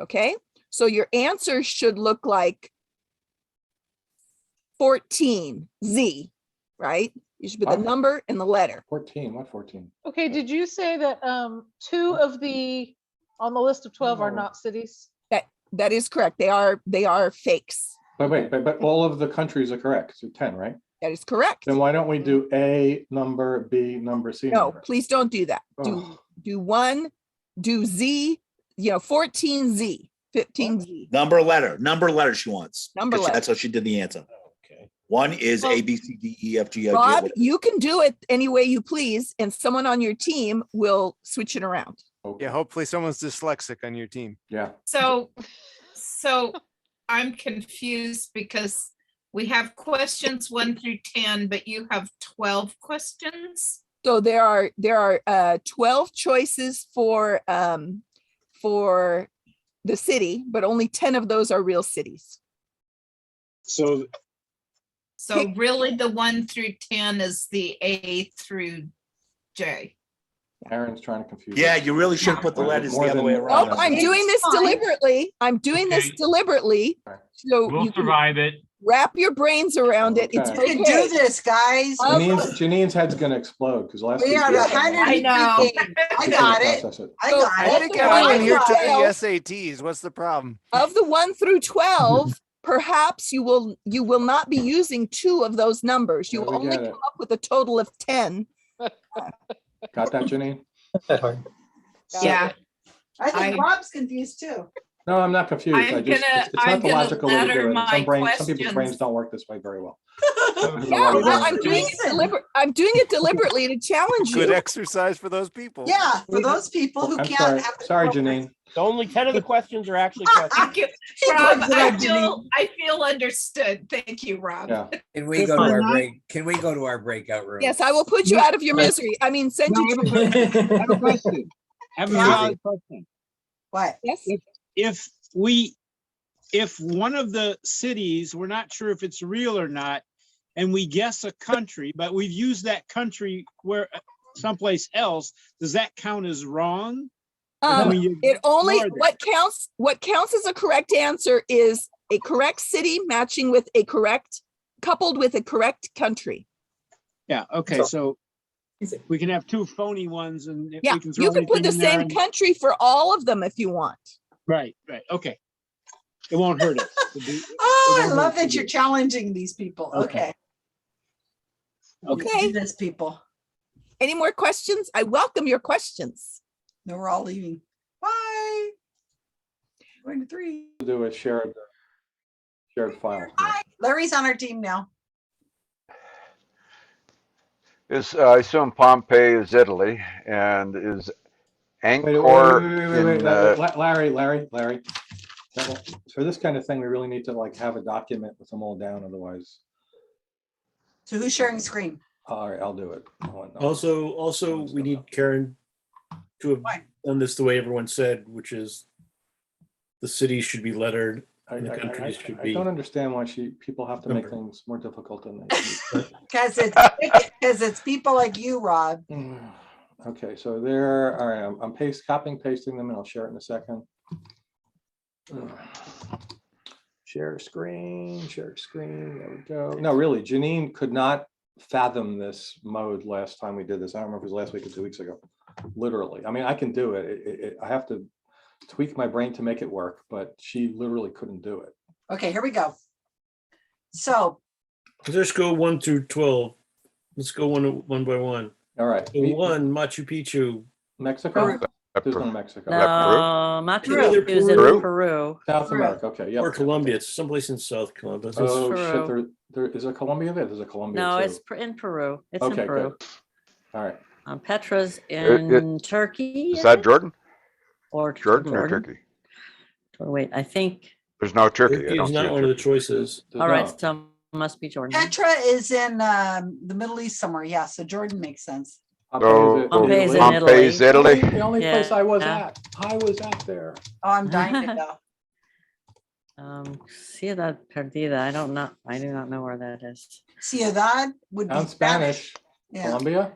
Okay, so your answer should look like 14Z, right? You should put the number and the letter. 14, what 14? Okay, did you say that 2 of the on the list of 12 are No. not cities? That is correct. They are fakes. But all of the countries are correct, so 10, right? That is correct. Then why don't we do A number, B number, C No, number? please don't do that. Oh. Do 1, do Z, 14Z. 15Z. Number letter she wants. Number 'Cause letter. That's how she did the answer. One is Well, A, B, C, D, E, F, G, I, J. Rob, whatever. you can do it any way you please, and someone on your team will switch it around. Yeah, hopefully someone's dyslexic on your team. Yeah. So I'm confused because we have questions 1 through 10, but you have 12 questions. So there are 12 choices for the city, but only 10 of those are real cities. So really the 1 through 10 is the A through J. Aaron's trying to confuse. Yeah, us. you really should put the letters More the other than- way around. Nope, I'm doing this deliberately. So we'll you can survive it. wrap your brains around it. It's Okay. You can okay. do this, guys. Janine's head's gonna explode because last We week. are we the had- 100. I know. I got it. Process it. I got I it. think everyone here took the 12. SATs. What's the problem? Of the 1 through 12, perhaps you will not be using 2 of those numbers. You Yeah, will we only get it. come up with a total of 10. Got that, Janine? Yeah. I think I- Rob's confused too. No, I'm not confused. I'm I just, gonna- it's not I'm the gonna logical way to letter do it. my Some people's questions. brains don't work this way very well. Yeah, well, I'm doing it deliberately to challenge Good you. exercise for those people. Yeah, for those people who I'm can't sorry, have. sorry, Janine. So only 10 of the questions are actually questions. Thank you, He Rob. points it I out, feel understood. Thank you, Rob. Yeah. Can we go to our break? Can we go to our breakout room? Yes, I will put you out of your misery. I mean, send No, you. I have a question. I have a Yeah. valid question. What? Yes. If one of the cities, we're not sure if it's real or not, and we guess a country, but we've used that country where someplace else, does that count as wrong? It only ignore that? what counts as a correct answer is a correct city matching with a correct coupled with a correct country. Yeah, okay, so we can have 2 phony ones and Yeah, we can throw you can put anything the in there same and- country for all of them if you want. Right, okay. It won't hurt us. Oh, I won't love hurt that to you're do. challenging these people. Okay. Okay. Okay. Do this, people. Any more questions? I welcome your questions. No, we're all leaving. Bye. Going to 3. Do a shared file. Larry's on our team now. I assume Pompeii is Italy, and is Angkor Wait, in, Larry. For this kind of thing, we really need to like have a document with them all down, otherwise. So who's sharing screen? All right, I'll do it. Also, we need Karen to have done this the way everyone said, which is the cities should be lettered and the countries should I be. don't understand why people have to make numbered. things more difficult than they. Because it's people like you, Rob. Okay, so there, all right, I'm copying, pasting them, and I'll share it in a second. Share screen, there we go. No, really, Janine could not fathom this mode last time we did this. I don't remember if it was last week or 2 weeks ago. Literally, I mean, I can do it. I have to tweak my brain to make it work, but she literally couldn't do it. Okay, here we go. So Let's go 1 through 12. Let's go one by one. All right. So 1, Machu Picchu. Mexico? There's no Mexico. No, Machu Peru. Picchu is in Peru? Peru. South America, okay, yeah. Or Colombia. It's someplace in South Colombia. Oh, Peru. shit, there is a Colombia there? There's a Colombia No, too. it's in Peru. It's in Okay, Peru. good. All right. Petra's in Turkey. is that Jordan? Or Jordan or Turkey? Wait, I think. There's no Turkey. I Turkey don't is see not a one of the Turkey. choices. All right, so must be Jordan. Petra is in the Middle East somewhere. Yeah, so Jordan makes sense. Pompeii's in Pompeii's Italy. The only place I was Yeah. at. I was at there. Oh, I'm dying to go. Ciudad Perdida. I don't know. I do not know where that is. Ciudad would be Sounds Spanish. Yeah. Colombia?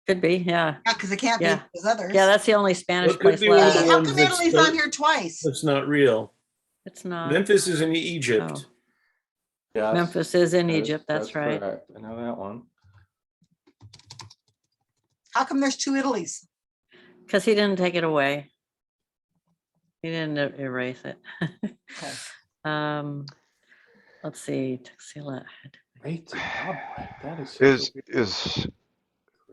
Could be, yeah. Yeah, because it can't Yeah. be those others. Yeah, that's the only Spanish Well, it could place be one of left. the How ones come that's Italy's the- on here twice? That's not real. It's not. Memphis is in Egypt. Oh. Yes. Memphis is in that is- Egypt. That's right. correct. I know that one. How come there's 2 Italys? Because he didn't take it away. He didn't erase it. Okay. Let's see. Tuxila. Great Zimbabwe. That is. Is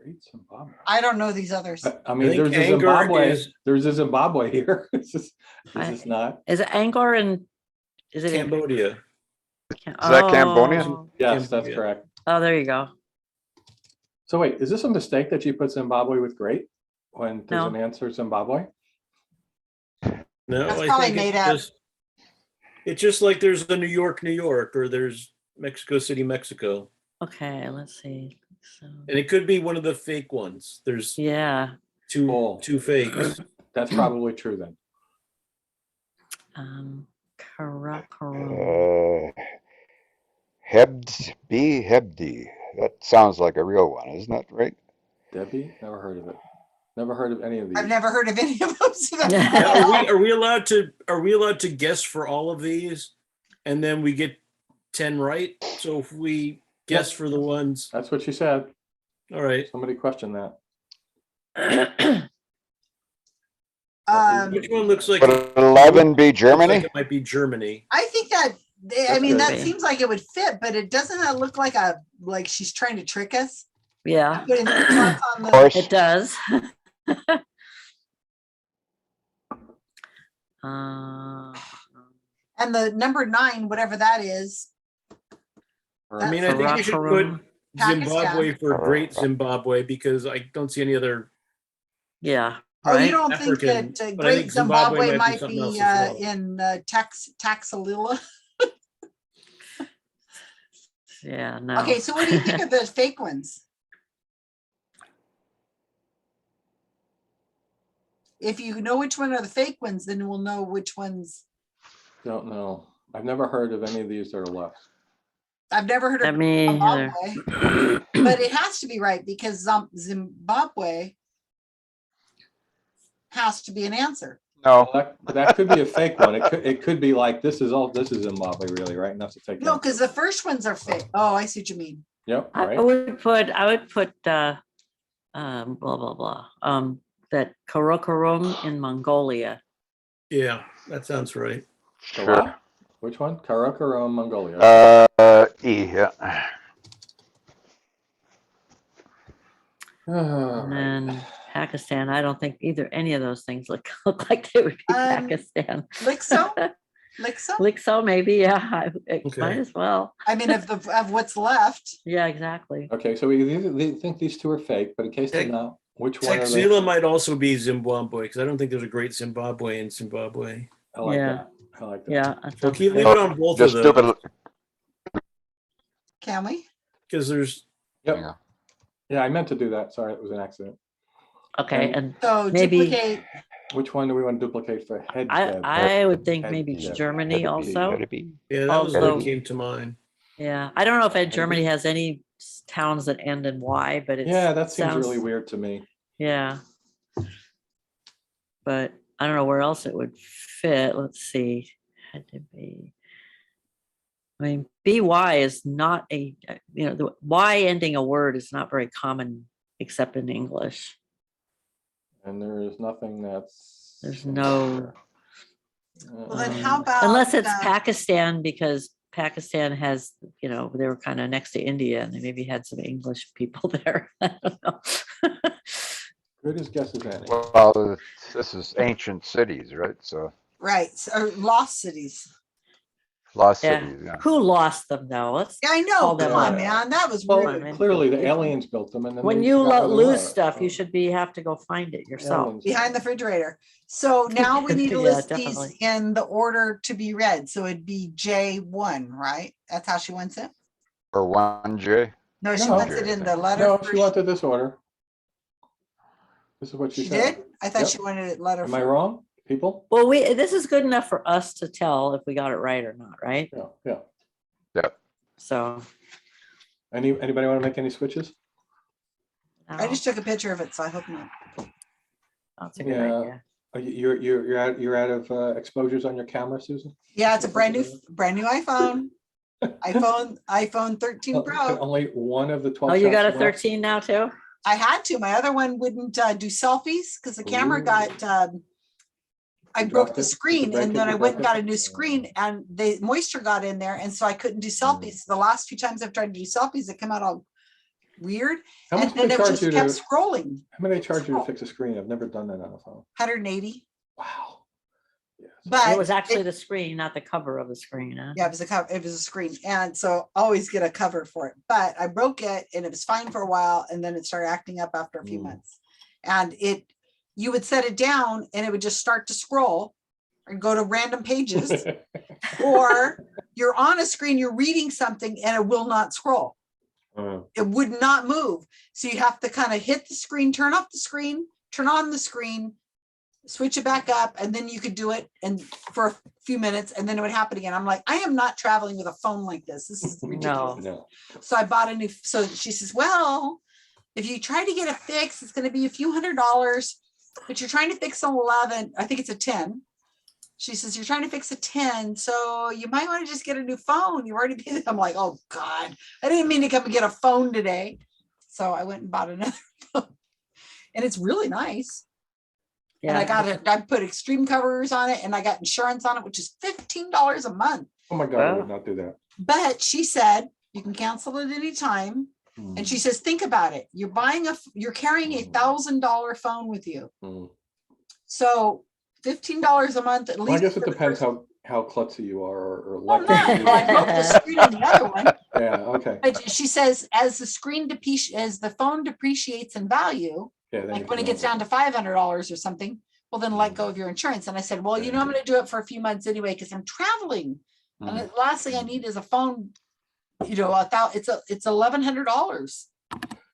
Great Zimbabwe. I don't know these others. I mean, think there's a anger Zimbabwe. is- There's a Zimbabwe here. Is this not? Is it Angkor and is it in? Cambodia. Is that Cambodia? Oh. Yes, that's Cambodia. correct. Oh, there you go. So wait, is this a mistake that you put Zimbabwe with great when there's No. an answer Zimbabwe? No, That's I probably think made it's up. just, it's just like there's a New York, New York, or there's Mexico City, Mexico. Okay, let's see. So, And it could be one of the fake ones. There's yeah. two fakes. That's probably true then. Karakoram. Hebdi. That sounds like a real one, isn't that right? Debbie? Never heard of it. Never heard of any of these. I've never heard of any of them. So that's Now, are we allowed to guess for all of these, and then we get 10 right? So if we guess for the ones, That's what she said. all right. Somebody questioned that. Which one looks like? Would 11 be looks Germany? like it might be Germany. I think that, I That's mean, good. that seems like it would fit, but it doesn't that look like she's trying to trick us? Yeah, Putting the dots on Of the- course. it does. And the number 9, whatever that is. I mean, I think we should put Pakistan. Zimbabwe for Great Zimbabwe because I don't see any other. Yeah. Oh, you Right. don't African, think that but I Great think Zimbabwe Zimbabwe might be might something be else as well. in Taxalila? Yeah, no. Okay, so what do you think of the fake ones? If you know which one are the fake ones, then we'll know which ones. Don't know. I've never heard of any of these that are left. I've never heard of Me either. Zimbabwe, but it has to be right because Zimbabwe has to be an answer. No. That could be a fake one. It could be like this is Zimbabwe really, right? And that's a fake. No, answer. because the first ones are fake. Oh, I see what you mean. Yep. I Right. would put blah blah blah. That Karakoram in Mongolia. Yeah, that sounds right. The Sure. what? Which one? Karakoram, Mongolia. E, yeah. And then Pakistan. I don't think any of those things look like they would be Pakistan. Lixo? Lixo? Lixo, maybe. Yeah, it Okay. might as well. I mean, of what's left. Yeah, exactly. Okay, so they think these two are fake, but in case they're not, which one are they? Taxila might also be Zimbabwe because I don't think there's a Great Zimbabwe in Zimbabwe. I like Yeah. that. I like that. Yeah. So keep leave it on both Just of those stupid. Can we? because there's Yep. Yeah, I meant to do that. Sorry, it was an accident. Okay, and So maybe duplicate. Which one do we want to duplicate for head? I would think Head- maybe yeah, Germany also. yeah, that was Although- what came to mind. Yeah, I don't know if Germany has any towns that end in Y, but it's Yeah, that seems sounds- really weird to me. Yeah. But I don't know where else it would fit. Let's see. Had to be. I mean, BY is not the Y ending a word is not very common except in English. And there is nothing that's. There's no. Well, then how about? Unless it's Pakistan, because Pakistan has, they were kind of next to India and they maybe had some English people there. I don't know. Good as guess as any. Well, this is ancient cities, right? So Right, or lost cities. lost Yeah. cities, yeah. Who lost them though? Let's Yeah, I know. call them Come on, out. man. That was Well, weird. clearly the aliens built them, and then When they you forgot where they lose were. stuff, you should have to go find it yourself. Aliens. Behind the refrigerator. So now we need to Yeah, list definitely. these in the order to be read. So it'd be J1, right? That's how she wants it? Or 1J. No, she No. wants it in the letter. No, first. she wanted this order. This is what she She said. did? I thought Yep. she wanted it letter. Am I first. wrong, people? Well, this is good enough for us to tell if we got it right or not, right? Yeah, yeah. Yeah. So. Anybody want to make any switches? I just took a picture of it, so I hope not. That's a good Yeah. idea. Are you're out of exposures on your camera, Susan? Yeah, it's a brand new iPhone. iPhone 13 Oh, Pro. Only one of the 12. Oh, you got a shots left? 13 now too? I had to. My other one wouldn't do selfies because the camera Ooh. got. I You broke dropped the it? Did you screen, break and it? then You I went and broke got it? a new screen, and the moisture got in there, and so I couldn't do selfies. The last few times I've tried to do selfies, they come out all weird. How And much do then they it charge just you kept to, scrolling, how many they charge you to fix a screen? I've never done that on a phone. 180. Wow. But It was actually it- the screen, not the cover of the screen. Huh? Yeah, it was a cover, it was a screen. And so always get a cover for it. But I broke it and it was fine for a while. And then it started acting up after a few months. And you would set it down and it would just start to scroll or go to random pages. Or you're on a screen, you're reading something and it will not scroll. It would not move. So you have to kind of hit the screen, turn off the screen, turn on the screen, switch it back up, and then you could do it and for a few minutes and then it would happen again. I'm like, I am not traveling with a phone like this. This is ridiculous. No. So I bought a new, so she says, well, if you try to get it fixed, it's going to be a few $100s, but you're trying to fix an 11, I think it's a 10. She says, you're trying to fix a 10, so you might want to just get a new phone. You've already paid it. I'm like, oh God, I didn't mean to come and get a phone today. So I went and bought another phone. And it's really nice. And I got it, I put extreme covers on it and I got insurance on it, which is $15 a month. Oh my God, I would not do that. But she said, you can cancel it anytime. And she says, think about it. You're carrying $1,000 phone with you. So $15 a month, at Well, I least. guess it depends how klutzy you are or Well, like. no, well, I broke the screen on the other one. Yeah, okay. But she says, as the phone depreciates in value, Yeah, then you like when can it gets down to $500 or something, well, then let go of your insurance. And I said, well, I'm going to do it for a few months anyway, because I'm traveling. And the last thing I need is a phone, it's $1,100.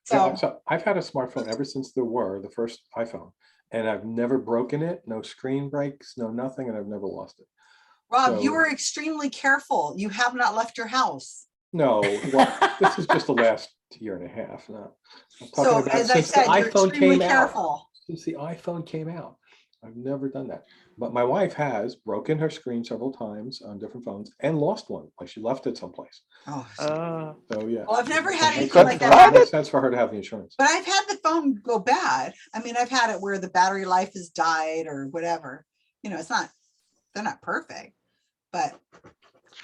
So I've had a smartphone ever since the first iPhone, and I've never broken it, no screen breaks, no nothing, and I've never lost it. Rob, So- you were extremely careful. You have not left your house. No, well, this is just the last year and a half. No, I'm talking So about as I since said, the you're iPhone extremely came out. careful. Since the iPhone came out, I've never done that. But my wife has broken her screen several times on different phones and lost one. Like she left it someplace. Oh, so yeah. Well, I've never had It anything like that. makes sense for her to have the insurance. But I've had the phone go bad. I mean, I've had it where the battery life has died or whatever. They're not perfect. But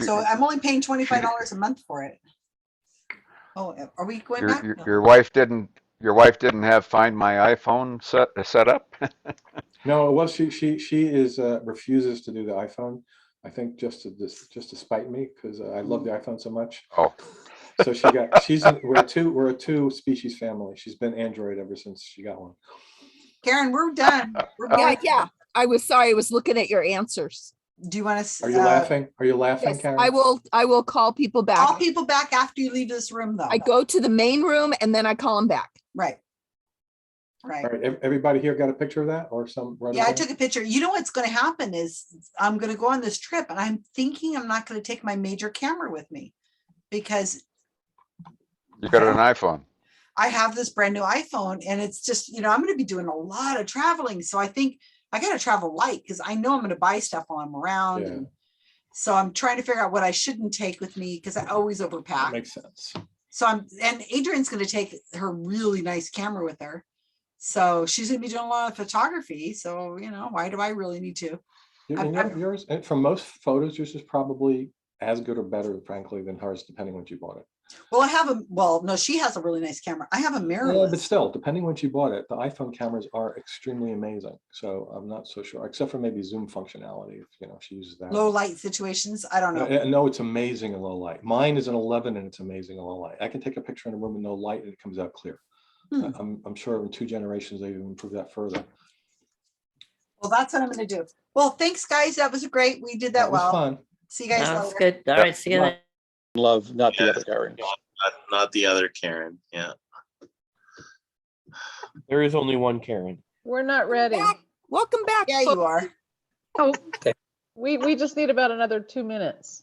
so I'm only paying $25 a month for it. Oh, are we going back? Your wife didn't have Find My iPhone set up? No, it was she refuses to do the iPhone. I think just to spite me because I love the iPhone so much. Oh. So we're a two species family. She's been Android ever since she got one. Karen, we're done. Yeah. I was sorry. I was looking at your answers. Do you want to? Are you laughing? Are you laughing, Yes, Karen? I will call people back. Call people back after you leave this room, though. I go to the main room and then I call them back. Right. All right. Everybody here got a picture of that or some? Yeah, I took a picture. You know what's going to happen is I'm going to go on this trip and I'm thinking I'm not going to take my major camera with me because You got an iPhone. I have this brand new iPhone and it's just, I'm going to be doing a lot of traveling. So I think I got to travel light because I know I'm going to buy stuff while I'm around. Yeah. And so I'm trying to figure out what I shouldn't take with me because I always overpack. That makes sense. So and Adrian's going to take her really nice camera with her. So she's going to be doing a lot of photography. So, why do I really need to? Yours, from most photos, yours is probably as good or better, frankly, than hers, depending when you bought it. Well, no, she has a really nice camera. I have a mirrorless. Yeah, but still, depending when you bought it, the iPhone cameras are extremely amazing. So I'm not so sure, except for maybe zoom functionality. If she uses that. Low light situations. I don't know. No, it's amazing in low light. Mine is an 11, and it's amazing in low light. I can take a picture in a room with no light, and it comes out clear. I'm sure in 2 generations they've improved that further. Well, that's what I'm going to do. Well, thanks, guys. That was great. We did that well. Fun. See you guys That was later. good. All right, see you later. Love, not the other Karen. Not the other Karen. Yeah. There is only one Karen. We're not ready. Welcome back. Yeah, you are. Oh, we just need about another 2 minutes.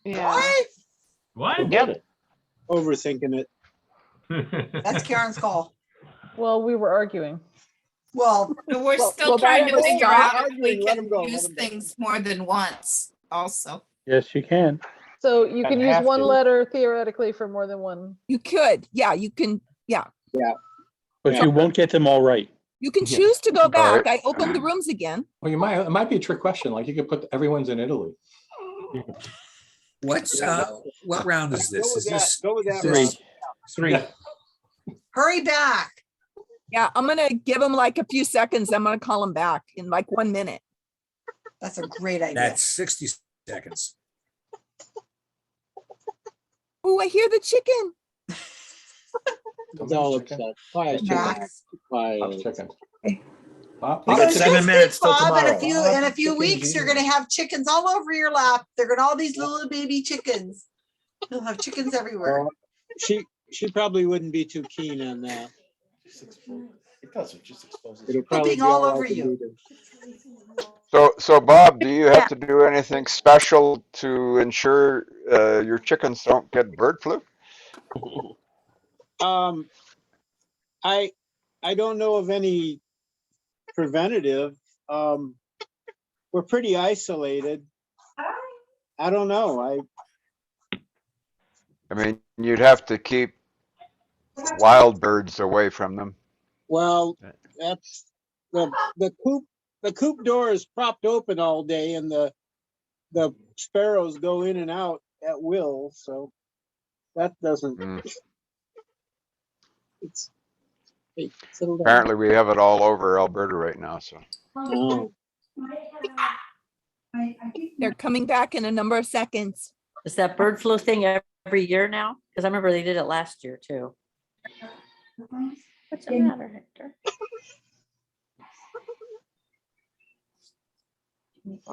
Yeah. What? Get it. Overthinking it. That's Karen's call. Well, we were arguing. Well, We're still trying to figure out if we can use things more than once also. Yes, you can. So you can I'd use have one to. letter theoretically for more than one. You could. Yeah, you can. Yeah. But you won't get them all right. You can choose to go back. I opened the rooms again. Well, it might be a trick question. Like you could put everyone's in Italy. What round is this? Is this Go with that. Three. Hurry back. Yeah, I'm gonna give him like a few seconds. I'm gonna call him back in like 1 minute. That's a great idea. That's 60 seconds. Oh, I hear the chicken. It's all upset. Quiet, chicken. Max. Quiet. Chicken. You got 7 minutes till Bob, in tomorrow. a few weeks, you're gonna have chickens all over your lap. They're gonna all these little baby chickens. You'll have chickens everywhere. She probably wouldn't be too keen on that. Because it just exposes. It'll probably Pooping be all all I over can you. do. So Bob, do you have to do anything special to ensure your chickens don't get bird flu? I don't know of any preventative. We're pretty isolated. I don't know. I mean, you'd have to keep wild birds away from them. Well, that's the coop door is propped open all day, and the sparrows go in and out at will. So that doesn't. It's hey, settle down. Apparently, we have it all over Alberta right now. So Oh. They're coming back in a number of seconds. Is that bird flu thing every year now? Because I remember they did it last year too. What's the matter, Hector?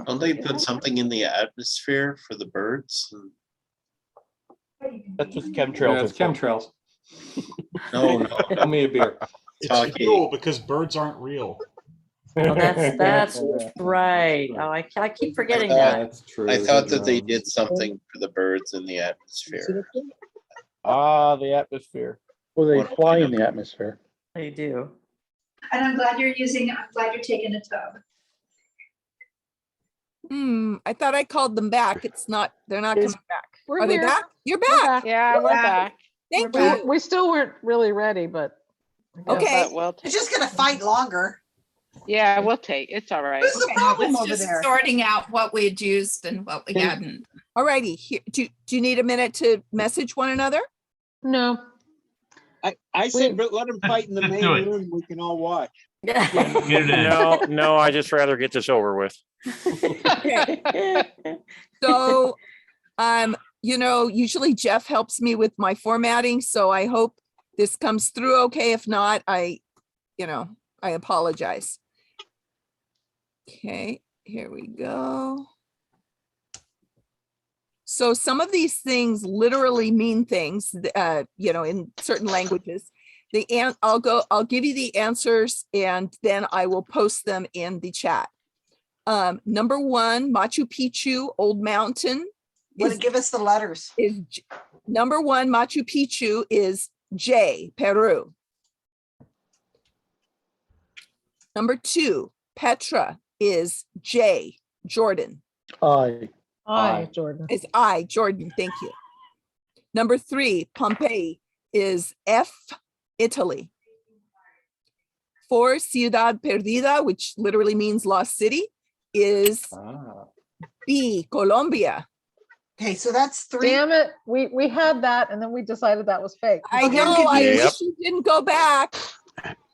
Don't they put something in the atmosphere for the birds? That's just chemtrails. Yeah, it's chemtrails. No, Tell me a beer. Talking. It's fuel because birds aren't real. Oh, that's right. Oh, I keep forgetting thought- that. That's true. I thought that they did something for the birds in the atmosphere. The atmosphere. Well, they What- fly in the atmosphere. They do. And I'm glad you're taking a tub. I thought I called them back. It's not, they're not coming back. We're Are they here. back? You're We're back. Yeah, we're back. Thank We, you. we still weren't really ready, but. Okay. But we'll They're just gonna fight longer. yeah, we'll take. It's all right. Who's the No, problem it's over just there? sorting out what we had used and what we hadn't. All righty. Here, do you need a minute to message one another? No. I said, but let them fight in the main do it. room. We can all watch. No, I just rather get this over with. So, usually Jeff helps me with my formatting, so I hope this comes through okay. If not, I apologize. Okay, here we go. So some of these things literally mean things, in certain languages. I'll give you the answers and then I will post them in the chat. Number 1, Machu Picchu, Old Mountain. Want to give us the letters? Number 1, Machu Picchu is J, Peru. Number 2, Petra is J, Jordan. I, Jordan. Is I, Jordan, thank you. Number 3, Pompeii is F, Italy. 4, Ciudad Perdida, which literally means lost city, is B, Colombia. Okay, so that's 3. Damn it. We had that and then we decided that was fake. I know, I wish you didn't go back.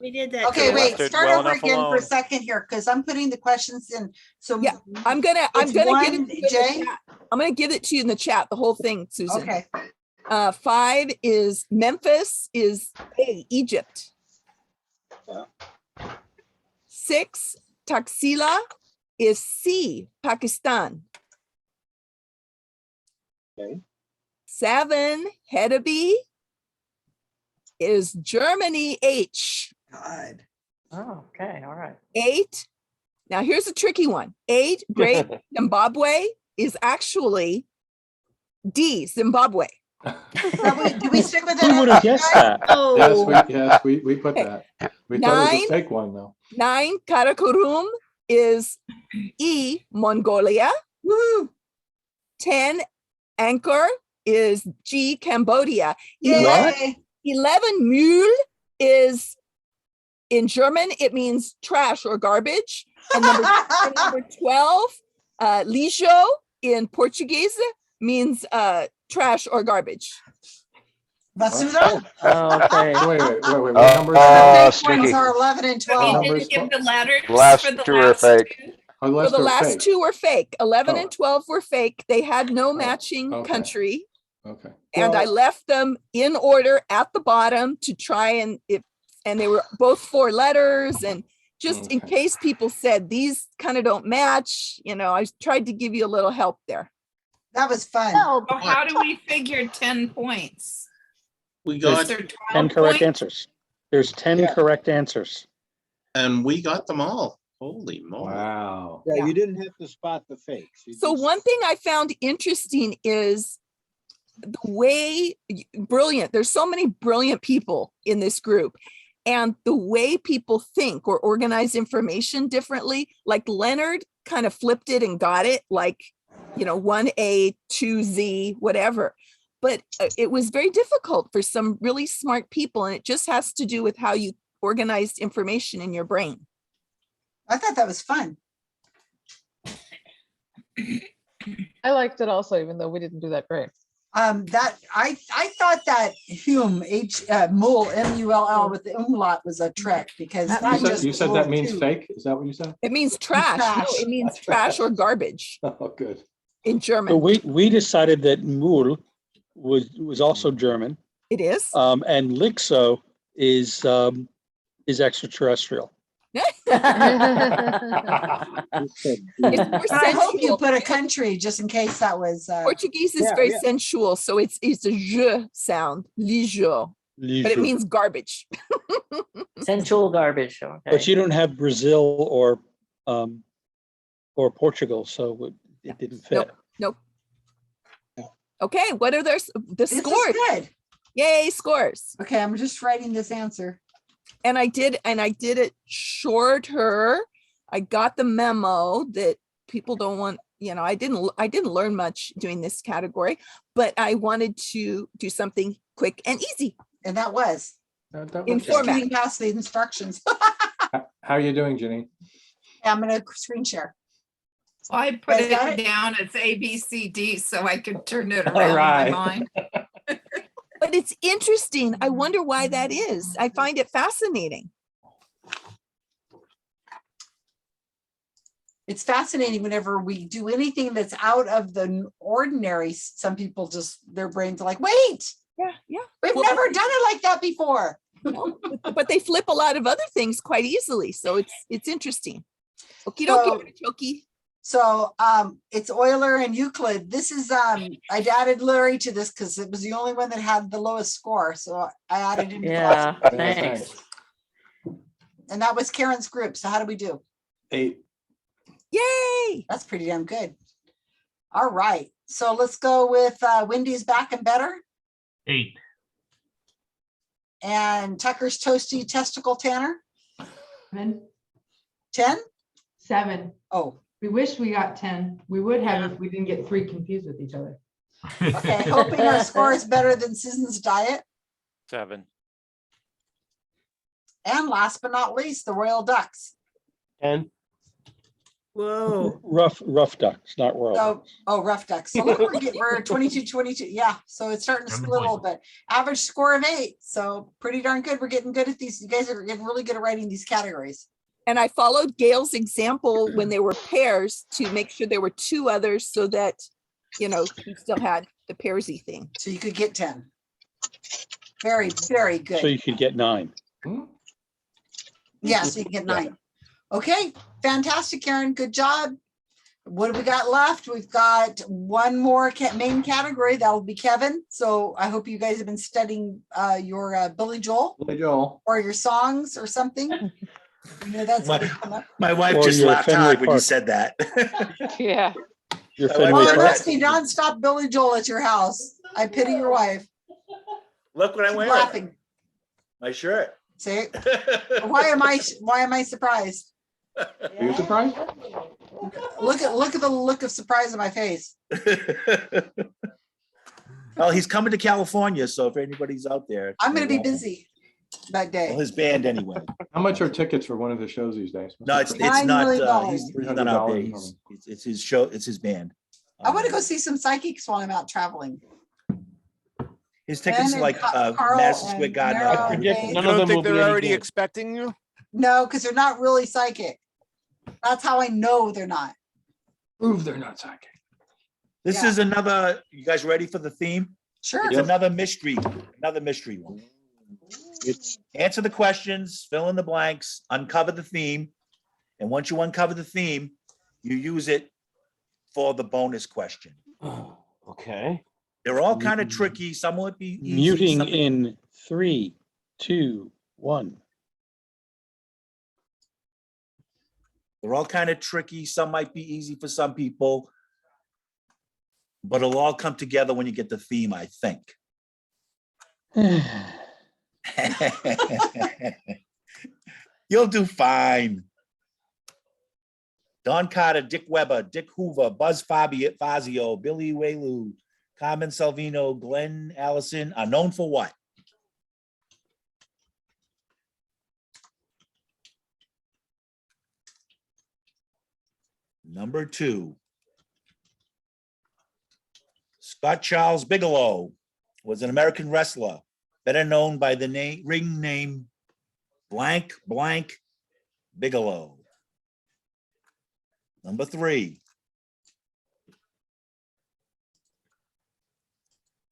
We did that. Okay, too. wait, it start well over enough again for a alone. second here, because I'm putting the questions in. So Yeah, I'm gonna give it one, to you in the Jay? chat. I'm gonna give it to you in the chat, the whole thing, Susan. Okay. 5 is Memphis, is A, Egypt. 6, Taxila is C, Pakistan. Okay. 7, Hedeby is Germany, H. God. Oh, okay, all right. 8, now here's a tricky one. 8, Great Zimbabwe is actually D, Zimbabwe. Do we stick with Who would have that? guessed that? Yes, we put that. We thought it was a 9, fake one though. 9, Karakorum is E, Mongolia. Woo! 10, Angkor is G, Cambodia. What? 11, Mule is in German, it means trash or garbage. And number 12, Lixo in Portuguese means trash or garbage. Masuda? Oh, okay. Wait. What number is that? Fake ones Sneaky. are 11 and 12. You numbers didn't give the letters Last for the two are last fake. two? Oh, For last the two are last fake. two were fake. 11 Oh. and 12 were fake. They had no Oh, matching okay. country. Okay. And I Well, left them in order at the bottom to try and they were both 4 letters. And just in Okay. case people said these kind of don't match, I tried to give you a little help there. That was fun. So how do we figure 10 points? We Is got, there 10 12 correct points? answers. There's 10 correct answers. and we got them all. Holy moly. wow. Yeah, you didn't have to spot the fakes. You So just- one thing I found interesting is the way brilliant, there's so many brilliant people in this group, and the way people think or organize information differently, like Leonard kind of flipped it and got it, like, 1A, 2Z, whatever. But it was very difficult for some really smart people, and it just has to do with how you organized information in your brain. I thought that was fun. I liked it also, even though we didn't do that great. That I thought that Mull, M-U-L-L with the umlaut was a trick because that You said that rolled means two. fake? Is that what you said? It means trash. No, Trash. it means trash or garbage Oh, good. in So German. we decided that Mul was also German, It is. and Lixo is extraterrestrial. It's more But I hope you sensual. put a country just in case that was. Portuguese is Yeah, very yeah. sensual, so it's a je sound, lijo, but it means garbage. Sensual garbage. Okay. But you don't have Brazil or Portugal, so it didn't fit. Nope. Okay, what are the This is scores? good. Yay, scores. Okay, I'm just writing this answer. And I did it shorter. I got the memo that people don't want, I didn't learn much doing this category, but I wanted to do something quick and easy. And that was In just format. getting past the instructions. How are you doing, Jenny? I'm gonna screen share. Well, I put Guys got it it? down as A, B, C, D, so I could turn it All around in right. my mind. But it's interesting. I wonder why that is. I find it fascinating. It's fascinating whenever we do anything that's out of the ordinary. Some people just, their brains are like, wait, Yeah. we've Well, never done it like that before. But they flip a lot of other things quite easily. So it's interesting. Okie So- dokie, artichoke. So it's Euler and Euclid. This is I added Larry to this because it was the only one that had the lowest score. So I added him. to the Yeah, last- thanks. And that was Karen's group. So how do we do? 8. Yay. That's pretty damn good. All right. So let's go with Wendy's Back and Better 8. and Tucker's Toasty Testicle Tanner. 10? 7. Oh, We wish we got 10. We would have if we didn't get 3 confused with each other. okay. Hoping our score is better than Susan's Diet. 7. And last but not least, the Royal Ducks. 10. Whoa. Rough ducks, not royal. Oh, Rough Ducks. So look, we're 22. Yeah. So it's starting to split a little bit. Average score of 8. So pretty darn good. We're getting good at these. You guys are getting really good at writing these categories. And I followed Gail's example when they were pairs to make sure there were 2 others so that, you still had the pairsy thing. So you could get 10. Very, very good. So you could get 9. Yeah, so you can get 9. Okay, fantastic, Karen. Good job. What have we got left? We've got one more main category. That'll be Kevin. So I hope you guys have been studying your Billy Joel Billy Joel. or your songs or something. That's My- gonna come up. My wife Or just your laughed Fenway hard when you Park. said that. Yeah. Your Well, Fenway Well, there Park. must be nonstop Billy Joel at your house. I pity your wife. Look what I'm She's wearing. laughing. My shirt. See? Why am I surprised? Are you surprised? Look at the look of surprise on my face. Well, he's coming to California, so if anybody's out there. I'm gonna be busy that day. Well, his band anyway. How much are tickets for one of the shows these days? No, it's $9 not, million. he's not out there. $300 It's his show, it's his band. I want to go see some psychics while I'm out traveling. His tickets Ben like and Carl Madison and Square Garden. Meryl are and pretty Dave. good. None You of don't them will think be they're any already good. expecting you? No, because they're not really psychic. That's how I know they're not. Prove they're not psychic. This Yeah. is another, you guys ready for the theme? Sure. It's another mystery one. It's answer the questions, fill in the blanks, uncover the theme. And once you uncover the theme, you use it for the bonus question. Okay. They're all kind of tricky. Some would be easy. Muting some- in 3, 2, 1. They're all kind of tricky. Some might be easy for some people. But it'll all come together when you get the theme, I think. You'll do fine. Don Carter, Dick Weber, Dick Hoover, Buzz Fazio, Billy Waylu, Carmen Salvino, Glenn Allison are known for what? Number 2. Scott Charles Bigelow was an American wrestler, better known by the ring name blank blank Bigelow. Number 3.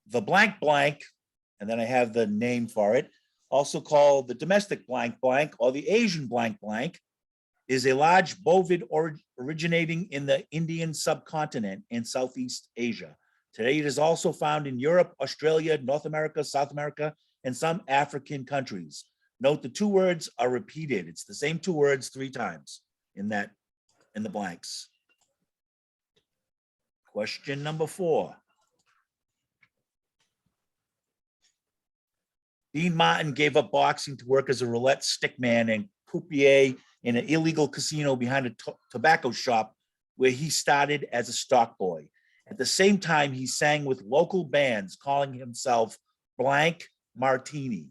The blank blank, and then I have the name for it, also called the domestic blank blank or the Asian blank blank, is a large bovid originating in the Indian subcontinent in Southeast Asia. Today, it is also found in Europe, Australia, North America, South America, and some African countries. Note the 2 words are repeated. It's the same 2 words 3 times in the blanks. Question number 4. Dean Martin gave up boxing to work as a roulette stickman and croupier in an illegal casino behind a tobacco shop where he started as a stock boy. At the same time, he sang with local bands, calling himself Blank Martini.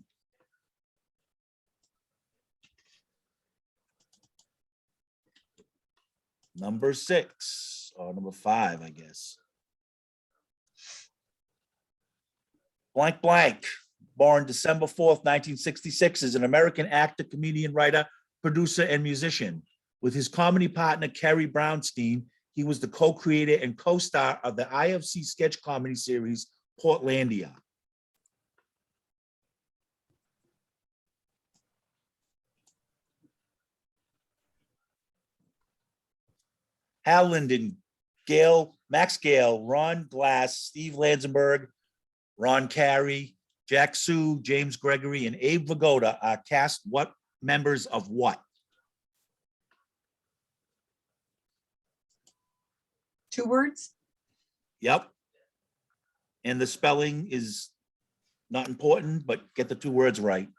Number 6, or number 5, I guess. Blank Blank, born December 4th, 1966, is an American actor, comedian, writer, producer, and musician. With his comedy partner, Carrie Brownstein, he was the co-creator and co-star of the IFC sketch comedy series, Portlandia. Hal Linden, Max Gale, Ron Glass, Steve Lanzenberg, Ron Carey, Jack Sue, James Gregory, and Abe Vigoda are cast what members of what? 2 words? Yep. And the spelling is not important, but get the 2 words right.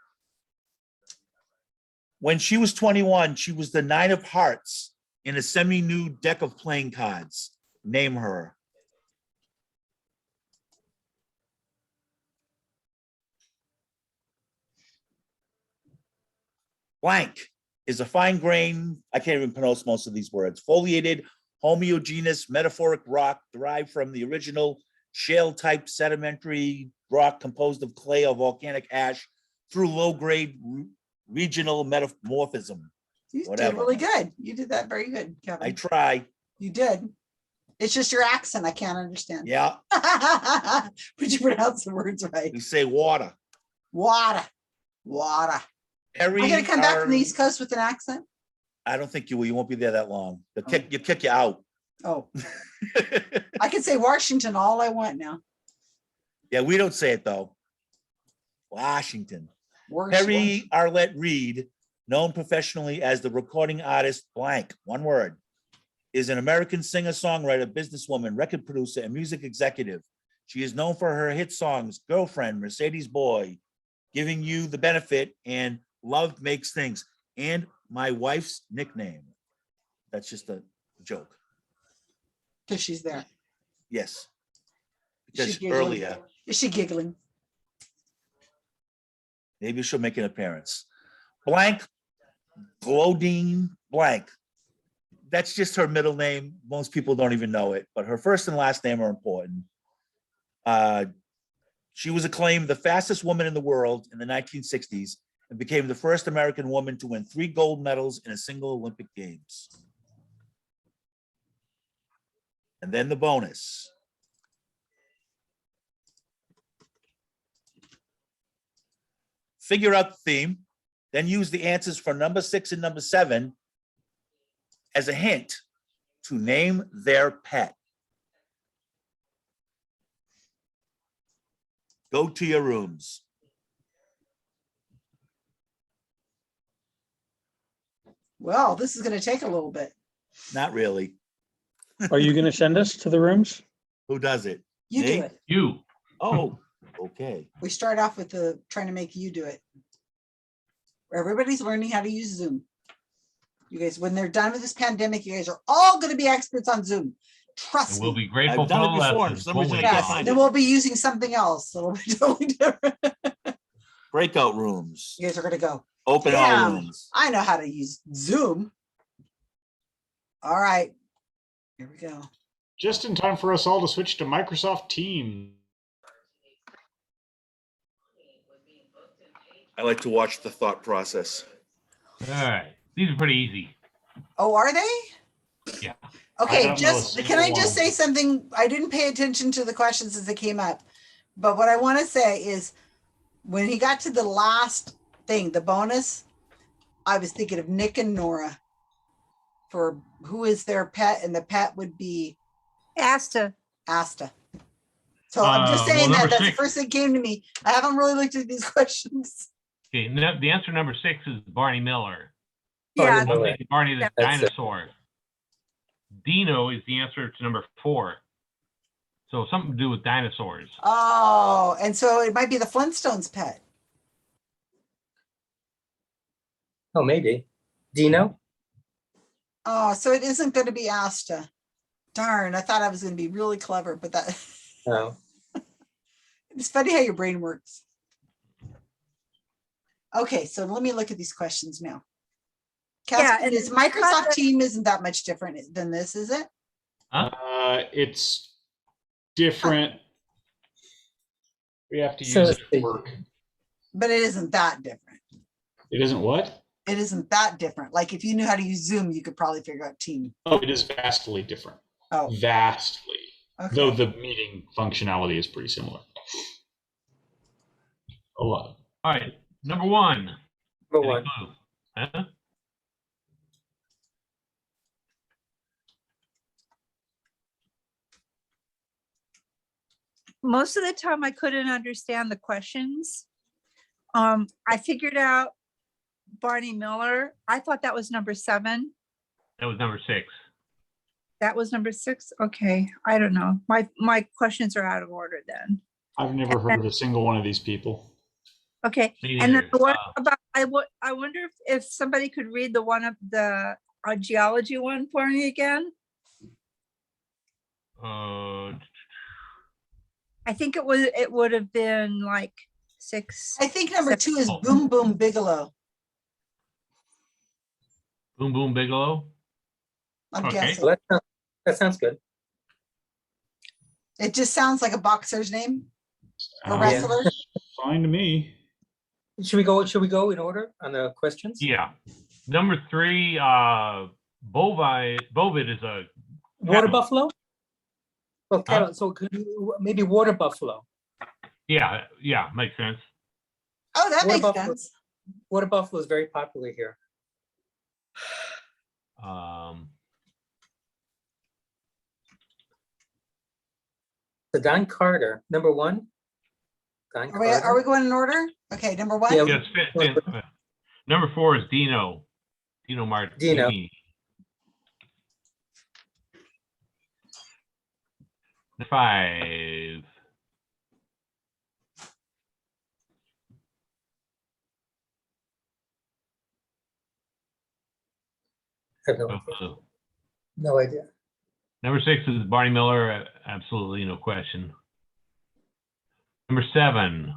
When she was 21, she was the 9 of hearts in a semi-nude deck of playing cards. Name her. Blank is a fine grain, I can't even pronounce most of these words, foliated, homogeneous, metaphoric rock derived from the original shale-type sedimentary rock composed of clay or volcanic ash through low-grade regional metamorphism. You Whatever. did really good. You did that very good, Kevin. I try. You did. It's just your accent I can't understand. Yeah. But you pronounce the words right. We say water. Water. Water. I'm gonna come back from the East Coast with an accent. I don't think you will. You won't be there that long. They'll kick you out. Oh. I can say Washington all I want now. Yeah, we don't say it though. Washington. Worse, Terri Arlette Reed, known professionally as the recording artist blank, one word, is an American singer-songwriter, businesswoman, record producer, and music executive. She is known for her hit songs, Girlfriend, Mercedes Boy, Giving You the Benefit, and Love Makes Things, and my wife's nickname. That's just a joke. because she's there. Yes. Is Because she giggling? earlier, Is she giggling? maybe she'll make an appearance. Blank, Glodine Blank. That's just her middle name. Most people don't even know it, but her first and last name are important. She was acclaimed the fastest woman in the world in the 1960s and became the first American woman to win 3 gold medals in a single Olympic Games. And then the bonus. Figure out the theme, then use the answers for number 6 and number 7 as a hint to name their pet. Go to your rooms. Well, this is going to take a little bit. Not really. Are you going to send us to the rooms? Who does it? You Me? do it. You. Oh, okay. We start off with the trying to make you do it. Everybody's learning how to use Zoom. You guys, when they're done with this pandemic, you guys are all going to be experts on Zoom. Trust And we'll me. be grateful I've for done the it before, and lessons. for some won't reason we, I can't Yes, Don? find then we'll be using something else. It'll be totally different. Breakout rooms. You guys are going to go, Open all damn, rooms. I know how to use Zoom. All right, here we go. Just in time for us all to switch to Microsoft Teams. I like to watch the thought process. All right. These are pretty easy. Oh, are they? Yeah. I Okay, don't know a just can I single just one. say something? I didn't pay attention to the questions as they came up, but what I want to say is when he got to the last thing, the bonus, I was thinking of Nick and Nora for who is their pet, and the pet would be Asta. Asta. So I'm just Well, saying number that's the 6. first thing came to me. I haven't really looked at these questions. Okay, the answer number 6 is Barney Miller. Yeah. I'm thinking Barney the That's it. dinosaur. Dino is the answer to number 4. So something to do with dinosaurs. Oh, and so it might be the Flintstones pet. Oh, maybe. Dino? Oh, so it isn't going to be Asta. Darn, I thought I was going to be really clever, but that No. it's funny how your brain works. Okay, so let me look at these questions now. Yeah, Caspian, and is Microsoft Team isn't that much different than this, is it? It's different. We have to use So it at work. But it isn't that different. It isn't what? It isn't that different. Like if you knew how to use Zoom, you could probably figure out Team. Oh, it is vastly different. Oh, Vastly. okay. Though the meeting functionality is pretty similar. A lot. All right. Number 1. Number Any 1. clue? Huh? Most of the time I couldn't understand the questions. I figured out Barney Miller. I thought that was number 7. That was number 6. That was number 6. Okay, I don't know. My questions are out of order then. I've never heard of a single one of these people. Okay, Me and then neither. the one about I wonder if somebody could read the one of the geology one for me again. I think it would have been like 6. I think number 2 is Oh. Boom Boom Bigelow. Boom Boom Bigelow. I'm Okay. guessing. Well, that sounds good. It just sounds like a boxer's name. A Uh, wrestler. Fine to me. Should we go in order on the questions? Yeah. Number 3, bovid is a Water cattle. buffalo? Well, cattle, so could you, maybe water buffalo. Yeah, makes sense. Oh, that Water makes buffalo. sense. Water buffalo is very popular here. So Don Carter, number 1. Don Are we Carter. going in order? Okay, number 1. Yeah. Yes, number 4 is Dino Martini. Dino. Number 5. I have no No idea. clue. No idea. Number 6 is Barney Miller. Absolutely no question. Number 7.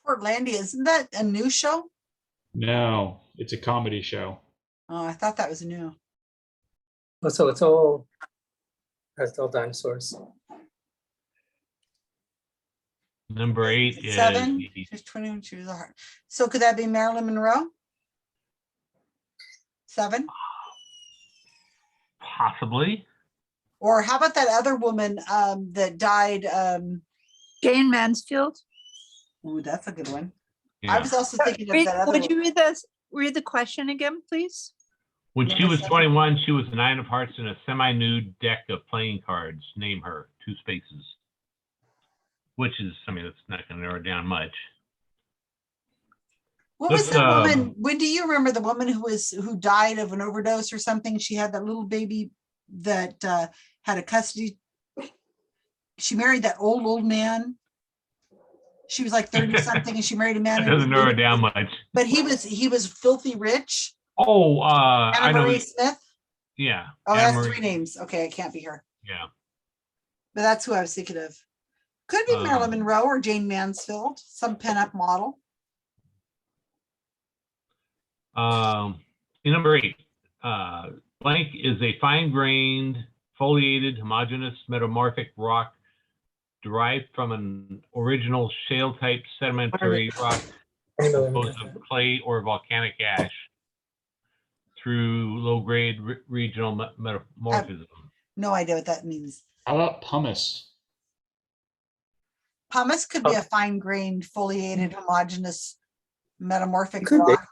Portlandia, isn't that a new show? No, it's a comedy show. Oh, I thought that was new. Oh, so it's all dinosaurs. Number 8 is 7. She was 21. She was a heart. So could that be Marilyn Monroe? 7. possibly. Or how about that other woman that died? Jane Mansfield. Ooh, that's a good one. Yeah. I was also thinking of that other Would one. you read the question again, please? When she Number was 7. 21, she was the 9 of hearts in a semi-nude deck of playing cards. Name her. 2 spaces. Which is, I mean, it's not going to narrow it down much. What was that woman? Wendy, you remember the woman who died of an overdose or something? She had that little baby that had a custody. She married that old man. She was like 30 something, and she married a man. That doesn't narrow it down much. But he was filthy rich. Oh, Anna I know. Marie Smith. Yeah. Oh, Anna that's Marie. 3 names. Okay, it can't be her. Yeah. But that's who I was thinking of. Could be Marilyn Monroe or Jane Mansfield, some pinup model. In number 8, blank is a fine-grained, foliated, homogeneous, metamorphic rock derived from an original shale-type sedimentary rock composed of clay or volcanic ash through low-grade regional metamorphism. No idea what that means. How about pumice? Pumice could be a fine-grained, foliated, homogeneous, metamorphic Could be. rock.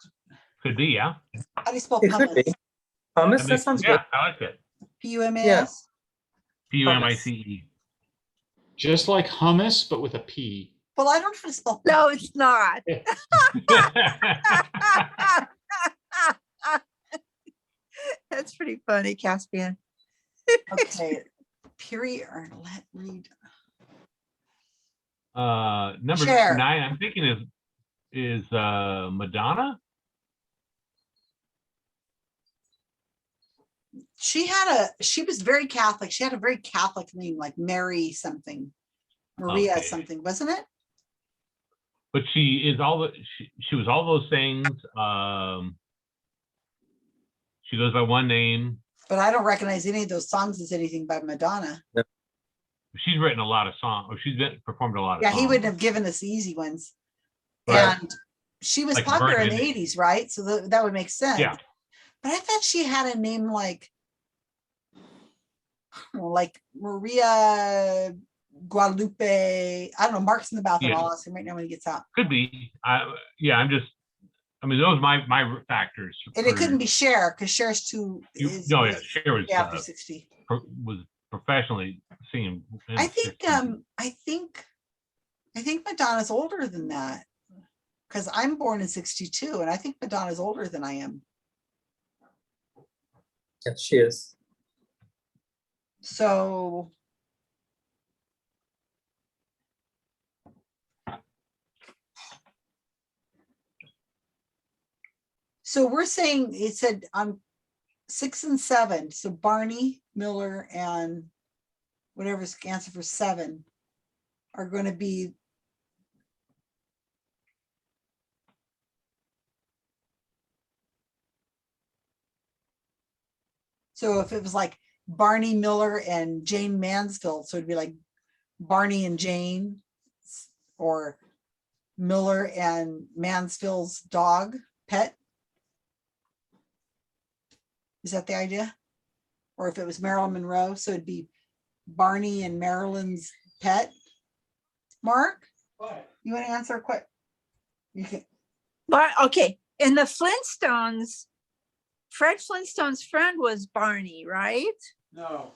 Could be, yeah. How do you spell It could pumice? be. Pumice, that sounds Yeah, good. I like it. P-U-M-A-S? Pumice. Just like hummus, but with a P. Well, I don't know how to spell. No, it's not. That's pretty funny, Caspian. Okay. Period. Or let read. Number Cher. 9, I'm thinking is Madonna. She was very Catholic. She had a very Catholic name, like Mary something, Maria Okay. something, wasn't it? But she is she was all those things. She goes by one name. But I don't recognize any of those songs as anything by Madonna. She's written a lot of songs. Or she's performed a lot of Yeah, songs. he wouldn't have given us the easy ones. Right. And she was Like popular in the Burning. 80s, right? So that would make sense. Yeah. But I thought she had a name like Maria Guadalupe. I don't know. Mark's in the bathroom. Yeah. I'll ask him right now when he gets out. Could be. Yeah, I mean, those are my factors. And it couldn't be Cher because Cher's too. No, yeah, Cher was after 60. Was professionally singing. I think Madonna's older than that because I'm born in 62 and I think Madonna's older than I am. Yes, she is. So we're saying it said on 6 and 7. So Barney Miller and whatever's answer for 7 are going to be so if it was like Barney Miller and Jane Mansfield, so it'd be like Barney and Jane or Miller and Mansfield's dog pet. Is that the idea? Or if it was Marilyn Monroe, so it'd be Barney and Marilyn's pet. Mark, you want to answer quick? You can. But okay, in the Flintstones, Fred Flintstone's friend was Barney, right? No.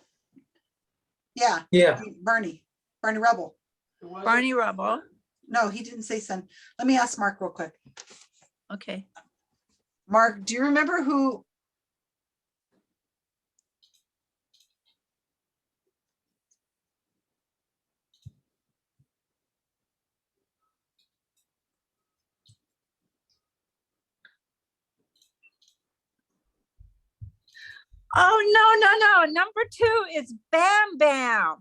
Yeah. Yeah. Barney Rubble. Barney Rubble. No, he didn't say son. Let me ask Mark real quick. Okay. Mark, do you remember who? Oh, no. Number 2 is Bam Bam.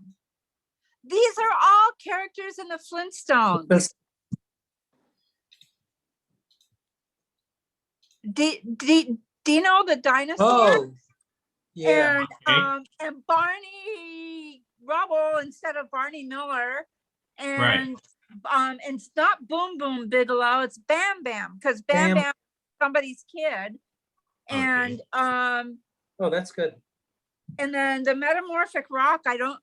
These are all characters in the Flintstones. Dino the dinosaur. Oh, yeah. And Barney Rubble instead of Barney Miller. And it's not Boom Boom Bigelow, it's Bam Bam, because Bam Bam. Bam, somebody's kid. And Oh, that's good. and then the metamorphic rock, the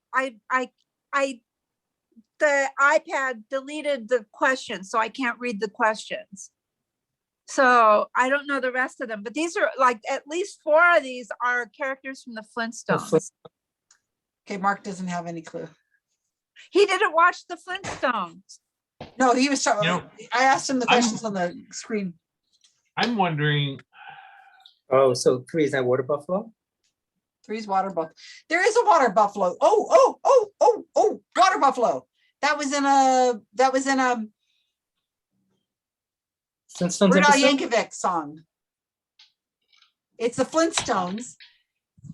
iPad deleted the questions, so I can't read the questions. So I don't know the rest of them, but these are like, at least 4 of these are characters from the Flintstones. Okay, Mark doesn't have any clue. He didn't watch the Flintstones. No, he was talking. You know, I asked him the questions on the screen. I'm wondering, Oh, so 3 is that water buffalo? 3's water buffalo. There is a water buffalo. Water buffalo. That was in a Flintstones Weird Al episode? Yankovic song. It's the Flintstones,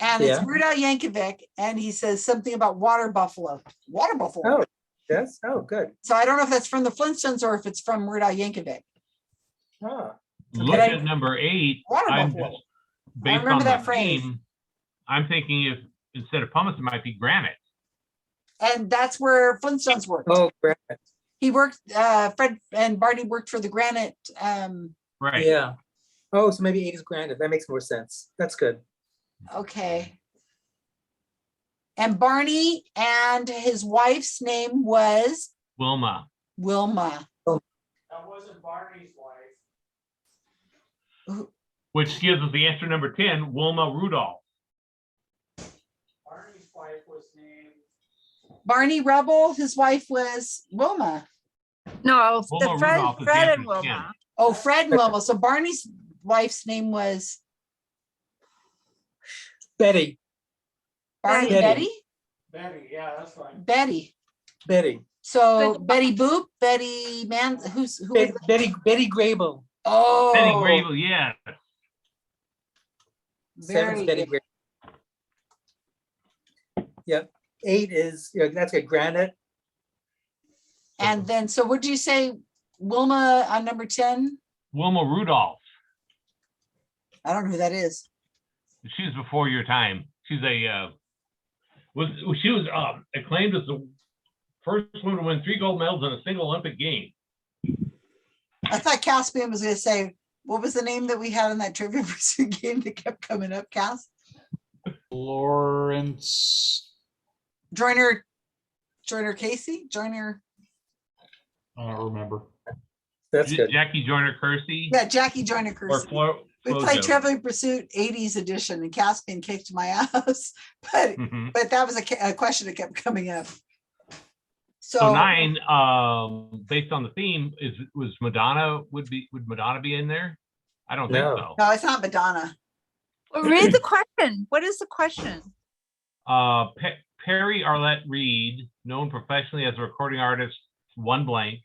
and it's Yeah. Weird Al Yankovic, and he says something about water buffalo. Water buffalo. Oh, yes. Oh, good. So I don't know if that's from the Flintstones or if it's from Weird Al Yankovic. Ah. look at number 8. Water I'm buffalo. just, I based remember on that the phrase. theme, I'm thinking if instead of pumice, it might be granite. And that's where Flintstones worked. Oh, granite. He worked, Fred and Barney worked for the granite. Right. Yeah. Oh, so maybe 8 is granite. That makes more sense. That's good. Okay. And Barney and his wife's name was Wilma. Wilma. That wasn't Barney's wife. Which gives us the answer number 10, Wilma Rudolph. Barney's wife was named. Barney Rubble, his wife was Wilma. No, Wilma the Fred, Rudolph is the Fred answer and to Wilma. 10. Oh, Fred and Wilma. So Barney's wife's name was Betty. Barney Betty. Betty? Betty, yeah, that's right. Betty. Betty. So Betty Boop, Betty Man, who was that? Betty Grable. Oh, Betty Grable, yeah. 7's very Betty good. Grable. Yep. 8 is, that's a granite. And then, so what do you say, Wilma on number 10? Wilma Rudolph. I don't know who that is. She was before your time. She's she was acclaimed as the first woman to win 3 gold medals in a single Olympic game. I thought Caspian was going to say, what was the name that we had in that Trivia Pursuit game that kept coming up, Cass? Lawrence. Joyner Casey? Joyner. I don't remember. That's good. Jackie Joyner Kersey. Yeah, Jackie Joyner Or Kersey. We Flo played Jo. Trivial Pursuit 80s edition and Caspian kicked my ass. Mhm. But that was a question that kept coming up. So 9, based on the theme, would Madonna be in there? I don't think so. No, it's not Madonna. Well, read the question. What is the question? Perry Arlette Reed, known professionally as a recording artist, one blank,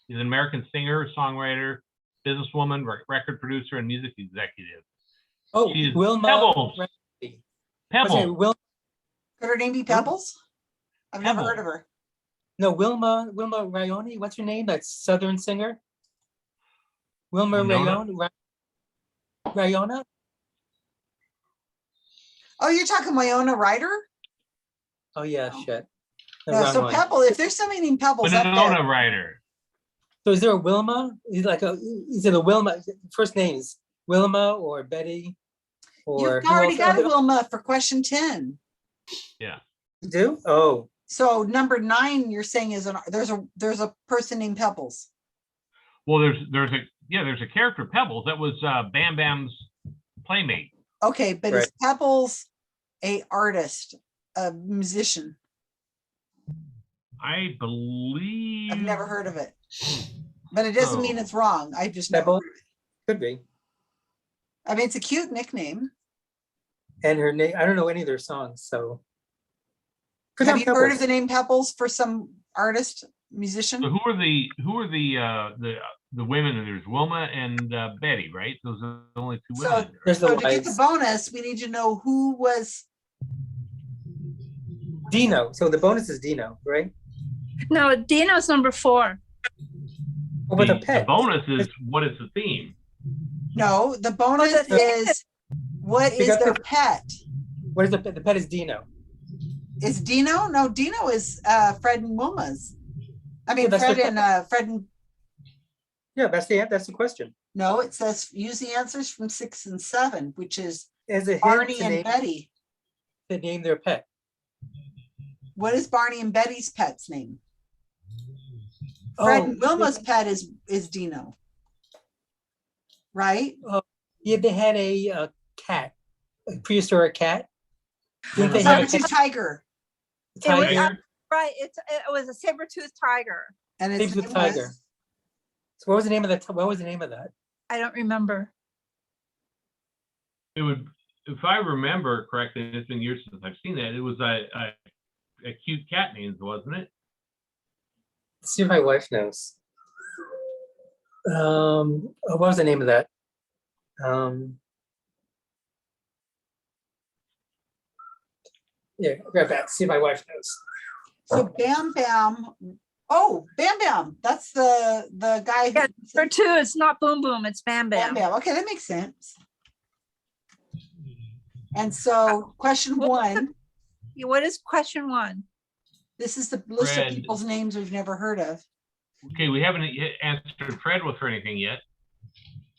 is an American singer, songwriter, businesswoman, record producer, and music executive. Oh, She is Wilma. Pebbles. Pebbles. Could her name be Pebbles? I've never heard of her. No, Wilma Rayoni. What's her name? That Southern singer. Wilma Winona? Rayona. Oh, you're talking Winona Ryder? Oh yeah, shit. The No, wrong so one. Pebble, if there's somebody named Pebbles up Winona there. Ryder. So is there a Wilma? Is it a Wilma? First names Wilma or Betty? Or You've who already else? got a Wilma for question 10. Yeah. You do? Oh, So number 9, you're saying there's a person named Pebbles. Well, there's a character, Pebbles, that was Bam Bam's playmate. Okay, but is Right. Pebbles a artist, a musician? I believe. I've never heard of it. But it doesn't mean Oh. it's wrong. I just never Pebble? heard of it. Could be. I mean, it's a cute nickname. And her name, I don't know any of their songs, so. Could Have have you heard Pebbles. of the name Pebbles for some artist, musician? So who are the women? There's Wilma and Betty, right? Those are the only 2 So, women. There's the so to get the wives. bonus, we need to know who was. Dino. So the bonus is Dino, right? No, Dino's number 4. What about the The pet? bonus is what is the theme? No, the bonus the- is what You is got their the- pet? What is the pet? The pet is Dino. Is Dino? No, Dino is Fred and Wilma's. I mean, that's the Fred and, Yeah, that's the question. no, it says use the answers from 6 and 7, which is As a hint Barney to and name, Betty. to name their pet. What is Barney and Betty's pet's name? Fred and Wilma's pet is Dino. Right? Yeah, they had a cat, a prehistoric cat. Didn't they So have a it's a cat? tiger. It was, Tiger? right, it was a saber-toothed tiger. And Names with tiger. So what was the name of that? What was the name of that? I don't remember. It would, if I remember correctly, and it's been years since I've seen that, it was a cute cat name, wasn't it? Let's see if my wife knows. What was the name of that? Yeah, grab that. See if my wife knows. So Bam Bam. Oh, Bam Bam. That's the guy. Yeah, for 2, it's not Boom Boom, it's Bam Bam. Bam Bam. Okay, that makes sense. And so question 1. What is question 1? This is the list Fred. of people's names we've never heard of. Okay, we haven't yet answered Fred with or anything yet.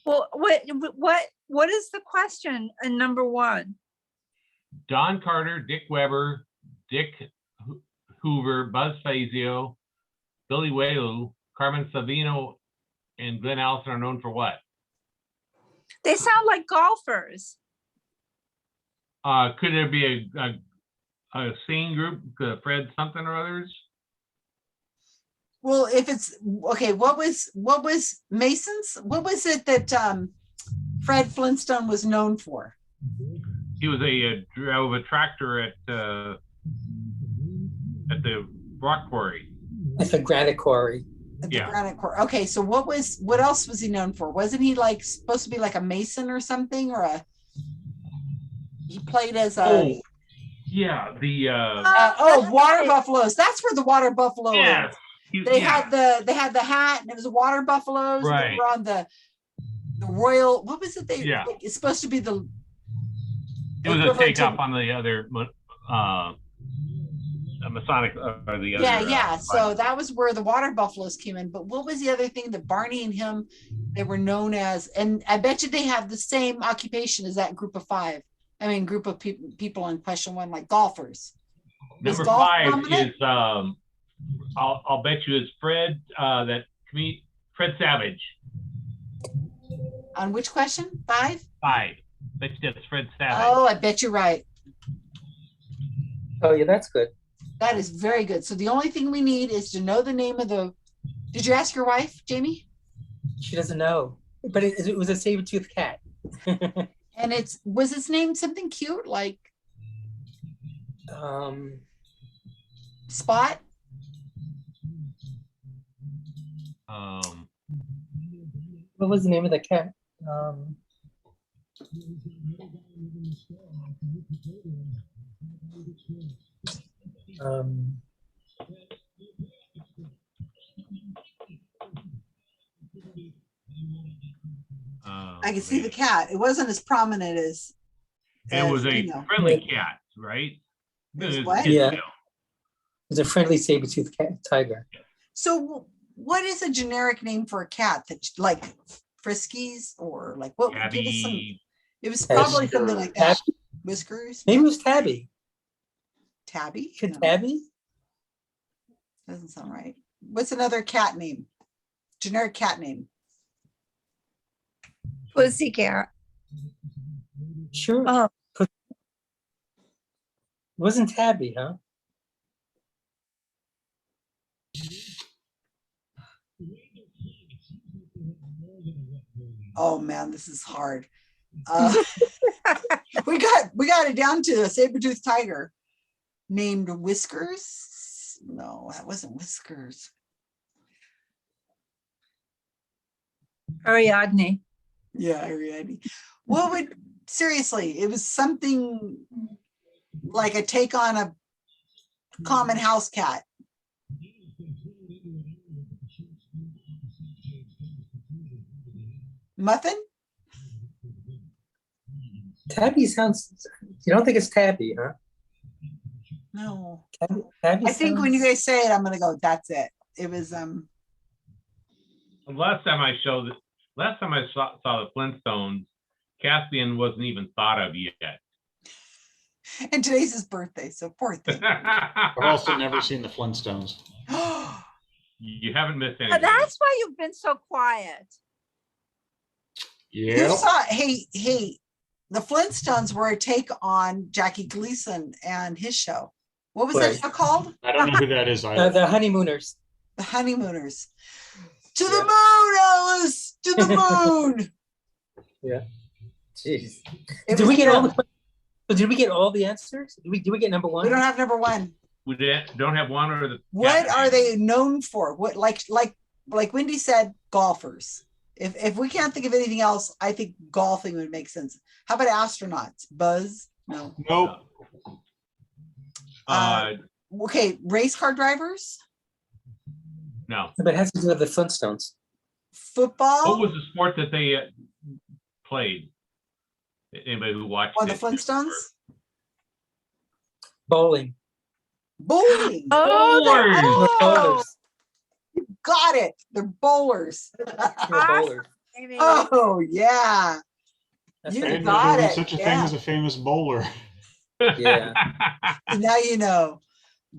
Well, what is the question in number 1? Don Carter, Dick Weber, Dick Hoover, Buzz Fazio, Billy Whaley, Carmen Savino, and Glenn Allison are known for what? They sound like golfers. Could there be a singing group, Fred something or others? Well, if it's okay, what was Mason's? What was it that Fred Flintstone was known for? He was drove a tractor at the rock quarry. It's a granite quarry. At the Yeah. Granite Quarry. Okay, so what else was he known for? Wasn't he like supposed to be like a mason or something, or he played as a Oh, yeah, the water buffaloes. That's where the water buffalo yeah, is. They had the hat and it was a water buffaloes. They Right. were on the royal. What was it? Yeah. It's supposed to be the. it was a equivalent takeoff to- on the other Masonic or the other. Yeah. So that was where the water buffaloes came in. But what was the other thing that Barney and him they were known as? And I bet you they have the same occupation as that group of 5. I mean, group of people in question 1, like golfers. Was Number golf 5 prominent? is I'll bet you is Fred Fred Savage. On which question? 5? 5. Bet you that's Fred Savage. Oh, I bet you're right. Oh yeah, that's good. That is very good. So the only thing we need is to know the name of the. Did you ask your wife, Jamie? She doesn't know, but it was a saber-toothed cat. And was its name something cute like Spot? What was the name of the cat? I can see the cat. It wasn't as prominent as. It was a Dino. friendly cat, right? It was It what? Yeah. you know, It's a friendly saber-toothed tiger. So what is a generic name for a cat that like Friskies or like what? Give us some. Tabby. It was probably something like that. Whiskers. Maybe it was Tabby. Tabby? Could No, Tabby? doesn't sound right. What's another cat name? Generic cat name. Pussycat. Sure. Oh. It wasn't Tabby, huh? Oh man, this is hard. We got it down to a saber-toothed tiger named Whiskers. No, that wasn't Whiskers. Ariadne. Yeah, Ariadne. What would seriously? It was something like a take on a common house cat. Muffin? Tabby sounds. You don't think it's Tabby, huh? No. Tabby I think when you sounds- guys say it, I'm gonna go, that's it. it was, Last time I saw the Flintstones, Caspian wasn't even thought of yet. and today's his birthday, so poor thing. I've also never seen the Flintstones. You haven't missed Oh, anything. that's why you've been so quiet. Who saw, hey, the Flintstones were a take on Jackie Gleason and his show. What was that Right. show called? I don't know who that is either. The Honeymooners. The Honeymooners. To the moon, Alice! To the moon! Yeah. Jeez. It Did was we get all them. did we get all the answers? Did we get number one? We don't have number one. We don't have one or the. What are they known for? What, like Wendy said, golfers. If we can't think of anything else, I think golfing would make sense. How about astronauts? Buzz? No. Nope. Okay, race car drivers? No. But it has to do with the Flintstones. Football? What was the sport that they played? Anybody who watched On the it? Flintstones? Bowling. Bowling. Oh, Bowlers. You got it. They're bowlers. They're bowlers. Oh, yeah. That's You right. I didn't know got there was it. such a thing Yeah. as a famous bowler. Yeah. Now you know.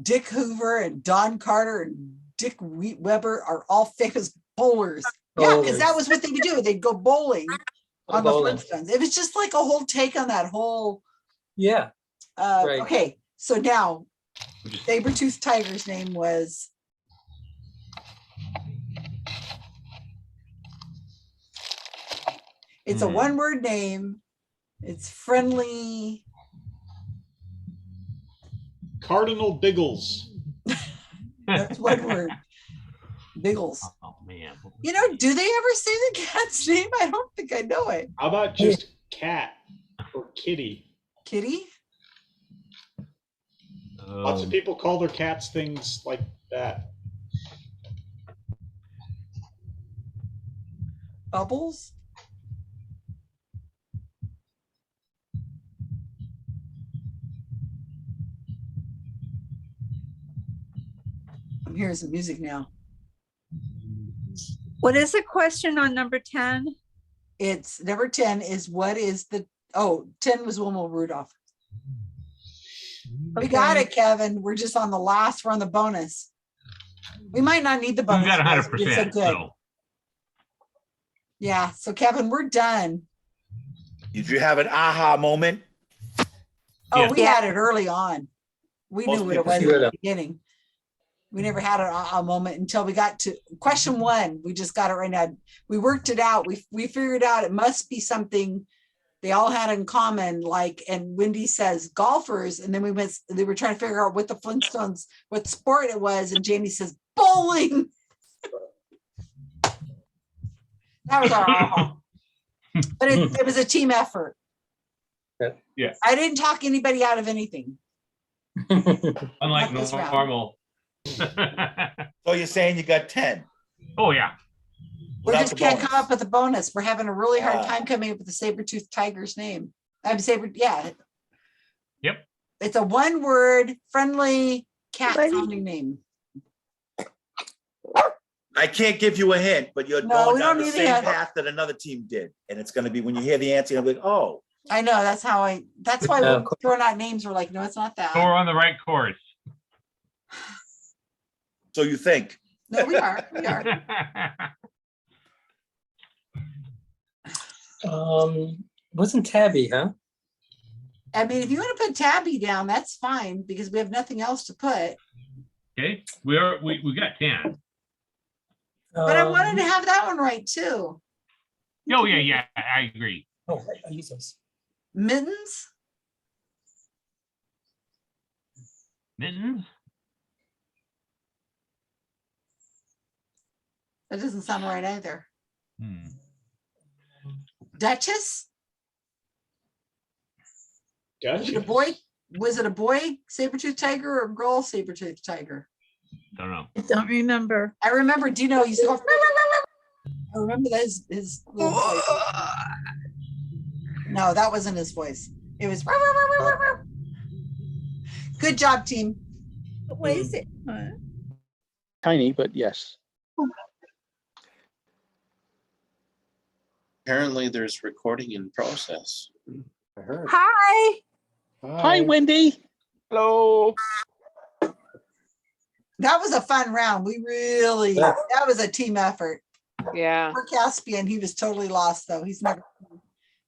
Dick Hoover and Don Carter and Dick Weber are all famous bowlers. Yeah, because that was what they would do. They'd go bowling on the Bowling. Flintstones. It was just like a whole take on that whole. Yeah. Right. Okay, so now Saber-toothed Tiger's name was. It's a one-word name. It's friendly. Cardinal Biggles. That's one word. Biggles. Oh man. You know, do they ever say the cat's name? I don't think I know it. How about just cat or kitty? Kitty? Lots of people call their cats things like that. Bubbles? I'm hearing some music now. what is the question on number 10? It's number 10 is what is the, 10 was Wilma Rudolph. We got it, Kevin. We're just on the last, we're on the bonus. We might not need the We bonus. got guys. We did so 100%. good. So Yeah, so Kevin, we're done. Did you have an aha moment? Oh, Yes. we had it early on. We Most knew what it people was do. at the beginning. We never had an aha moment until we got to question 1. We just got it right now. We worked it out. We figured out it must be something they all had in common. Like, and Wendy says golfers, and then they were trying to figure out what the Flintstones, what sport it was, and Jamie says bowling. That was our aha. But it was a team effort. yes, I didn't talk anybody out of anything. unlike Not this round. normal. So you're saying you got 10? Oh yeah. We without just the can't bonus. come up with a bonus. We're having a really hard Ah. time coming up with the saber-toothed tiger's name. I'm yeah. Yep. It's a one-word, friendly cat sounding name. I can't give you a hint, but you're No, going we down don't the need a same hint. path that another team did. And it's going to be when you hear the answer, you'll be like, oh, I know, that's why Yeah, we're throwing out names. We're like, no, it's not So we're that. on the right course. so you think. No, we are. We are. Wasn't Tabby, huh? I mean, if you want to put Tabby down, that's fine because we have nothing else to put. Okay, we got 10. But I wanted to have that one right too. Oh yeah, I agree. Oh, I use those. Mittens? Mittens? That doesn't sound right either. Hmm. Duchess? Was it a Gotcha. boy? Was it a boy saber-toothed tiger or a girl saber-toothed tiger? Don't know. I don't remember. I remember Dino used to go. I remember that his little voice. No, that wasn't his voice. It was. Good job, team. What is it? tiny, but yes. Apparently there's recording in process. I heard. Hi. Hi, Wendy. Hello. That was a fun round. We really, Yeah. that was a team effort. Yeah. For Caspian, he was totally lost though. He's never seen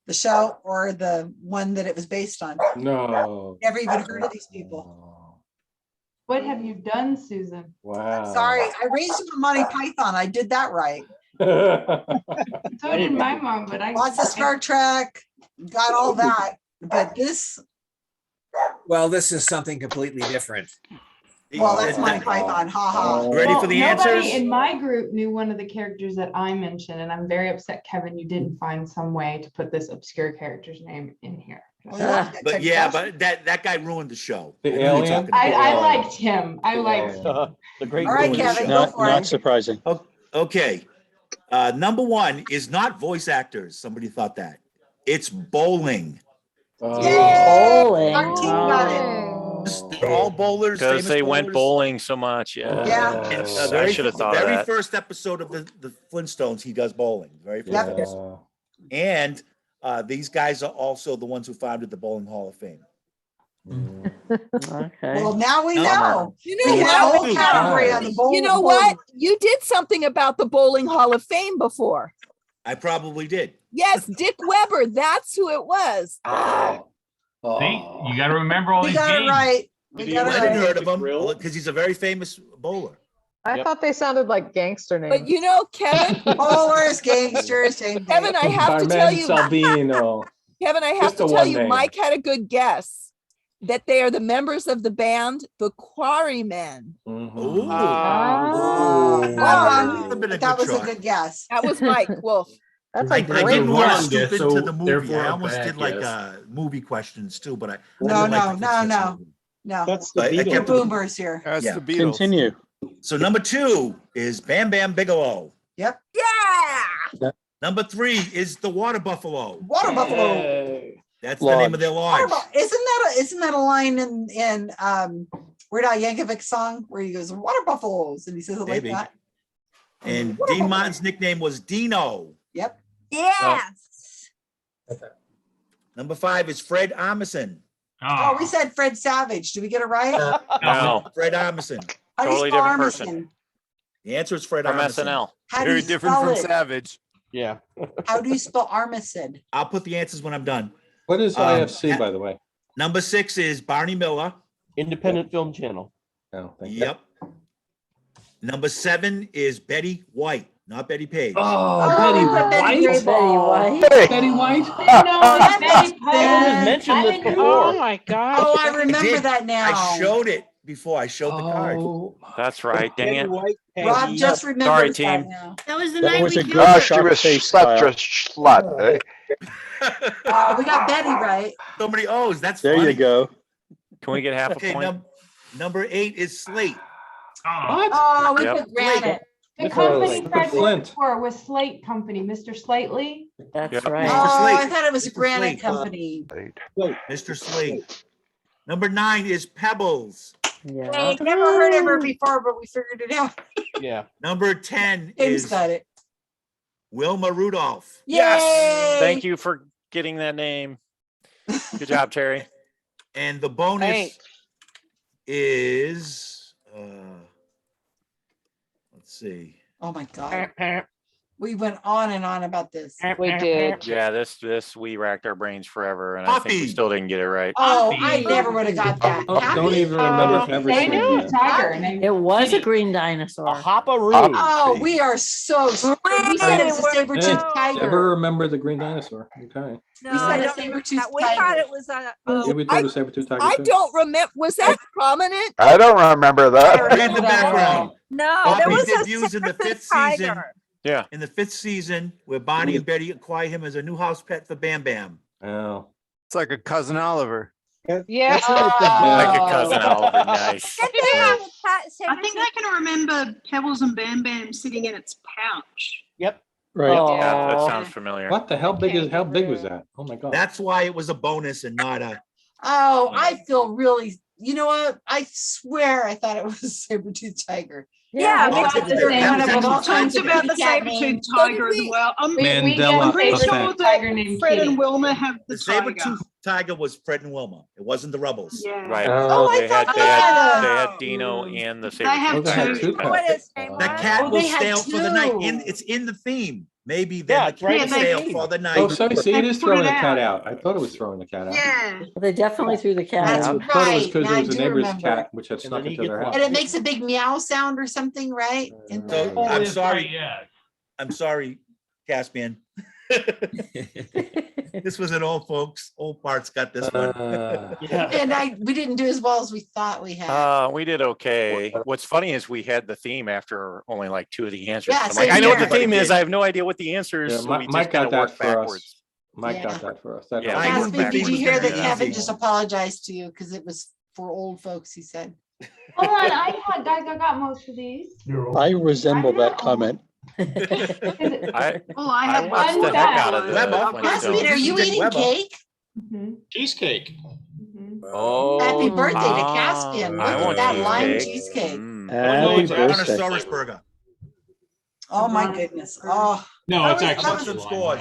the show or the one that it was based on. No. Never even heard of these people. What have you done, Susan? Wow. Sorry, I raised him on Monty Python. I did that right. So did my mom, but I. Lots of Star Trek, got all that. But this, Well, this is something completely different. well, that's Monty Python. Ha ha. Ready for the Nobody answers? in my group knew one of the characters that I mentioned, and I'm very upset, Kevin, you didn't find some way to put this obscure character's name in here. But yeah, but that guy ruined the show. The I know you're alien? talking about. I liked him. I liked him. The great All right, ruin. Kevin, go Not, for not it. surprising. Okay. Number one is not voice actors. Somebody thought that. It's bowling. Bowling. Our team got it. They're all bowlers. Because famous they went bowlers. bowling so much. Yeah. Yeah. And, I should have thought of very that. first episode of the Flintstones, he does bowling. Very first Yep. episode. And these guys are also the ones who founded the Bowling Hall of Fame. Okay. Well, now we No. know. You We know got a what? whole category on the bowl. You know what? You did something about the Bowling Hall of Fame before. I probably did. Yes, Dick Weber. That's who it was. See, you got to remember all We these got it games. right. We got it Leonard right. heard of him because he's a very famous bowler. I thought they sounded like gangster names. But you know, Kevin, Bowlers, gangsters, same thing. Kevin, I have to tell you, Salvino. Kevin, I have Just to the tell one you, name. Mike had a good guess that they are the members of the band, the Quarrymen. Mhm. Ooh. That was a good guess. That was Mike Wolf. That's I a great didn't want to wrong stoop guess, into so the movie. therefore I a almost bad did like guess. movie questions too, but I No, didn't like no, the no, no. That's the I We're kept Beatles. boomers here. That's Yeah. the Beatles. Continue. So number two is Bam Bam Bigelow. Yep. Yeah. Number three is the Water Buffalo. Water buffalo. That's the name of their lodge. Isn't that a line in Weird Al Yankovic's song where he goes water buffaloes and he says it like Maybe. that? And Dean Martin's nickname was Dino. Yep. Yes. Number five is Fred Armisen. Oh, we said Fred Savage. Did we get it right? No, Fred Armisen. How do you totally spell different Armisen? person. The answer is Fred From Armisen. SNL. How do Very you different spell from it? Savage. Yeah. How do you spell Armisen? I'll put the answers when I'm done. What is IFC, by the way? Number six is Barney Miller. Independent Film Channel. Oh, thank you. Yep. Number seven is Betty White, not Betty Page. Oh, Betty Betty White. Betty White. Betty White. No, it's Betty I mentioned this Oh before. my gosh. Oh, I I remember did. that now. I showed it before. I showed the card. Oh, That's right. Dang Betty it. White, Rob Peggy. just Sorry, remembered that team. now. That was the That night was we a killed good Gosh, shot she was face, such Kyle. a slut, eh? We got Betty right. So many O's. That's There funny. you go. Can we get half a Okay, point? number eight is Slate. what? Oh, we Yep. took granted. The Mr. company Mr. Fred Flint. worked for was Slate Company, Mr. Slately. That's Yep. right. Oh, I Slate. thought it was a Mr. granite Slate. company. Mr. Slate. Number nine is Pebbles. Yeah. I've never heard of her before, but we figured it out. Yeah. Number 10 Tim's is got it. Wilma Rudolph. Yes. Yay! Thank you for getting that name. Good job, Terry. And the bonus Thanks. is, let's see. Oh my God. We went on and on about this. We did. Yeah, this we racked our brains forever, and I think we Puppy. still didn't get it right. Oh, I never would have got that. Oh, don't even remember ever They seeing knew that. Tiger. And It was a green A dinosaur. hopperoo. Oh, we are so screwed. We said it was a saber-toothed Never tiger. remember the green dinosaur. Okay. No, We said I a don't remember saber-toothed that. We thought tiger. it was a. Yeah, we thought it was saber-tooth tiger. I too. don't remember. Was that prominent? I don't remember that. Read the background. No, Puppy there was a debuts in the fifth saber-toothed season. tiger. Yeah. In the fifth season, where Bonnie and Betty acquire him as a new house pet for Bam Bam. Oh. It's like a cousin Oliver. Yeah. Like a cousin Oliver. Nice. Did they have a I think I can remember Pebbles and Bam Bam sitting in its pouch. Yep. Right. Yeah, that Oh. sounds familiar. What the hell how big was that? Oh my God. That's why it was a bonus and not a. Oh, I feel really, you know what? I swear I thought it was a saber-toothed tiger. Yeah, I because thought the There- same that was with actually all kinds Talked of about the cat same between names. tiger as well. We get Mandela I'm pretty the same sure effect. tiger that named Fred Kitty. and Wilma have the The saber tiger. tooth tiger was Fred and Wilma. It wasn't the Rebels. Yeah. Right. Oh, I They thought had they they had had they a. had Dino and the saber have Oh, they had two What cats. his name The was? cat Oh, will they had stay out for the night. two. It's in the theme. Maybe Yeah, then the it's right cat in will the stay out theme. for the Oh, night. so see, it is Put it throwing the cat out. out. I thought it was throwing the cat out. Yeah. They definitely threw the cat That's out. I thought it was right. because Now it I was a do neighbor's remember. cat which had And snuck then he into their gets house. And it makes a big meow sound or something, right? In So the, Oh, I'm that's sorry. right, yes. I'm sorry, Caspian. This was an old folks, old parts got this one. Yeah. and we didn't do as well as we thought we had. We did okay. What's funny is we had the theme after only like 2 of the answers. Yeah, I'm like, same I know what the here. theme is. Did. I have no idea what the answer is. Yeah, So we Mike just kind got of that worked for us. backwards. Mike Yeah. got that for us. That Yeah, helped. I knew Caspian, the did theme you was hear gonna that be Kevin easy. just apologized to you because it was for old folks, he said. Hold on, I got most of these. I resemble I'm that not comment. Well, I I have watched the one heck out of one. the Weber. Caspian, Flintstones. are you Did eating Weber. cake? Cheesecake. Oh, Happy birthday to ah, Caspian. Look I at want that lime cheesecake. cheesecake. Mm. Happy It's a birthday. Brontosaurus burger. Oh my goodness. Oh, No, That it's was- actually that How was- about the some lime scores?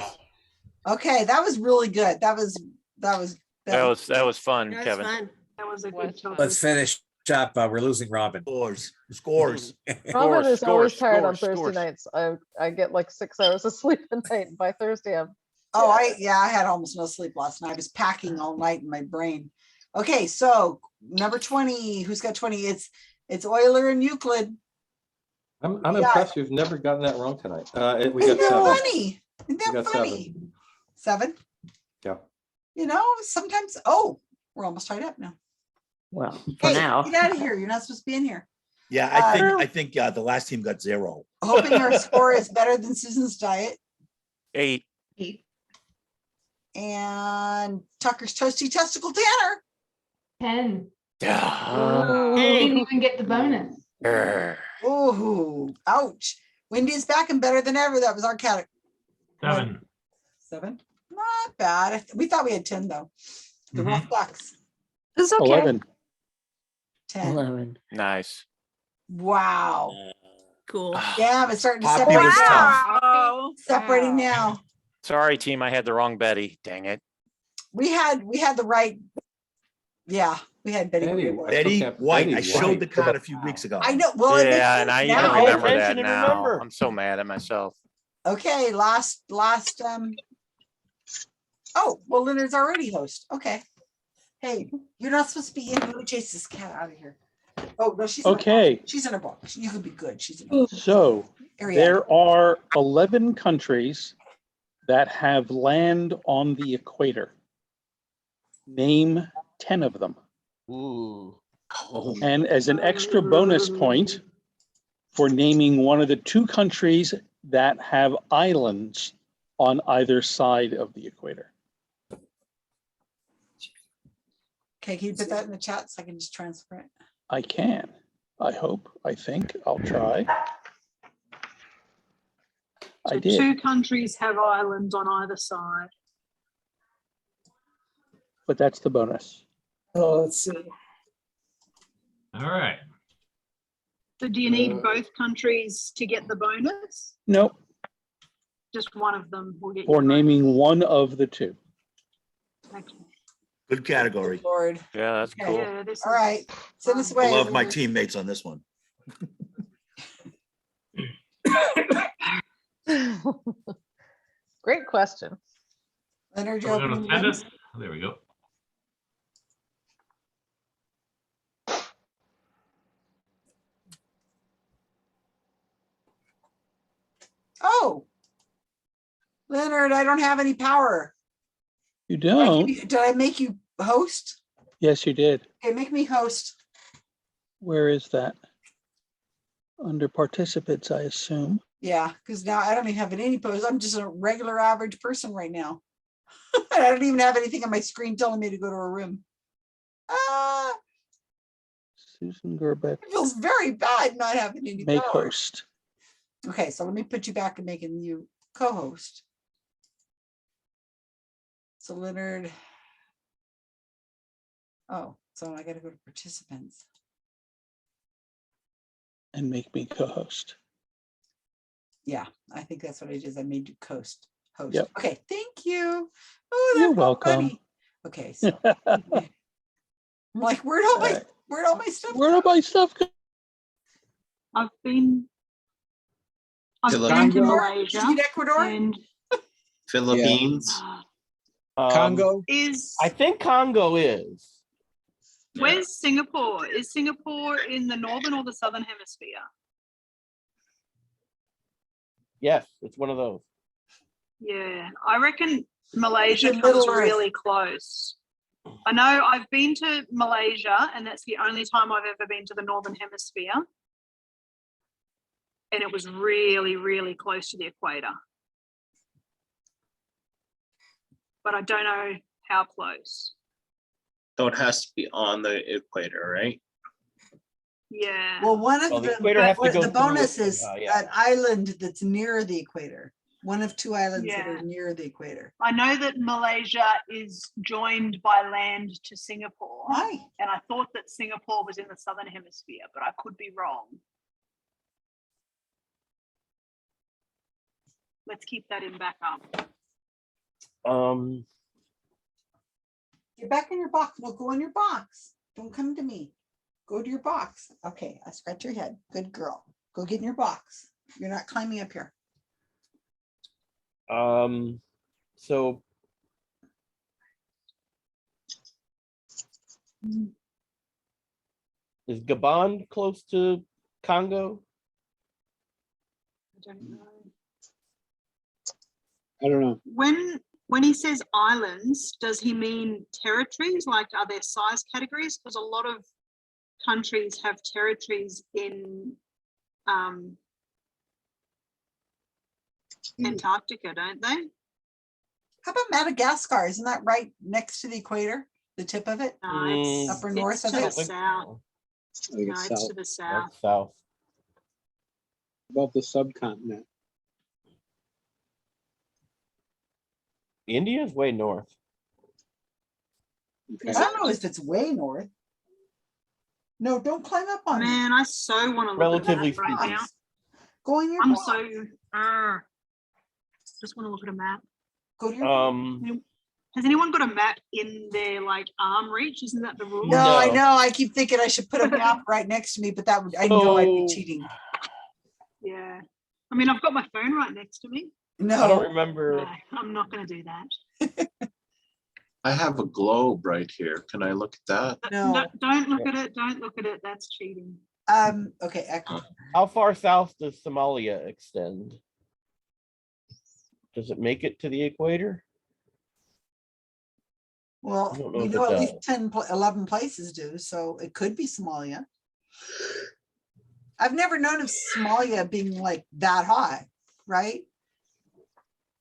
one. okay. That was really good. That was That was fun, That's Kevin. fun. That was a good topic. Let's finish up. We're losing Robin. Scores. Robin is always scores, tired on scores, Thursday scores. nights. I get like 6 hours of sleep a night. By Thursday, I'm Oh, I had almost no sleep last night. I was packing all night in my brain. Okay, so number 20, who's got 20? It's Euler and Euclid. I'm Yeah. impressed you've never gotten that wrong tonight. We Isn't got that 7. funny? Isn't that got funny? 7? Yeah. You know, sometimes, we're almost tied up now. Well, for Hey, now. get out of here. You're not supposed to be in here. Yeah, I think the last team got 0. Hoping your score is better than Susan's diet. 8. And Tucker's toasty testicle Tanner. 10. Ah. Didn't even get the bonus. Grr. Ooh, ouch. Wendy is back and better than ever. That was our cat. 7. 7? Not bad. We thought we had 10 though. The rough ducks. It's okay. 11. 10. 11. Nice. Wow. Cool. Yeah, it's starting to Poppy separate was now. Wow. Separating now. Sorry, team. I had the wrong Betty. Dang it. We had the right. Yeah, we had Betty. Betty, Grable. Betty Betty White. I White. showed the card a few weeks ago. I know. Well, it makes Yeah, sense and I now. even remember Attention that and now. remember. I'm so mad at myself. Okay, last. Oh, well, Leonard's already host. Okay. Hey, you're not supposed to be in. Let me chase this cat out of here. Oh no, she's in her Okay. box. She's in her box. You could be good. She's in her box. So Ariel. there are 11 countries that have land on the equator. Name 10 of them. Ooh. And as an extra bonus point for naming one of the 2 countries that have islands on either side of the equator. Okay, can you put that in the chat so I can just transfer it? I can. I hope. I think. I'll try. I So did, 2 countries have islands on either side. but that's the bonus. Oh, let's see. All right. So do you need both countries to get the bonus? Nope. Just one of them will get For you. naming one of the 2. Okay. Good category. Lord. Yeah, that's Okay. cool. Yeah, this All is- right. Send us I away. love my Leonard. teammates on this one. Great question. Leonard, Are you're we gonna opening send names? it? There we go. Oh. Leonard, I don't have any power. You don't? Did I make you host? Yes, you did. Okay, make me host. Where is that? Under participants, I assume. Yeah, because now I don't even have any post. I'm just a regular average person right now. I don't even have anything on my screen telling me to go to a room. Susan Gerbeck, It feels very bad not having any make power. host. Okay, so let me put you back and making you co-host. So Leonard. Oh, so I gotta go to participants. and make me co-host. Yeah, I think that's what it is. I made you host. Yep. Okay, thank you. Oh, You're that's so welcome. funny. Okay, so I'm like, where'd all my stuff Where'd all my stuff go? I've been to Philippines. Malaysia Ecuador? and Philippines. Congo? I think Congo is. Where's Singapore? Is Singapore in the northern or the southern hemisphere? Yes, it's one of those. Yeah, I reckon Malaysia It's in Middle comes Earth. really close. I know I've been to Malaysia, and that's the only time I've ever been to the northern hemisphere. And it was really, really close to the equator. But I don't know how close. So it has to be on the equator, right? Yeah. Well, one of Well, the them, equator has to but go the through bonus it, is yeah. an island that's near the equator. One of two islands that Yeah. are near the equator. I know that Malaysia is joined by land to Singapore. Hi. And I thought that Singapore was in the southern hemisphere, but I could be wrong. Let's keep that in backup. Get back in your box. No, go in your box. Don't come to me. Go to your box. Okay, I scratch your head. Good girl. Go get in your box. You're not climbing up here. So is Gabon close to Congo? I don't know. I don't know. When he says islands, does he mean territories? Like, are there size categories? Because a lot of countries have territories in Antarctica, don't they? How about Madagascar? Isn't that right next to the equator? The tip of it? No, it's Upper north of to the it? south. I think No, it's it's south. to the south. South. Above the subcontinent. India is way north. I don't know if it's way north. No, don't climb up on me. Man, I so want to look Relatively at a map right now. Go in your I'm box. just want to look at a map. Go to your Has anyone got a map in their like arm reach? Isn't that the rule? No, I know. I keep thinking I should put a map right next to me, but that would, I know I'd be cheating. Yeah. I mean, I've got my phone right next to me. No. I don't remember. No, I'm not going to do that. I have a globe right here. Can I look at that? No. Don't look at it. Don't look at it. That's cheating. Okay, Ecuador. How far south does Somalia extend? Does it make it to the equator? Well, I don't know we if know it at least does. 10, 11 places do, so it could be Somalia. I've never known of Somalia being like that high, right?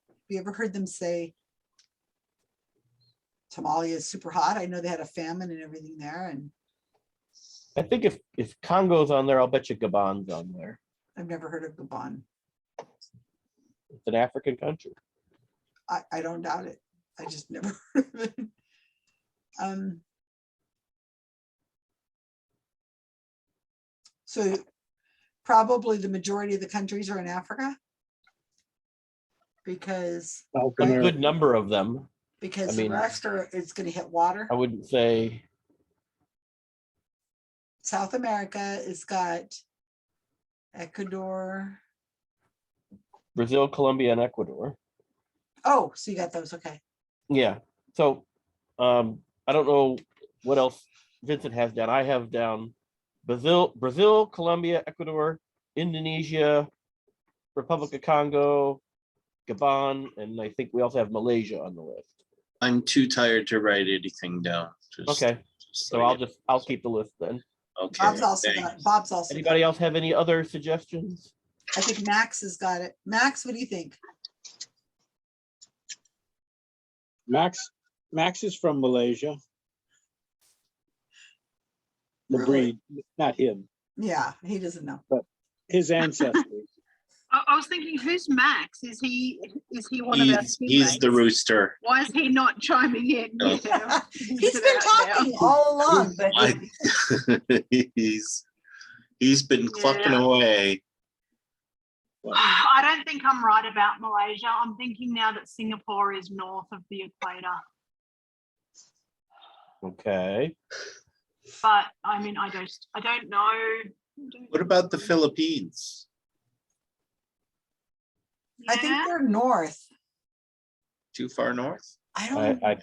Have you ever heard them say Somalia is super hot? I know they had a famine and everything there, and I think if Congo's on there, I'll bet you Gabon's on there. I've never heard of Gabon. It's an African country. I don't doubt it. I just never heard of it. So probably the majority of the countries are in Africa because A good number of them. because I mean, the rest are it's going to hit water. I wouldn't say South America has got Ecuador. Brazil, Colombia, and Ecuador. Oh, so you got those. Okay. Yeah. So I don't know what else Vincent has down. I have down Brazil, Colombia, Ecuador, Indonesia, Republic of Congo, Gabon, and I think we also have Malaysia on the list. I'm too tired to write anything down. Okay. So I'll keep the list then. Okay. Bob's also got. Bob's also. Anybody got else have any other suggestions? I think Max has got it. Max, what do you think? Max is from Malaysia. The Really? breed, not him, Yeah, he doesn't know. but his ancestors. I was thinking, who's Max? Is he one of our He's teammates? the rooster. Why is he not chiming in? Oh. Yeah. He's been talking all along, but He's He's been clucking Yeah. away. I don't think I'm right about Malaysia. I'm thinking now that Singapore is north of the equator. Okay. But I mean, I don't know. What about the Philippines? I think they're north. Too far north? I don't, I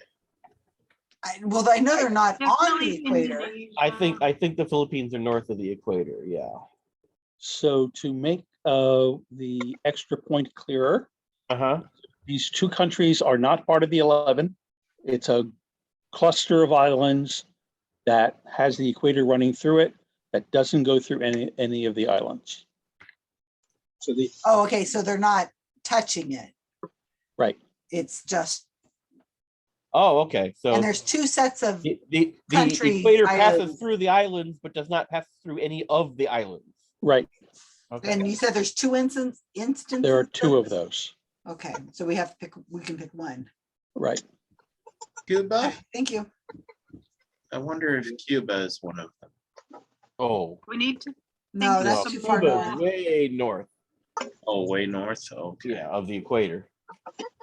well, I know they're not on the Definitely equator. Indonesia. I think the Philippines are north of the equator. Yeah. So to make the extra point clearer, these two countries are not part of the 11. It's a cluster of islands that has the equator running through it, that doesn't go through any of the islands. So the Oh, okay, so they're not touching it. Right. It's just, Oh, okay. So and there's two sets of the country equator passes islands. through the islands, but does not pass through any of the islands. Right. Okay. And you said there's two instances? There are two of those. Okay, so we have to pick, we can pick one. Right. Cuba? Thank you. I wonder if Cuba is one of them. Oh. We need to. No, think that's of too some far more. north. Way north. Oh, way north. Okay. Yeah, of the equator.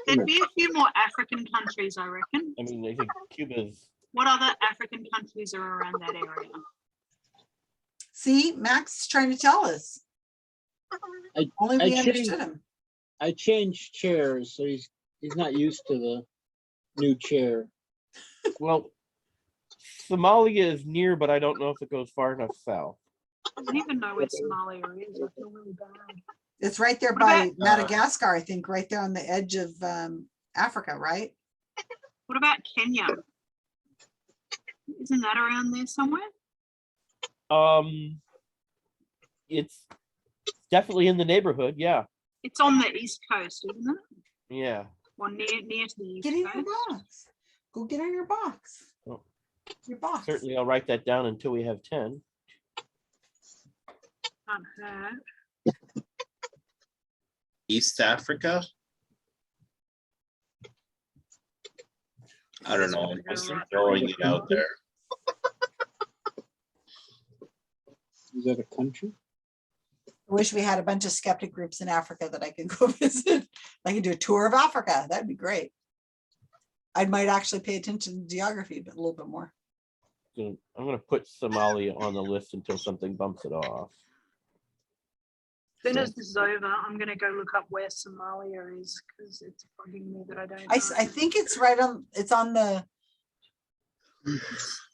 There'd be a few more African countries, I reckon. I mean, I think Cuba's. What other African countries are around that area? See, Max is trying to tell us. Only we understood him. I changed chairs, so he's not used to the new chair. Well, Somalia is near, but I don't know if it goes far enough south. I don't even know where Somalia is. I feel really bad. It's right there What by about- Madagascar, I think, right there on the edge of Africa, right? What about Kenya? Isn't that around there somewhere? It's definitely in the neighborhood. Yeah. It's on the east coast, isn't it? Yeah. Or near to the east Get in your coast. box. Go get in your box. Oh. Your box. Certainly, I'll write that down until we have 10. Can't hurt. East Africa? I don't know. I'm just throwing it out there. Is that a country? I wish we had a bunch of skeptic groups in Africa that I could go visit. I could do a tour of Africa. That'd be great. I might actually pay attention to geography, but a little bit more. So I'm going to put Somalia on the list until something bumps it off. As soon as this is over, I'm going to go look up where Somalia is because it's bugging me that I don't know. I think it's right on, it's on the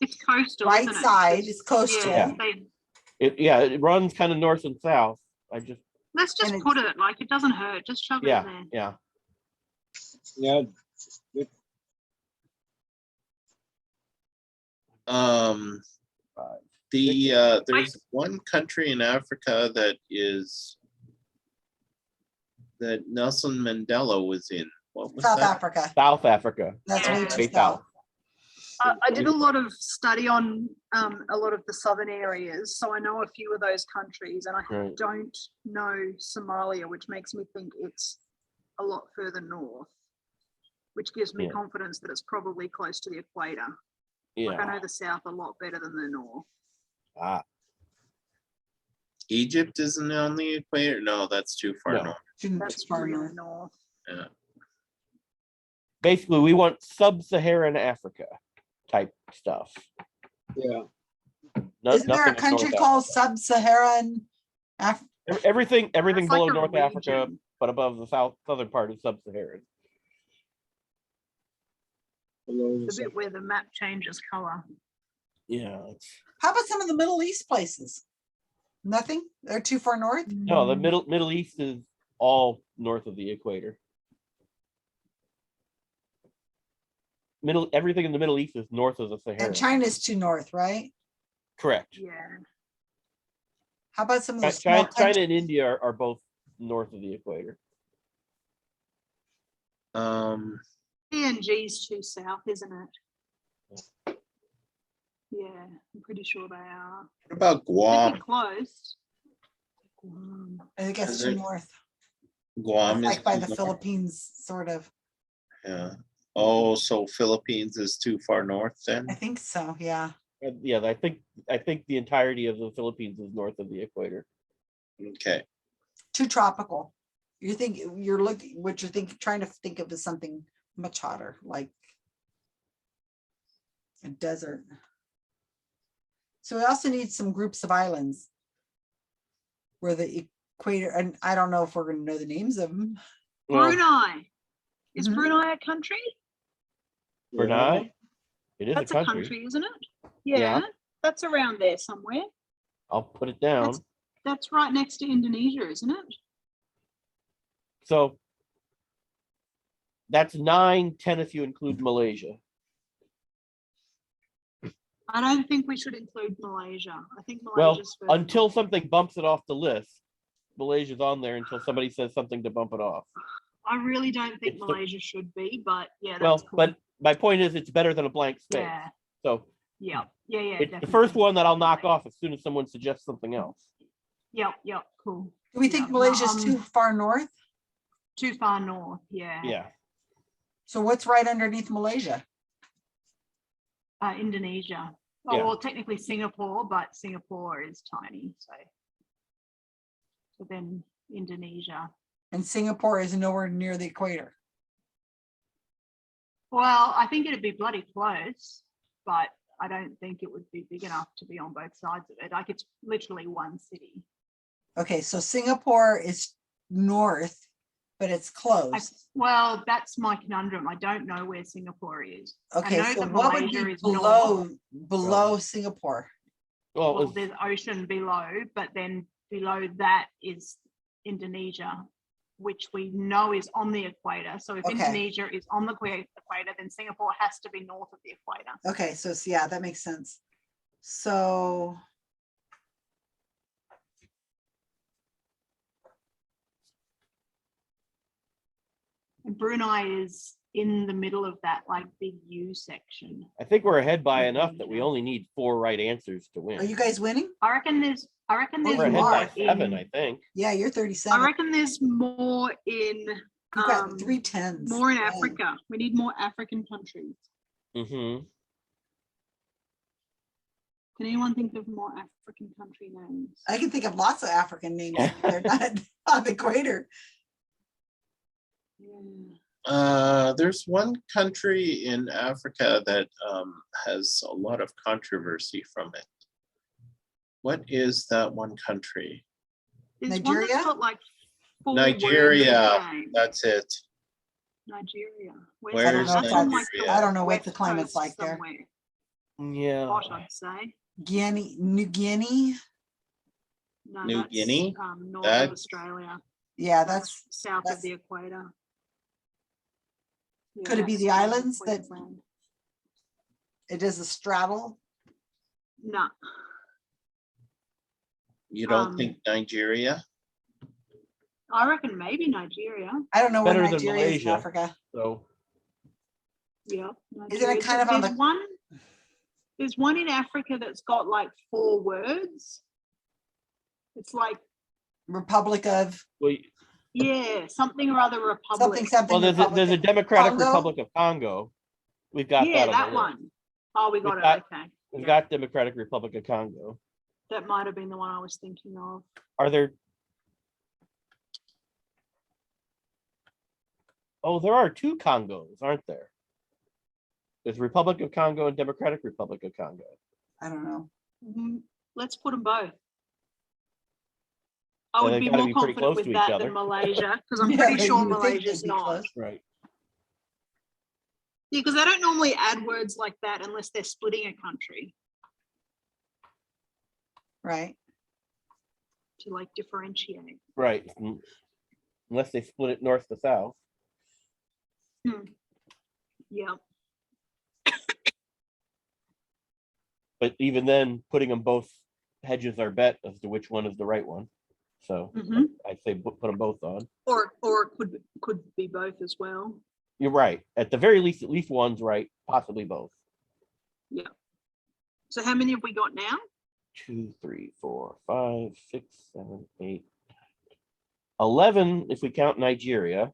It's coastal. right isn't it? side. It's coastal. Yeah. It runs kind of north and south. Let's just And put it like it doesn't hurt. Just shove it in there. Yeah. Yeah. There's one country in Africa that Nelson Mandela was in. What was South that? Africa. South Africa. That's way too Way south. I did a lot of study on a lot of the southern areas, so I know a few of those countries, and I Right. don't know Somalia, which makes me think it's a lot further north, which gives me Yeah. confidence that it's probably close to the equator. Like I know Yeah. the south a lot better than the north. Ah, Egypt isn't on the equator? No, that's too far No. north. That's really north. Yeah. basically, we want sub-Saharan Africa type stuff. Yeah. Isn't there a nothing in country North called Sub-Saharan Africa? Africa. Everything It's below like a North Africa, region. but above the southern part is sub-Saharan. The bit where the map changes color. Yeah. How about some of the Middle East places? Nothing? They're too far north? No, the Middle East is all north of the equator. Everything in the Middle East is north of the Sahara. And China's too north, right? Correct. Yeah. How about some of those small China countries? and India are both north of the equator. PNG's too south, isn't it? Yeah, I'm pretty sure they are. What about Pretty Guam? close. I think that's Is too it- north. Guam is Like by too the north? Philippines, sort of. Yeah. Oh, so Philippines is too far north then? I think so, yeah. Yeah, I think the entirety of the Philippines is north of the equator. Okay. Too tropical. You're looking, what you're trying to think of is something much hotter, like a desert. So we also need some groups of islands where the equator, and I don't know if we're going to know the names of them. Brunei. Is Brunei a country? Brunei? It is That's a country. isn't it? Yeah, that's around there somewhere. I'll put it down. That's right next to Indonesia, isn't it? So that's 9, 10 if you include Malaysia. I don't think we should include Malaysia. I think Well, Malaysia's further until something bumps it off the list, Malaysia's on there until somebody says something to bump it off. I really don't think Malaysia should be, but yeah, that's Well, cool. but my point is it's better than a blank space. Yeah. So Yeah, it's the definitely. first one that I'll knock off as soon as someone suggests something else. Yep, cool. Do we think Malaysia's too far north? Too far north, yeah. Yeah. So what's right underneath Malaysia? Indonesia. Oh, Yeah. well, technically Singapore, but Singapore is tiny, so then Indonesia. And Singapore is nowhere near the equator. Well, I think it'd be bloody close, but I don't think it would be big enough to be on both sides of it. Like, it's literally one city. Okay, so Singapore is north, but it's close. Well, that's my conundrum. I don't know where Singapore is. Okay, I know so that what would Malaysia be is below Singapore? Well, there's ocean below, but then below that is Indonesia, which we know is on the equator. So if Indonesia is on the equator, then Singapore has to be north of the equator. Okay, so yeah, that makes sense. So And Brunei is in the middle of that like big U section. I think we're ahead by enough that we only need 4 right answers to win. are you guys winning? I reckon there's We're ahead more by 7, in, I think. Yeah, you're 37. I reckon there's more in You got 3 10s. more in Yeah. Africa. We need more African countries. Mm-hmm. Can anyone think of more African country names? I can think of lots of African names. They're not on the equator. There's one country in Africa that has a lot of controversy from it. What is that one country? There's one that's Nigeria? got like 4 words in Nigeria. the name. That's it. Nigeria. I don't Where's know if that's- Nigeria? I don't know what the West climate's coast like there. somewhere. Yeah. What I'd say. New Guinea. No, New that's, Guinea? north That- of Australia. Yeah, that's South that's- of the equator. Yeah, could it be that's the south of islands that Queensland. it does a straddle? No. You don't think Nigeria? I reckon maybe Nigeria. I don't know where Better than Nigeria is in Malaysia. Africa. So Yeah. Isn't it kind of on the There's one in Africa that's got like 4 words. It's like, Republic of yeah, something or other republic. well, there's a Republic Democratic Congo? Republic of Congo. We've got Yeah, that. that on the list. one. Oh, we got We've it. got- Okay. We've got Democratic Republic of Congo. That might have been the one I was thinking of. Are there? Oh, there are 2 Congos, aren't there? There's Republic of Congo and Democratic Republic of Congo. I don't know. Let's put them both. I Yeah, would they've be gotta more be pretty confident close with to each that other. than Malaysia, because I'm Yeah, pretty they- sure you would think Malaysia's they'd be not. close. Right. Yeah, because they don't normally add words like that unless they're splitting a country Right. to like differentiate. Right. Unless they split it north to south. Yeah. But even then, putting them both hedges our bet as to which one is the right one. So Mhm. I'd say put them both on. Or it could be both as well. You're right. At the very least, at least one's right, possibly both. Yeah. So how many have we got now? 2, 3, 4, 5, 6, 7, 8, 11 if we count Nigeria.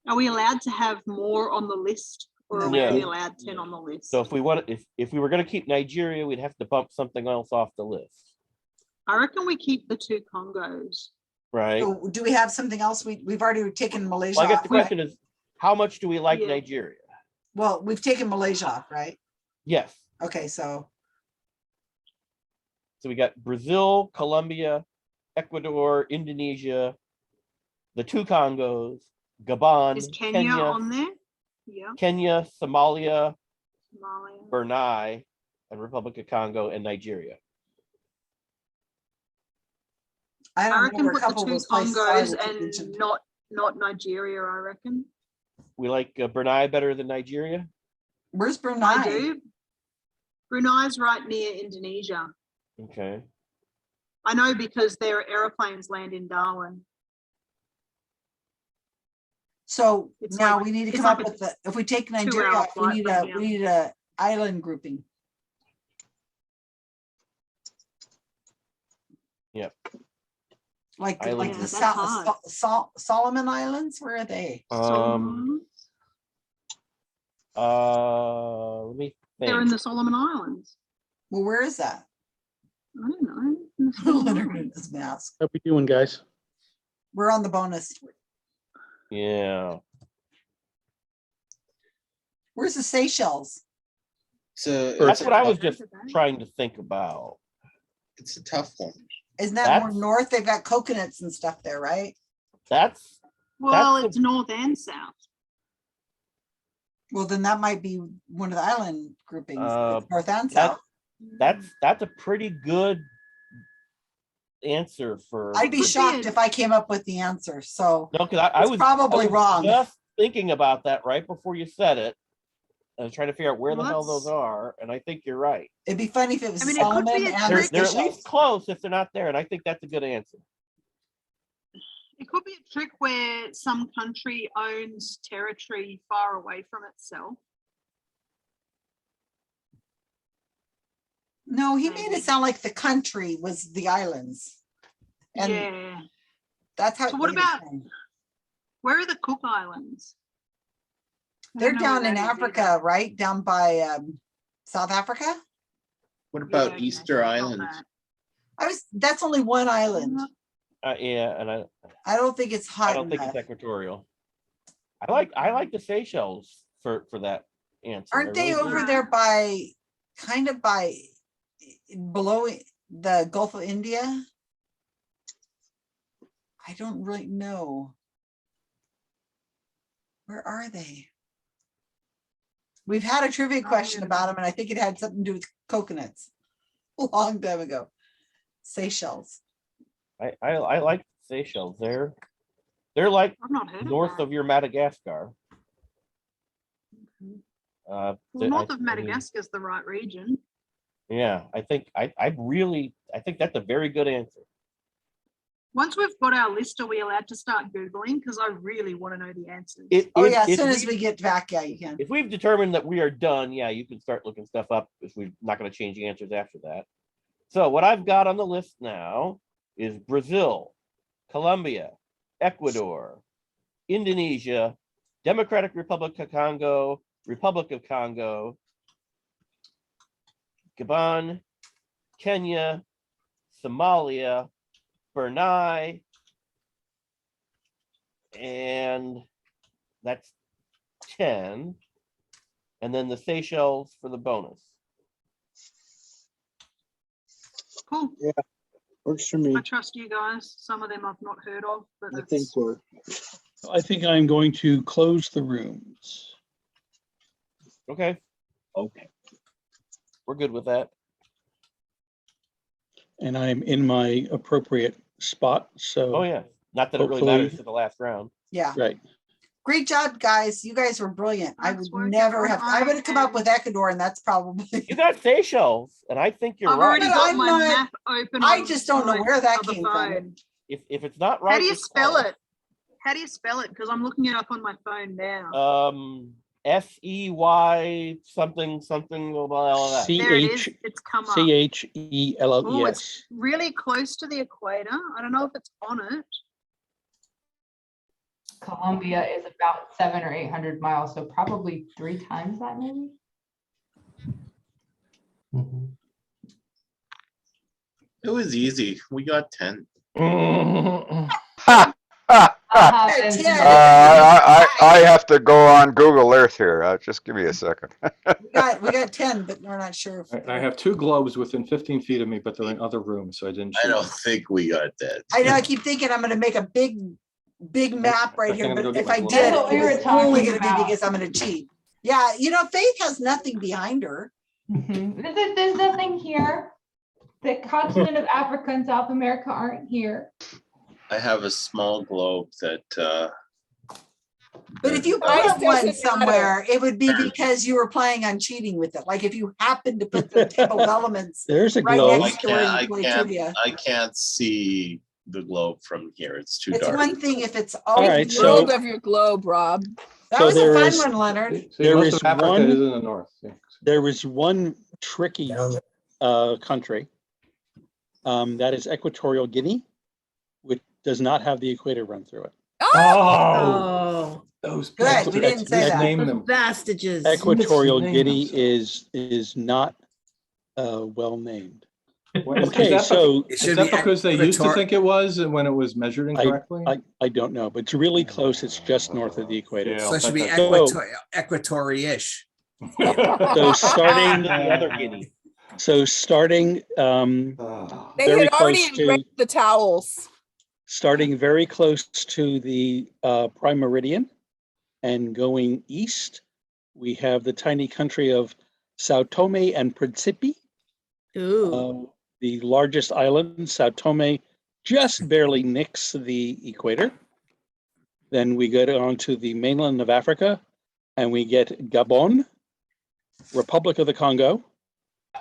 Are we allowed to have more on the list Or are we Yeah. only allowed 10 on the list? So if we want, if we were going to keep Nigeria, we'd have to bump something else off the list, I reckon we keep the 2 Congos. right? So do we have something else? We've already taken Malaysia Well, I guess off, the question right? is, how much do we like Yeah. Nigeria? Well, we've taken Malaysia off, right? Yes. Okay, so So we got Brazil, Colombia, Ecuador, Indonesia, the 2 Congos, Gabon, Is Kenya on there? Yeah. Kenya, Somalia, Somalia. Brunei, and Republic of Congo, and Nigeria. I I don't reckon remember a put the couple of 2 those places I Congos would and mention. not Nigeria, I reckon. We like Brunei better than Nigeria. Where's Brunei? I do. Brunei's right near Indonesia. Okay. I know because their aeroplanes land in Darwin. So It's now like- we need to it's come like up a with the, if we take 2-hour Nigeria off, flight from we need a island grouping. Yep. Like Island the group. Solomon Islands, where are they? Let me They're in think. the Solomon Islands. Well, where is that? I don't know. In the Solomon Leonard in Islands. his mask. How we doing, guys? We're on the bonus. Yeah. Where's the Seychelles? So That's what I was just trying to think about. It's a tough one. Isn't that more That's- north? They've got coconuts and stuff there, right? That's Well, That's it's north and south. Well, then that might be one of the island groupings, Uh, north and that's south. that's a pretty good answer for. I'd be shocked if I came up with the answer. So No, because I it's was probably wrong. Just thinking about that right before you said it. I was trying to figure out where Well, the hell that's- those are, and I think you're right. It'd be funny if it was I mean, it could Solomon be a and They're, the they're at Seychelles. least close if they're not there, and I think that's a good answer. It could be a trick where some country owns territory far away from itself. No, he made it sound like the country was the islands. And Yeah. that's how. So what it made it about- sound. Where are the Cook Islands? I They're don't know where down in that is Africa, either. right? Down by South Africa? What about okay, Easter it's not Islands? that. That's only one island. Yeah, and I don't think it's hot I don't think enough. it's equatorial. I like the Seychelles for that answer. Aren't I they really over do. there by, kind of by, below the Gulf of India? I don't really know. Where are they? We've had a trivia question about them, and I think it had something to do with coconuts a long time ago. Seychelles. I like Seychelles. They're like I've not heard north of that. of your Madagascar. Well, I north of mean, Madagascar is the right region. yeah, I think that's a very good answer. Once we've got our list, are we allowed to start Googling? Because I really want to know the answers. Oh yeah, as if soon as we get back, yeah, you can. If we've determined that we are done, yeah, you can start looking stuff up if we're not going to change the answers after that. So what I've got on the list now is Brazil, Colombia, Ecuador, Indonesia, Democratic Republic of Congo, Gabon, Kenya, Somalia, Brunei, and that's 10. And then the Seychelles for the bonus. Cool. Yeah, works for me. I trust you guys. Some of them I've not heard of, but I think that's I think I'm going to close the rooms. Okay, Okay. we're good with that. And I'm in my appropriate spot, so. Oh yeah, not that it really Hopefully- matters to the last round. Yeah. Right. Great job, guys. You guys were brilliant. I Nice would work, never have, I everyone. would have come up with Ecuador, and that's probably. You got Seychelles, and I think you're I've right. already But got I'm my not- map open. I on just don't know my where that other came from. phone. If it's not right, How do you it's spell close. it? How do you spell it? Because I'm looking it up on my phone now. SEY something something blah, blah, blah. There it is. It's come up. CHELLES. Oh, it's really close to the equator. I don't know if it's on it. Colombia is about 700 or 800 miles, so probably 3 times that maybe. It was easy. We got 10. I have to go on Google Earth here. Just give me a second. We got 10, but we're not sure. I have 2 globes within 15 feet of me, but they're in other rooms, so I didn't. I don't think we got that. I know, I keep thinking I'm gonna make a big map right here, I'm gonna but go if get I my did, glove. it was That's what we were only talking gonna be about. because I'm gonna cheat. Yeah, Faith has nothing behind her. There's nothing here. The continent of Africa and South America aren't here. I have a small globe that But if you Ours put one doesn't somewhere, it would be because you were planning on cheating with it. Like if you happened to put the table of elements There's a right globe. next to where you play trivia. I can't see the globe from here. It's too It's dark. one thing if it's All all right, World so of your globe, Rob. That so was a there fun is- one, Leonard. See, There most is of Africa one- is in the north. Yeah. there is one tricky country. That is Equatorial Guinea, which does not have the equator run through it. Oh, Those Good, we didn't say that. name those them. bastages. Equatorial Name Guinea themselves. is not well named. Well, Okay, so It is should that be because they used to Equator- think it was and when it was measured incorrectly? I don't know, but it's really close. It's just north of the equator. Yeah, So it should be So- equatory-ish. So starting, The other Guinea. so starting They very had already close to engraved the towels. starting very close to the prime meridian and going east, we have the tiny country of Sao Tome and Principe. Ooh. The largest island, Sao Tome, just barely nicks the equator. Then we go on to the mainland of Africa and we get Gabon, Republic of the Congo,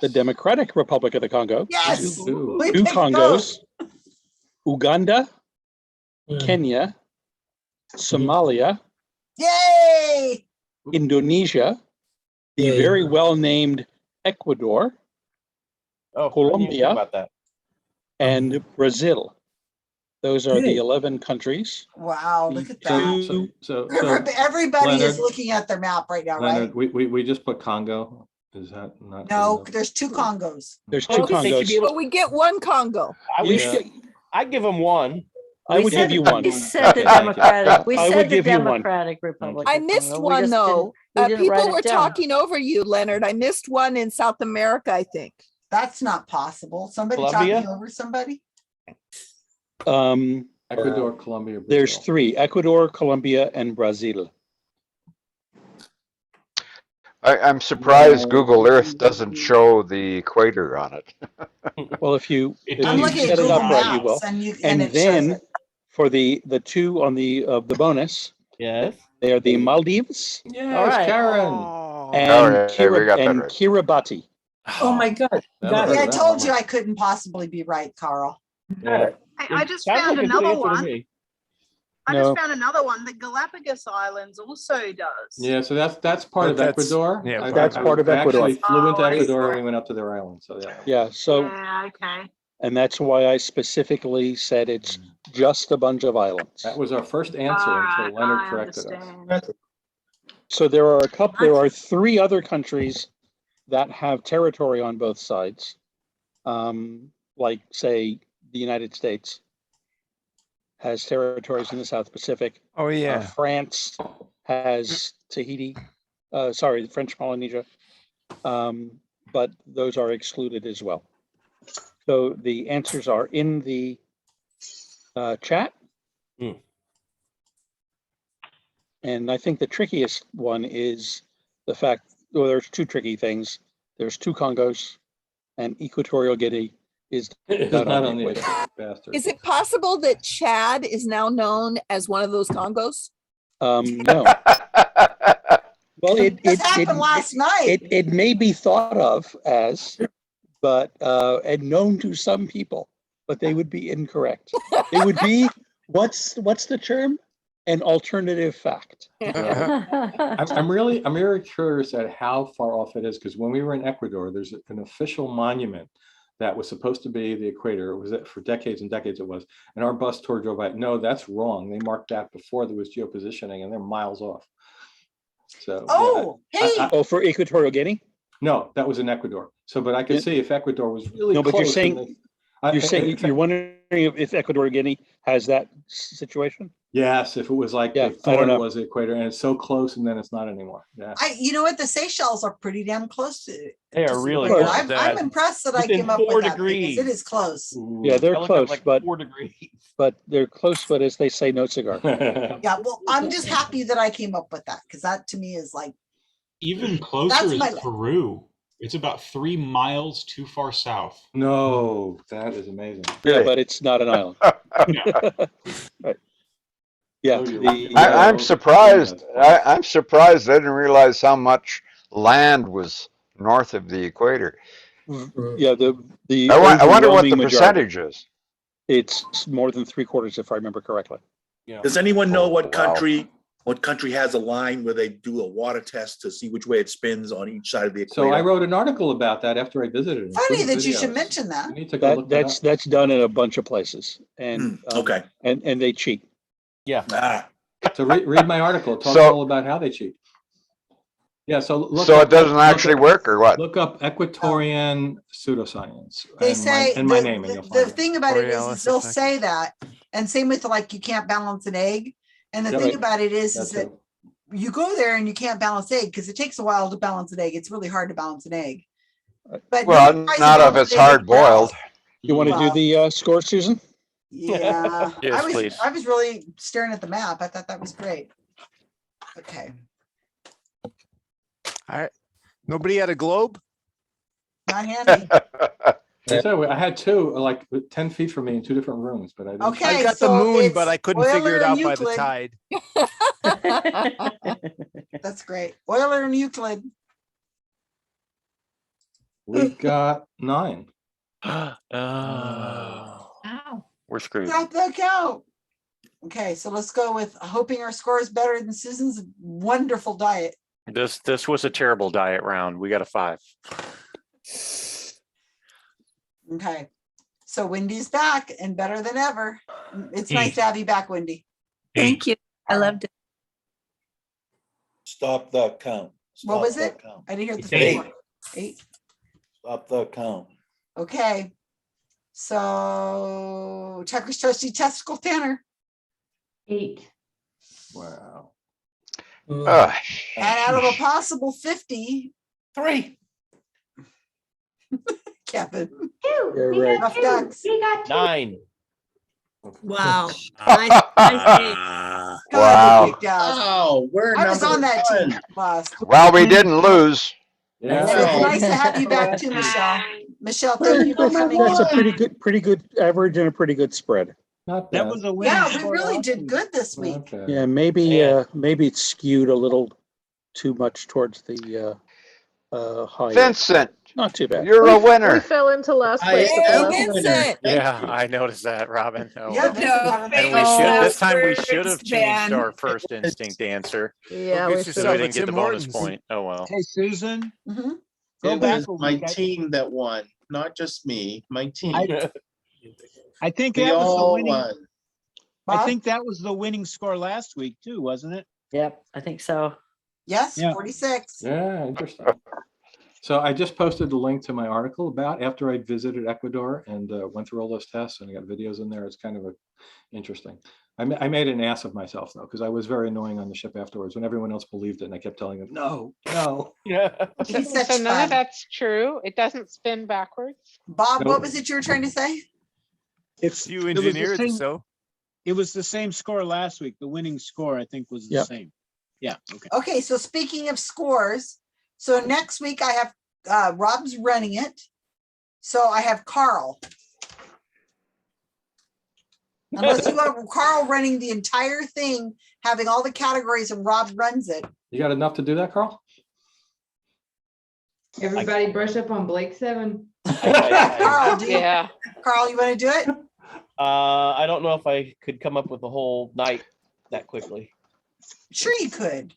the Democratic Republic of the Congo, Yes, Ooh. we two picked Congos, both. Uganda, Kenya, Somalia, Yay! Indonesia, the very well named Ecuador, Oh, I didn't even think Colombia, about that. and Brazil. Those are the Okay. 11 countries. Wow, look at that. So Everybody is Leonard- looking at their map right now, Leonard, right? we just put Congo. Is that not? No, good enough? there's 2 Congos. There's 2 Okay, they should be Congos. able- But we get one Congo. I You would, should- I'd give them one. I would give you one. We said the Okay, thank you. Democratic. We I would said the give you one. Democratic Republic. I of missed Congo. We one just though. didn't- we didn't write People it were down. talking over you, Leonard. I missed one in South America, I think. That's not possible. Somebody Colombia? talking over somebody? Ecuador, Colombia, Brazil. There's 3, Ecuador, Colombia, and Brazil. I'm surprised Google Earth doesn't show the equator on it. Well, if you I'm looking at set it Google up right, you will. Maps and And it shows then it. for the 2 on the bonus, Yes. they are the Maldives Yes, All right. Karen. and, yeah, we got that and right. Kiribati. Oh my God. Never Got heard Yeah, I of that told one. you I couldn't possibly be right, Carl. Yeah. I just Sounds found like a good another answer to one. me. I No. just found another one. The Galapagos Islands also does. Yeah, so that's part But of that's- Ecuador. yeah, That's part of I Ecuador. actually flew into Oh, I Ecuador see. and we went up to their island. So yeah. Yeah, so, Yeah, okay. and that's why I specifically said it's just a bunch of islands. That was our first answer until Alright, Leonard I corrected understand. us. So there are 3 other countries that have territory on both sides. Like say the United States has territories in the South Pacific. Oh, yeah. France has Tahiti, French Polynesia. But those are excluded as well. So the answers are in the chat. Hmm. And I think the trickiest one is the fact, well, there's 2 tricky things. There's 2 Congos and Equatorial Guinea is It's not on the equator, equator. bastard. Is it possible that Chad is now known as one of those Congos? No. Well, This happened last night. it may be thought of as, but and known to some people, but they would be incorrect. It would be what's the term? An alternative fact. I'm very curious at how far off it is because when we were in Ecuador, there's an official monument that was supposed to be the equator. It was for decades and decades it was. And our bus tour drove by. No, that's wrong. They marked that before there was geopositioning and they're miles off. So Oh, hey. Oh, for Equatorial Guinea? No, that was in Ecuador. So, but I could see if Ecuador was really No, but close. you're saying, you're wondering if Equatorial Guinea has that situation? Yes, if it was like Yeah, they I thought don't it know. was the equator and it's so close and then it's not anymore. Yeah. You know what? The Seychelles are pretty damn close to it. They are really But close. I'm impressed that I Within came up 4 with that degrees. because it is close. Yeah, they're I looked up close, like but 4 degrees. but they're close, but as they say, no cigar. Yeah, well, I'm just happy that I came up with that because that to me is like Even closer That's is my- Peru. It's about 3 miles too far south. No, that is amazing. Yeah, but it's not an island. Right. Yeah. I'm surprised. I'm surprised. I didn't realize how much land was north of the equator. Yeah, the I wonder what the overwhelming majority. percentage is. It's more than 3/4, if I remember correctly. Does anyone know what wow. country has a line where they do a water test to see which way it spins on each side of the equator? So I wrote an article about that after I visited. funny including that you should videos. mention that. You need to go look that up. That's done in a bunch of places, and okay, and they cheat. Yeah. So read my article. It talks So- all about how they cheat. Yeah. So look. So up- it doesn't look actually up- work, or what? Look up Equatorian pseudoscience. They and say my the, name, and you'll the find it. thing about it is Borealis they'll effect. say that, and same with like you can't balance an egg. And the Yep. thing Right. about it is That's that it. you go there and you can't balance egg because it takes a while to balance an egg. It's really hard to balance an egg. But Well, nobody tries to not if balance it's an egg hard anywhere else. boiled. You want to do Well- the score, Susan? Yeah, Yes, I was please. I was really staring at the map. I thought that was great. Okay, All right. Nobody had a globe? not handy. I had two, like 10 feet from me in two different rooms, but I didn't. Okay, I got so the moon, it's but I couldn't figure it Euler and out by the Euclid. tide. That's great. Euler and Euclid. We got 9. Oh, Wow. we're screwed. Drop that count. Okay, so let's go with hoping our score is better than Susan's wonderful diet. This was a terrible diet round. We got a 5. Okay, so Wendy's back and better than ever. It's Hey. nice to have you back, Wendy. Thank you. I loved it. Stop the count. What Stop was the it? count. I didn't hear the It's first eight. one. 8. Stop the count. Okay. So Tucker's Toasty Testicle Tanner. 8. Wow. Ugh. And out of a possible 50, 3. Kevin. You're right. Rough ducks. 9. Wow. Nice, nice game. God, Wow. you kicked ass. Oh, we're I was number on that one. team last. Well, we didn't lose. And it's nice to have you back too, Michelle. Michelle, thank you for coming That's in. a pretty good average and a pretty good spread. Not That bad. was a win. Yeah, we really did good this week. Okay. Yeah, maybe Yeah. maybe it's skewed a little too much towards the high. Vincent, Not too bad. you're a We winner. fell into last I place. at the am last a minute. winner. Thank Yeah, you. I noticed that, Robin. Oh, Yeah, well. Vincent, have a And nice we should, day. this time we words, should have changed Ben. our first instinct answer. Yeah, Go we get should So yourself we a didn't get the Tim bonus Hortons. point. Oh, well. Hey, Susan, Mhm. go It back was a my week. team that won, not just me, my team. I think We that was the all winning. won. I Bob? think that was the winning score last week too, wasn't it? Yep, I think so. Yes, Yeah. 46. Yeah, interesting. So I just posted the link to my article about after I visited Ecuador and went through all those tests, and I got videos in there. It's kind of interesting. I made an ass of myself though, because I was very annoying on the ship afterwards when everyone else believed it, and I kept telling them, no, no. Yeah. He's So such none fun. of that's true. It doesn't spin backwards. Bob, No. what was it you were trying to say? It's You it was the engineered same. so. It was the same score last week. The winning score, I think, was the Yep. same. Yeah. Okay. Okay, so speaking of scores, so next week I have Rob's running it. So I have Carl. Unless you have Carl running the entire thing, having all the categories and Rob runs it. You got enough to do that, Carl? Everybody brush up on Blake 7. Carl, Yeah. Carl, you want to do it? I don't know if I could come up with a whole night that quickly. Sure you could.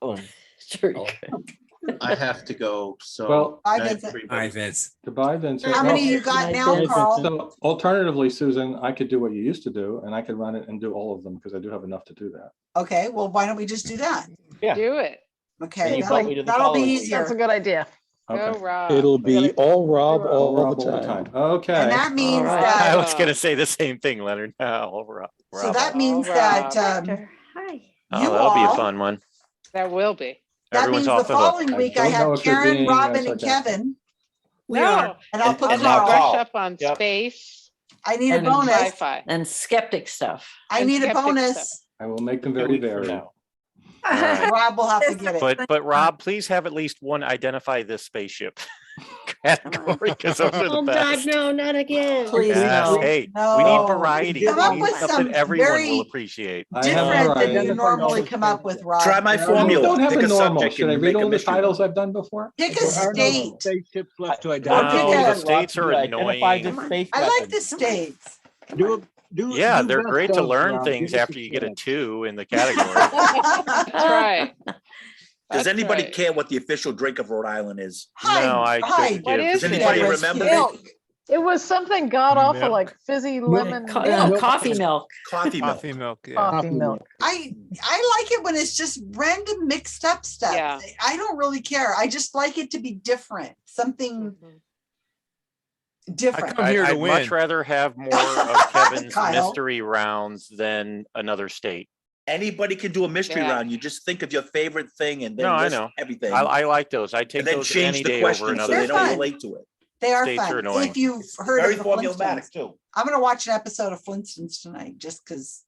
Oh, Sure you could. I have to go, so. Well- Bye, night, Vincent. everybody. All right, Vince. Goodbye, Vincent. How many Well, you got Night, now, Vincent. Carl? So alternatively, Susan, I could do what you used to do, and I could run it and do all of them because I do have enough to do that. Okay, well, why don't we just do that? Yeah. Do it. Okay, you thought we did the that'll be following week. easier. That's a good idea. Go, Okay. Rob. It'll We gotta be all Rob all all Rob the time. And Okay. that means right. that, I was gonna say the same thing, Leonard. Oh, so that means All that, Rob. Hi. Oh, you that'll be a all, fun one. That will be. that Everyone's means the off the hook. following week I don't know have if you're Karen, being, Robin, and sarcastic. Kevin, We are. and I'll And- put and now Carl. Carl. Brush up on Yep. space I need a And bonus. sci-fi. And skeptic stuff. I and need a skeptic bonus. stuff. I will make them 2 very weeks from varied. now. All right. Rob will have to get it. But Rob, please have at least one identify this spaceship category because those are the Oh, God, best. no, not again. Please, Yes, no. hey, we No. need variety. Come We up need with something some everyone very will appreciate. I have different than variety. you normally come up with, Rob. Try my I formula. don't have Pick a a normal. subject Should I and read make a all the mystery titles one. I've done before? Pick a There are no state. spaceships left to Or identify. pick No, a- the states are Identify the annoying. space I like weapons. the states. Yeah, they're best great to of, learn Rob. things Give us after you get a chance. 2 in the category. That's right. Does That's anybody right. care what the official drink of Rhode Island is? No, I Hi. couldn't What give. is Does it? anybody Yeah, remember? milk. It was something god awful Milk. like fizzy lemon. No, coffee milk. Coffee milk. Coffee milk, yeah. Coffee milk. I like it when it's just random mixed up stuff. Yeah. I don't really care. I just like it to be different. Something different. come here to I'd much win. rather have more of Kevin's Kyle. mystery rounds than another state. Anybody can do a mystery Yeah. round. You just think of your favorite thing and then No, I list know. everything. I like those. I take and then those change any the day over question so another they They're don't fun. state. relate to it. They are States are fun. annoying. If you've heard Very of the formulaic Flintstones, too. I'm gonna watch an episode of Flintstones tonight just because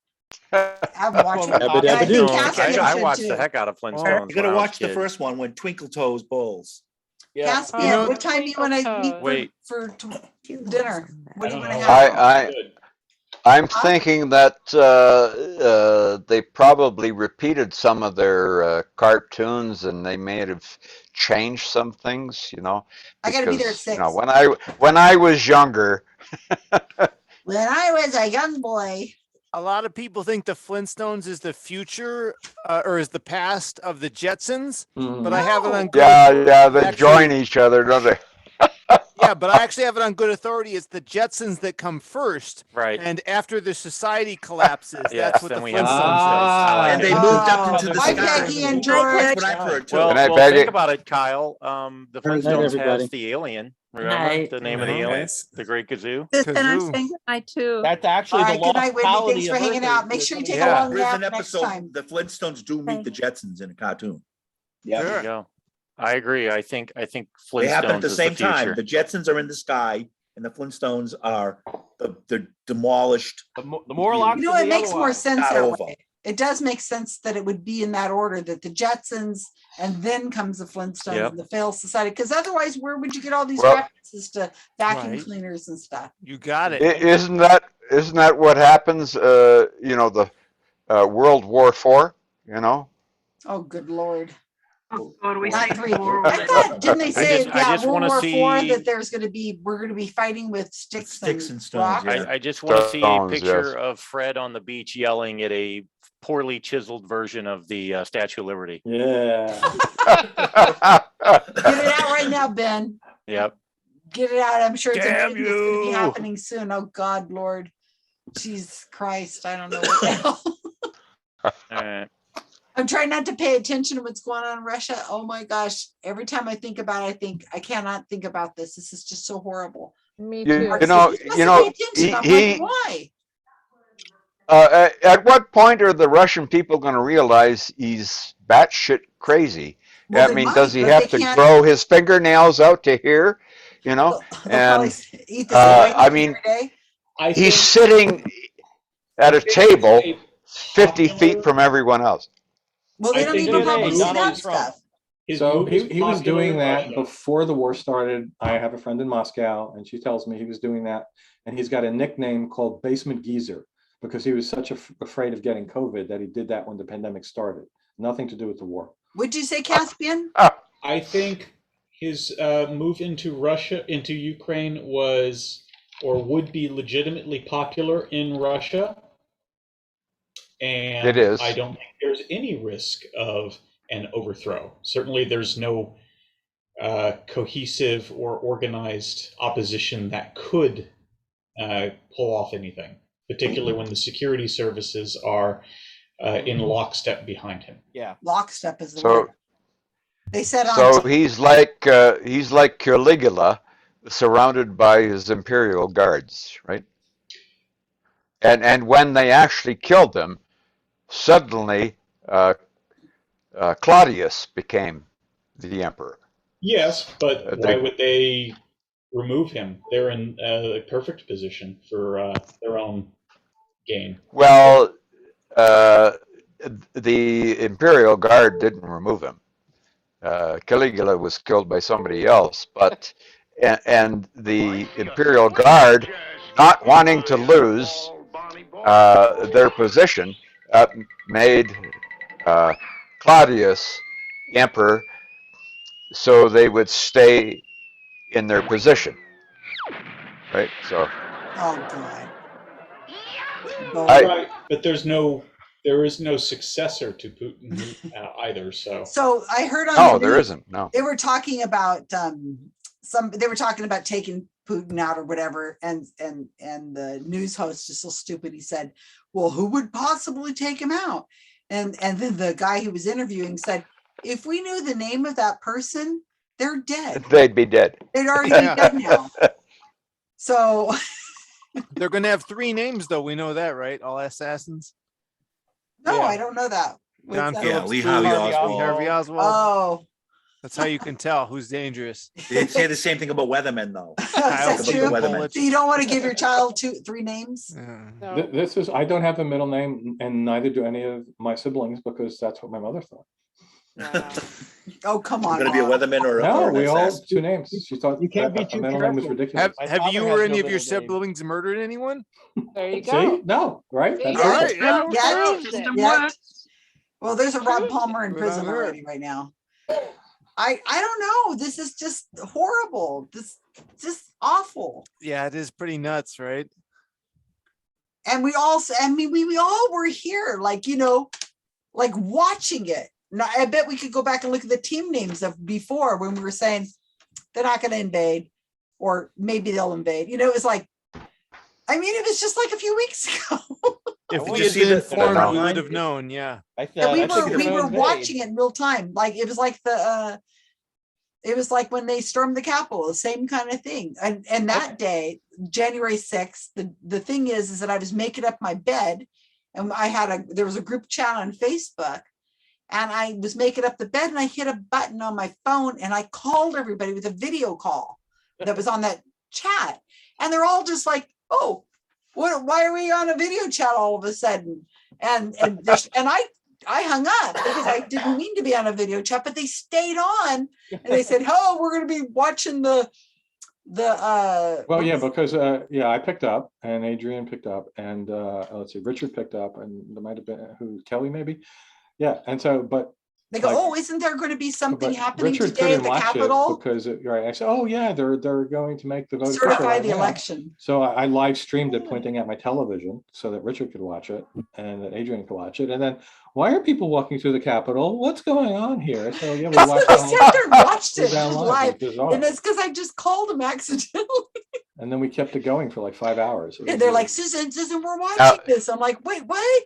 I haven't watched it. Dabba And I dabba think do. Caspian I should watched too. the heck out of Flintstones. You gotta when I was watch a the kid. first one when Twinkle Toes bowls. Yeah. Caspian, You know- what time do you want to meet Wait. for dinner? What do you want to know. have? I'm thinking that they probably repeated some of their cartoons, and they may have changed some things. You know, I gotta be there at because, you 6. know, when I was younger, When I was a young boy. A lot of people think the Flintstones is the future or is the past of the Jetsons, but I have it on good. yeah, they Actually- join each other, don't they? Yeah, but I actually have it on good authority. It's the Jetsons that come first, Right. and after the society collapses, Yes, that's what then the we have Flintstones I like And they it. moved up into the Hi, sky. Peggy and That's George. what I've heard too. Well, Good night, well Peggy. think about it, Kyle. The Good night, Flintstones everybody. has the alien. Remember Night. the name of the Night, alien? guys. The Great Kazoo. And I'm Kazoo. saying goodnight too. That's All actually right, the good lost night, Whitney. quality Thanks for of hanging Earth out. is Make the sure you coming take a back. long There's nap an next episode, time. the Flintstones do meet the Jetsons in a cartoon. Sure. There you go. I agree. I think They Flintstones happen at the is same the future. time. The Jetsons are in the sky and the Flintstones are the demolished. The Morlocks. You know, and it the makes more otherwise. sense Not that over. way. It does make sense that it would be in that order, that the Jetsons and then comes the Flintstones Yep. and the Fail Society. Because otherwise, where would you get all these Well- references to vacuum Right. cleaners and stuff? You got it. Isn't that what happens? You know, the World War IV. You know, Oh, good Lord. Oh, God, we Not say 3. more I thought, didn't they say, I yeah, just World wanna War IV, see- that we're going to be fighting with sticks and stones, rocks? yeah. I just want to see a Stones, picture yes. of Fred on the beach yelling at a poorly chiseled version of the Statue of Liberty. Yeah. Get it out right now, Ben. Yep. Get it out. I'm sure it's Damn going to be you. happening soon. Oh, God, Lord. Jesus Christ. I don't know what the hell. All right. I'm trying not to pay attention to what's going on in Russia. Oh my gosh. Every time I think about it, I think I cannot think about this. This is just so horrible. Me You- too. you Mark know- says, "You you mustn't know, pay attention." I'm he- like, why? at what point are the Russian people going to realize he's batshit crazy? Well, I they mean, might, does he but have they to can't- grow his fingernails out to here? You know, They'll probably and eat the same I way mean, every day. I he's think- sitting at a table 50 feet from everyone else. Well, they I don't think even his probably move- see Donald that Trump. stuff. his So move is he was popular doing in that Russia. before the war started. I have a friend in Moscow, and she tells me he was doing that, and he's got a nickname called Basement Geezer because he was such afraid of getting COVID that he did that when the pandemic started. Nothing to do with the war. Would you say, Caspian? I think his move into Russia, into Ukraine, was or would be legitimately popular in Russia. And It is. I don't think there's any risk of and overthrow. Certainly, there's no cohesive or organized opposition that could pull off anything, particularly when the security services are in lockstep behind him. Yeah. Lockstep is the So, word. They said on so he's like Caligula, surrounded by his imperial guards, right? And when they actually killed them, suddenly Claudius became the emperor. Yes, but why would they remove him? They're in a perfect position for their own gain. Well, the imperial guard didn't remove him. Caligula was killed by somebody else, but and the imperial guard, not wanting to lose their position, made Claudius emperor, so they would stay in their position, right? So, Oh God. Right, but there is no successor to Putin either. So I heard on no, the there news, isn't. No, they were talking about they were talking about taking Putin out or whatever, and the news host is so stupid. He said, "Well, who would possibly take him out?" And then the guy who was interviewing said, "If we knew the name of that person, they're dead. they'd be dead. They'd already be dead now." So They're going to have 3 names, though. We know that, right? All assassins. no, I don't know that. What's John that? Phillips, Lee Booth, Harvey Lee Oswald. Harvey Oswald. Oh, That's how you can tell who's dangerous. They say the same thing about weathermen, though. Kyle that's About true. the weathermen. So you don't want to give your child 3 names? No. This is, I don't have a middle name, and neither do any of my siblings, because that's what my mother thought. Oh, come on. Going to be a Bob. weatherman or No, an we all assassin? 2 names. She thought You can't be that a too middle name was careful. ridiculous. Have you father or has any no of your middle name. siblings murdered anyone? There you See? go. No, right? See? That's All it. right. Yeah. Yeah. Proves it. Yeah. Well, there's a Rob Proves Palmer in Good prison on her. already right now. I don't know. This is just horrible. This just awful. Yeah, it is pretty nuts, right? And we all, we all were here, like, like watching it. Now, I bet we could go back and look at the team names of before when we were saying they're not going to invade, or maybe they'll invade. It was like, it was just like a few weeks ago. If Did we you had see been the informed, we online? would have known. Yeah. I And we thought were watching it in real time. Like it was like it was like when they stormed the Capitol, the same kind of thing. And that day, January 6th, the thing is that I was making up my bed, and there was a group chat on Facebook, and I was making up the bed, and I hit a button on my phone, and I called everybody with a video call that was on that chat, and they're all just like, "Oh, why are we on a video chat all of a sudden?" And I hung up because I didn't mean to be on a video chat, but they stayed on, and they said, "Oh, we're going to be watching the." Well, yeah, because I picked up, and Adrian picked up, and let's see, Richard picked up, and there might have been Kelly maybe. Yeah, and so, but they go, like, "Oh, isn't there going to be something but happening Richard today at couldn't the watch Capitol?" it because right, I said, "Oh yeah, they're going to make the vote official Certify right the now." election. So I live streamed it, pointing at my television, so that Richard could watch it and that Adrian could watch it. And then, why are people walking through the Capitol? What's going on here? So yeah, we watched I the whole sat there and watched it was it down just live. live, It was bizarre. and it's because I just called them accidentally. And then we kept it going for like 5 hours. It was And they're really- like, Susan, we're watching this. I'm like, wait, what?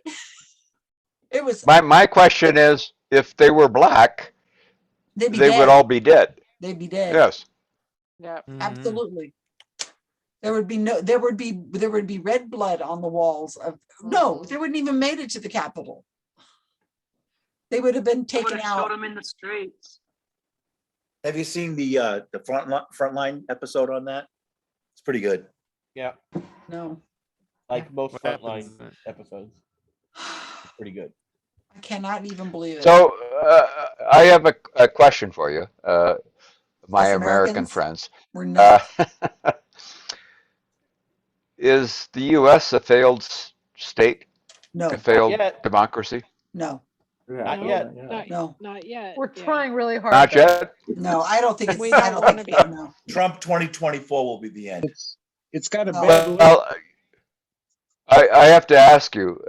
It was. My question is, if they were black, They'd be they dead. would all be dead. They'd be dead. Yes. Yeah. Absolutely. There would be red blood on the walls of no, they wouldn't even made it to the Capitol. They would have been taken out. Shot them in the streets. Have you seen the frontline episode on that? It's pretty good. Yeah. No. Like most What frontline happens? episodes. It's pretty good. I cannot even believe it. So I have a question for you, my Us American Americans, friends. we're nuts. Is the U.S. a failed state? No. A failed Not yet. democracy? No. Not yet. No. Not yet. We're yeah. trying really hard. Not though. yet? No, I don't think it's. We I don't don't wanna think be. so, no. Trump 2024 will be the end. It's got a No. bad look. Well, I have to ask you,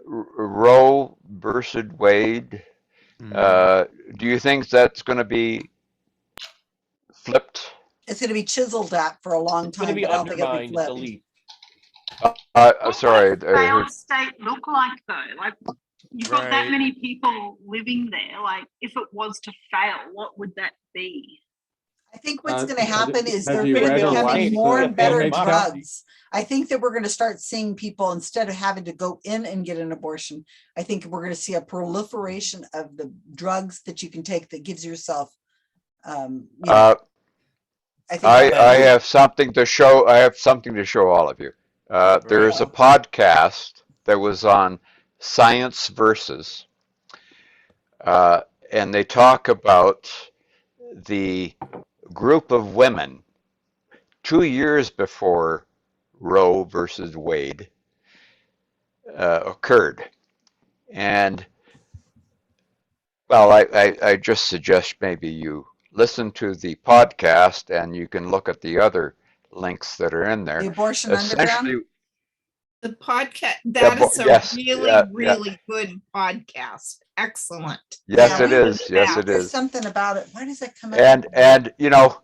Roe versus Wade. Do you think that's going to be flipped? It's going to be chiseled at for a long It's going to time, be but I don't think it'll be undermined, flipped. delete. Sorry, I heard. Failed state look like though? Like you've got that Right. many people living there. Like if it was to fail, what would that be? I think what's going to happen is have they're you going to read be or becoming watched more the and better Handmaid's Tale? drugs. I think that we're going to start seeing people, instead of having to go in and get an abortion, I think we're going to see a proliferation of the drugs that you can take that gives yourself, you know, I have something to show. I have something to show all of you. There is a podcast that was on Science Versus, and they talk about the group of women 2 years before Roe versus Wade occurred. And, well, I just suggest maybe you listen to the podcast and you can look at the other links that are in there. The Abortion Underground? The podcast, that is a yes, really, yeah. really good podcast. Excellent. Yes, Yeah, it is. Yes, it There's is. something about it. Why does that come up? And you know,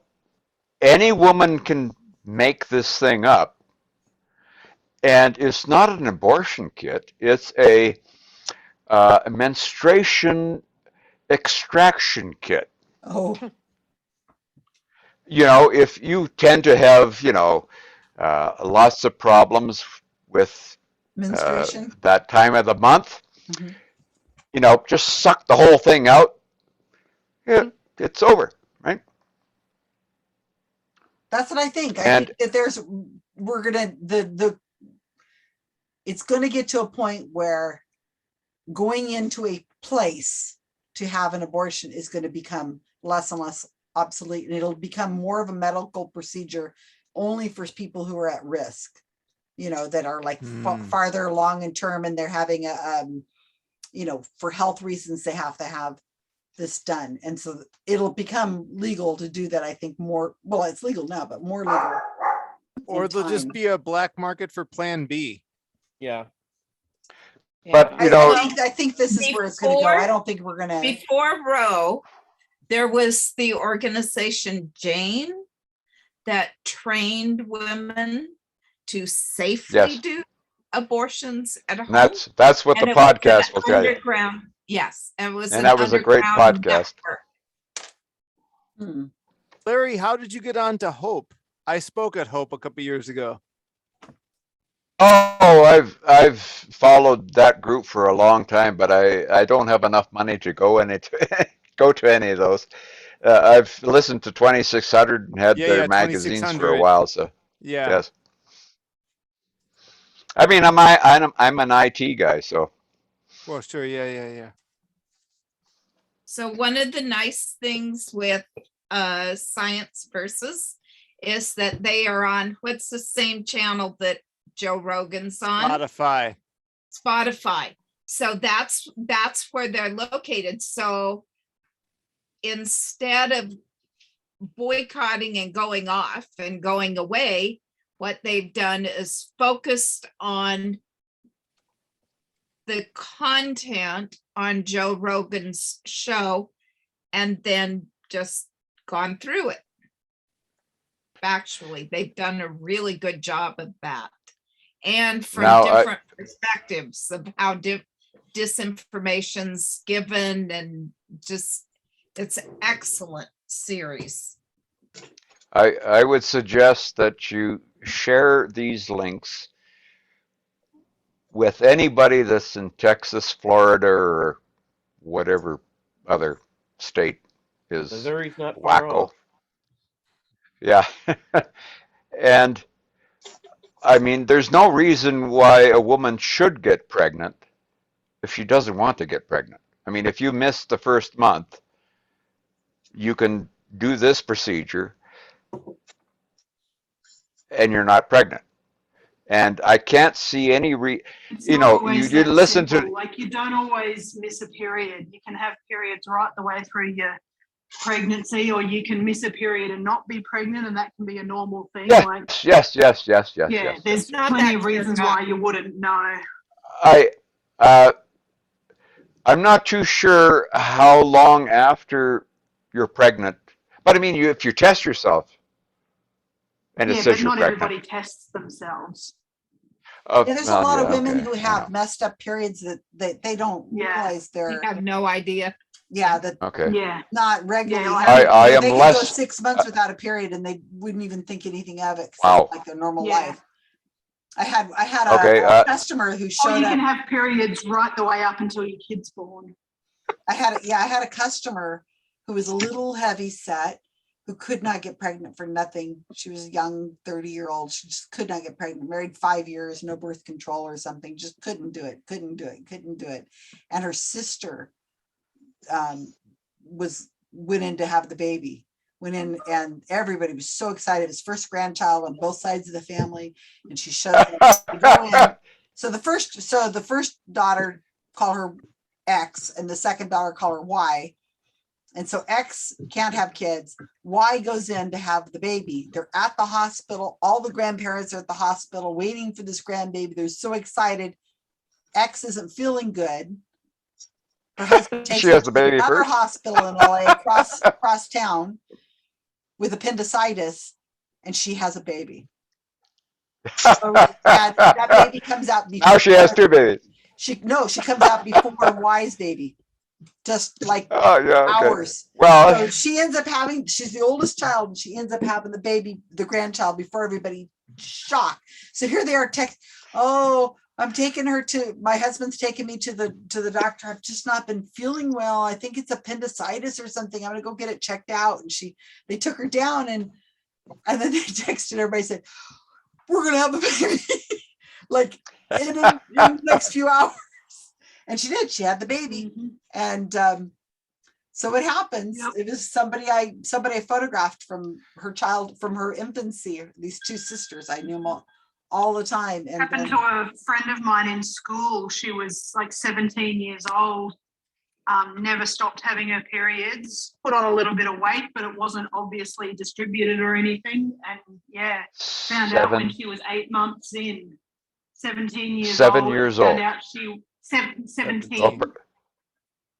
any woman can make this thing up. And it's not an abortion kit. It's a menstruation extraction kit. Oh. You know, if you tend to have, you know, lots of problems with Menstruation? that time of the month, you know, just suck the whole thing out. Yeah, it's over, right? That's what I think. I And- think that we're gonna it's gonna get to a point where going into a place to have an abortion is gonna become less and less obsolete, and it'll become more of a medical procedure only for people who are at risk, you know, that are like farther along in term, and they're having a, you know, for health reasons, they have to have this done. And so it'll become legal to do that. I think more, well, it's legal now, but more legal. Or in there'll just time. be a black market for Plan B. Yeah. But you know, I think this is where it's gonna go. I don't think we're gonna. Before Roe, there was the organization Jane that trained women to safely Yes. do abortions at home. That's what the And it was an podcast will tell you. underground- Yes, it was. And an that was a great underground podcast. network. Larry, how did you get on to Hope? I spoke at Hope a couple years ago. Oh, I've followed that group for a long time, but I don't have enough money to go go to any of those. I've listened to 2600 and had their magazines for a 2600. while, so Yeah. yes. I mean, I'm an IT guy, so Well, sure. Yeah. So one of the nice things with Science Versus is that they are on, what's the same channel that Joe Rogan's on? Spotify. So that's where they're located. So instead of boycotting and going off and going away, what they've done is focused on the content on Joe Rogan's show and then just gone through it. Actually, they've done a really good job of that. And from Now, different perspectives of how disinformation's given, and just, it's an excellent series. I would suggest that you share these links with anybody that's in Texas, Florida, or whatever other state is Missouri's not far wacko. off. Yeah. And I mean, there's no reason why a woman should get pregnant if she doesn't want to get pregnant. I mean, if you miss the first month, you can do this procedure and you're not pregnant. And I can't see any It's you not know, always you that listen simple. to, Like you don't always miss a period. You can have periods right the way through your pregnancy, or you can miss a period and not be pregnant, and that can be a normal thing. Like yes. yeah, there's Not plenty that of reasons clear-cut. why you wouldn't know. I'm not too sure how long after you're pregnant, but I mean, if you test yourself and it Yeah, says but you're not pregnant. everybody tests themselves. Oh, Yeah, there's a well, lot yeah, of women okay, who I have know. messed up periods that they don't realize You they're, have no idea. yeah, that Okay. Yeah. not regularly. like- having- I am they could go less. 6 months without a period and they wouldn't even think anything of it. 'Cause Wow. it's like their normal Yeah. life. I had Okay, a customer who Oh, showed you up. can have periods right the way up until your kid's born. I had a customer who was a little heavy set, who could not get pregnant for nothing. She was a young 30-year-old. She just could not get pregnant, married 5 years, no birth control or something, just couldn't do it. And her sister went in to have the baby, went in, and everybody was so excited. It was first grandchild on both sides of the family. And she shows up to go in. So the first daughter, call her X, and the second daughter, call her Y. And so X can't have kids. Y goes in to have the baby. They're at the hospital. All the grandparents are at the hospital waiting for this grandbaby. They're so excited. X isn't feeling good. Her husband takes She her has to the baby another first? hospital in LA across town with appendicitis, and she has a baby. That baby comes out before. Now she has two babies. She comes out before Y's baby, just like Oh, yeah, okay. hours. Well, So she ends up having, she's the oldest child, and she ends up having the baby, the grandchild, before everybody. Shocked. So here they are oh, I'm taking her to, my husband's taking me to the doctor. I've just not been feeling well. I think it's appendicitis or something. I'm gonna go get it checked out. And they took her down, and then they texted everybody, said, we're gonna have a baby like in the next few hours. And she did. She had the baby. And so what happens, it was somebody I photographed from her infancy. These two sisters, I knew them all the time. And Happened to a friend of mine in school. She was like 17 years old, never stopped having her periods, put on a little bit of weight, but it wasn't obviously distributed or anything. And yeah, found out when she was 8 months in, 17 years 7 old. years Found old. out she 17. Oh,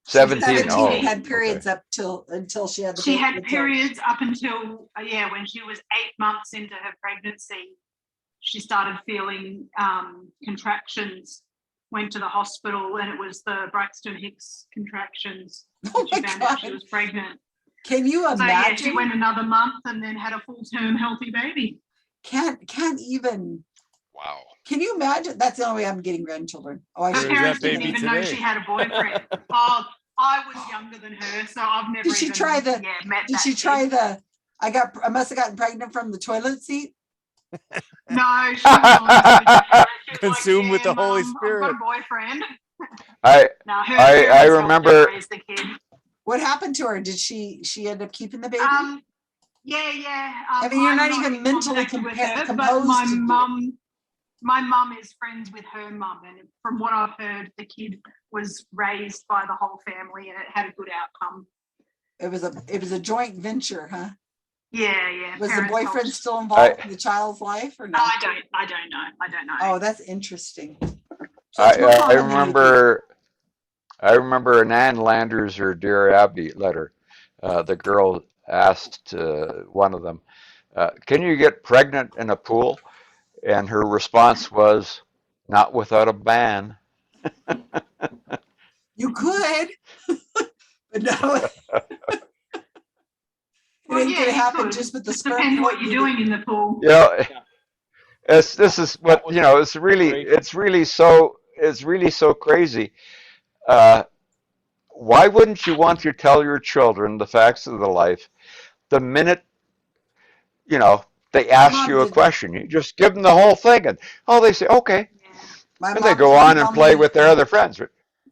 17. Oh, had periods up until she had the She baby. had periods up until when she was 8 months into her pregnancy. She started feeling contractions, went to the hospital, and it was the Braxton Hicks contractions. She found out she was pregnant. Can you imagine? So yeah, she went another month and then had a full-term healthy baby. Can't even. Wow. Can you imagine? That's the only way I'm getting grandchildren. Oh, Her parents didn't even know she had a boyfriend. Oh, I was younger than her, so I've never. Did she even, try the? met Did that she kid. try the? I must have gotten pregnant from the toilet seat. No, she was Consumed with the Holy I've got Spirit. a boyfriend. I Her remember. helped her raise the kid. What happened to her? Did she end up keeping the baby? Yeah. I mean, you're I'm not even in mentally contact with her, composed. but my to do it. mum is friends with her mum, and from what I've heard, the kid was raised by the whole family, and it had a good outcome. It was a joint venture, huh? Yeah. Was the Parents boyfriend helped. still involved in the child's life or not? I don't know. Oh, that's interesting. I remember an Ann Landers or Dear Abby letter. The girl asked one of them, can you get pregnant in a pool? And her response was, not without a ban. You could, but no. Well, It ain't yeah, gonna you happen could. just with the Just sperm. depends what you're doing in the pool. You know, this is what, you know, it's really so crazy. Why wouldn't you want to tell your children the facts of the life the minute, you know, they ask you a question? You just give them the whole thing, and they say okay, and they go on and play with their other friends.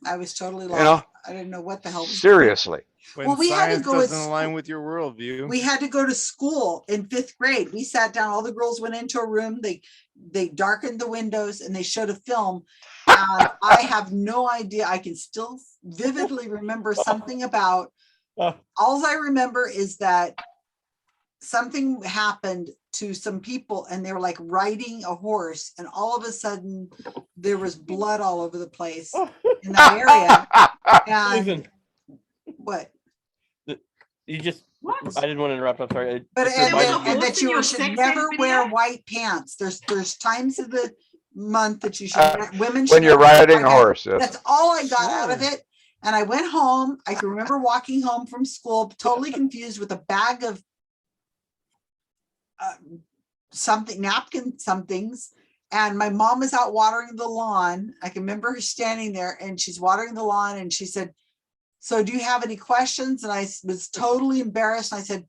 I was totally You lost. know, I didn't know what the hell. seriously. When we had to science go doesn't at align with your worldview. We had to go to school in 5th grade. We sat down, all the girls went into a room, they darkened the windows, and they showed a film. And I have no idea. I can still vividly remember something about, all I remember is that something happened to some people and they were like riding a horse, and all of a sudden there was blood all over the place in that area. And Susan, what? you just, I didn't want to interrupt. I'm sorry. But Just and, reminded then, me- and that you should never wear white pants. There's times of the month that you should women should When you're never wear riding white a pants. horse, yes. That's all I got out of it. And I went home. I can remember walking home from school, totally confused, with a bag of something, napkin somethings. And my mom was out watering the lawn. I can remember her standing there and she's watering the lawn and she said, "So do you have any questions?" And I was totally embarrassed. And I said,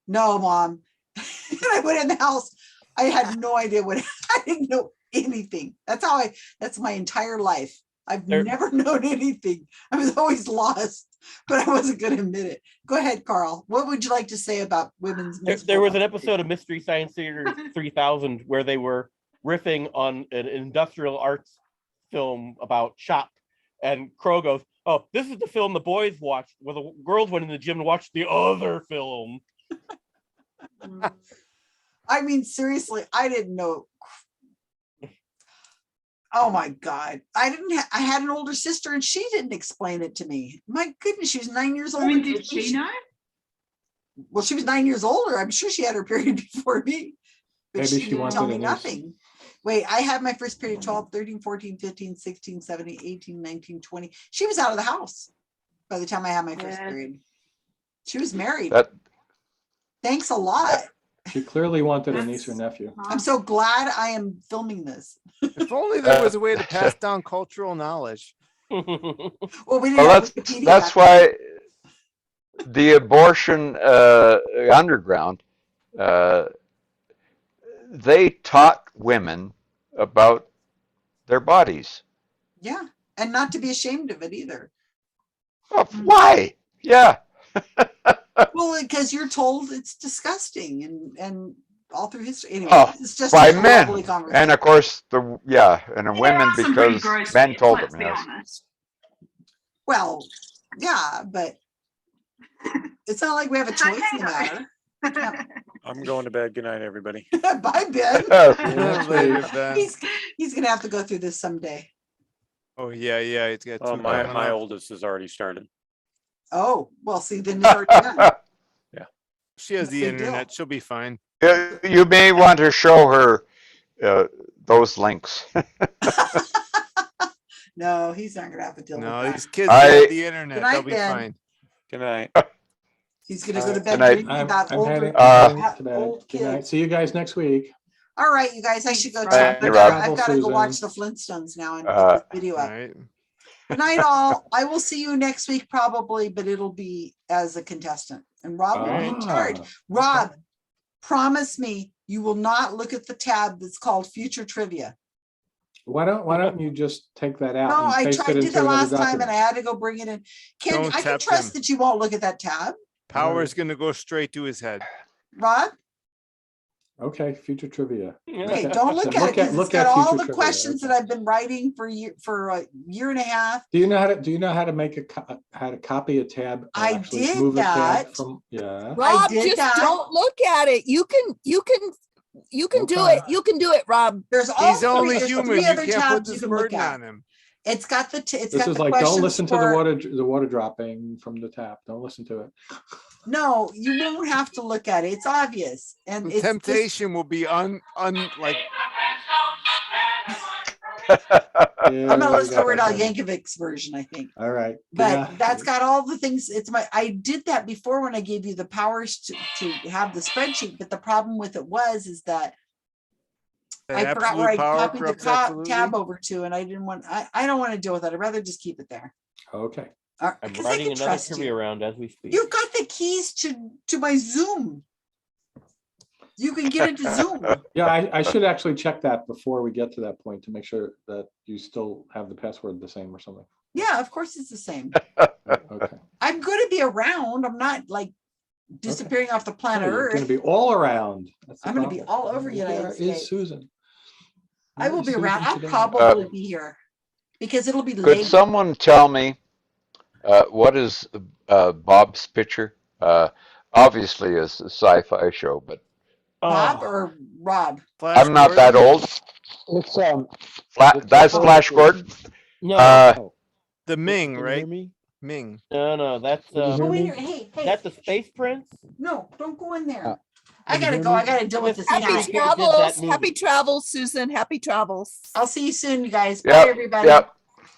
"No, Mom." And I went in the house. I had no idea what, I didn't know anything. That's my entire life. I've never known anything. I was always lost, but I wasn't going to admit it. Go ahead, Carl. What would you like to say about women's? There was an episode of Mystery Science Theater 3000 where they were riffing on an industrial arts film about shop, and Crow goes, "Oh, this is the film the boys watched, where the girls went in the gym and watched the other film." I mean, seriously, I didn't know. Oh my God. I had an older sister and she didn't explain it to me. My goodness, she was 9 years old. I mean, did she know? Well, she was 9 years older. I'm sure she had her period before me, but Maybe she she didn't tell wanted me a niece. nothing. Wait, I had my first period 12, 13, 14, 15, 16, 17, 18, 19, 20. She was out of the house by the time I had my first period. She was married. Thanks a lot. She clearly wanted a niece or nephew. I'm so glad I am filming this. If only there was a way to pass down cultural knowledge. Well, we didn't Well, have Wikipedia that's back why the abortion underground, they taught women about their bodies. Yeah, and not to be ashamed of it either. Oh, why? Yeah. Well, because you're told it's disgusting, and all through history. Anyway, Oh, it's just by a men, lovely conversation. and of course the and the women are some pretty because gross men bits, told let's them. be Yes. honest. Well, yeah, but it's not like we have a choice in the matter. I'm going to bed. Good night, everybody. Bye, Ben. Later, Ben. He's gonna have to go through this someday. Oh yeah, it's got Oh, two my coming up. oldest has already started. Oh, well, see, then it's already done. She has the Big deal. internet. She'll be fine. You may want to show her those links. No, he's not gonna have to deal with No, that. these kids I- have the internet. Good night, They'll be Ben. fine. Good night. He's gonna go to Good bed night. dreaming about I'm older. heading that to bed. old Good night. kids. See you guys next week. All right, you guys, I should go. Bye, Too. Rob. I've got to go Susan. watch the Flintstones now and get this video up. Right. Good night, all. I will see you next week probably, but it'll be as a contestant. And Rob will be in charge. Ah, Rob, promise me you will not look at the tab that's called Future Trivia. Why don't you just take that out? No, and I paste tried it to do into that another last time document? and I had to go bring it in. Don't I can tap trust him. that you won't look at that tab. Power's gonna go straight to his head. Rob, Okay, future trivia. okay, don't look at it. 'Cause it's Look got at all future the trivia, questions okay. that I've been writing for a year and a half. Do you know how to make how to copy a tab? Or I actually did move a tab that. from yeah. Rob, did just that. don't look at it. You can do Okay. it. You can do it, Rob. There's all He's only there's human. three You other can't put tabs you this can look burden at. on him. It's got the it's This got is the like questions don't listen to for- the water dropping from the tap. Don't listen to it. No, you won't have to look at it. It's obvious. And The it's just- temptation will be like I'm gonna Yeah, listen to you Weird got Al that. Yankovic's version, I think. All right. But Yeah. that's got all the things. I did that before when I gave you the powers to have the spreadsheet. But the problem with it is that I forgot where I copied the tab over to, and I didn't want. I don't want to deal with that. I'd rather just keep it there. Okay. I'm writing another trivia round as we speak. You've got the keys to my Zoom. You can get into Zoom. Yeah, I should actually check that before we get to that point to make sure that you still have the password the same or something. Yeah, of course it's the same. Okay. I'm going to be around. I'm not like disappearing off the planet You're Earth. going to be all around. That's the I'm going to be problem. all over United Where States. is Susan? I will Where is be around. Susan I'll today? probably be here because it'll be Could late. someone tell me what is Bob's Picture? Obviously, it's a sci-fi show, but Bob or Rob? Flash I'm not that Gordon? old. It's That's Flash Gordon. No, The Ming, can you right? hear me? Ming. No, that's Can you hear Go in me? there. Hey, hey. that's the Space Prince. No, don't go in there. can I you gotta hear go. I me? gotta deal with this Happy cat. Did that Happy movie. travels, Susan. Happy travels. I'll see you soon, you guys. Bye, Yep, everybody. yep.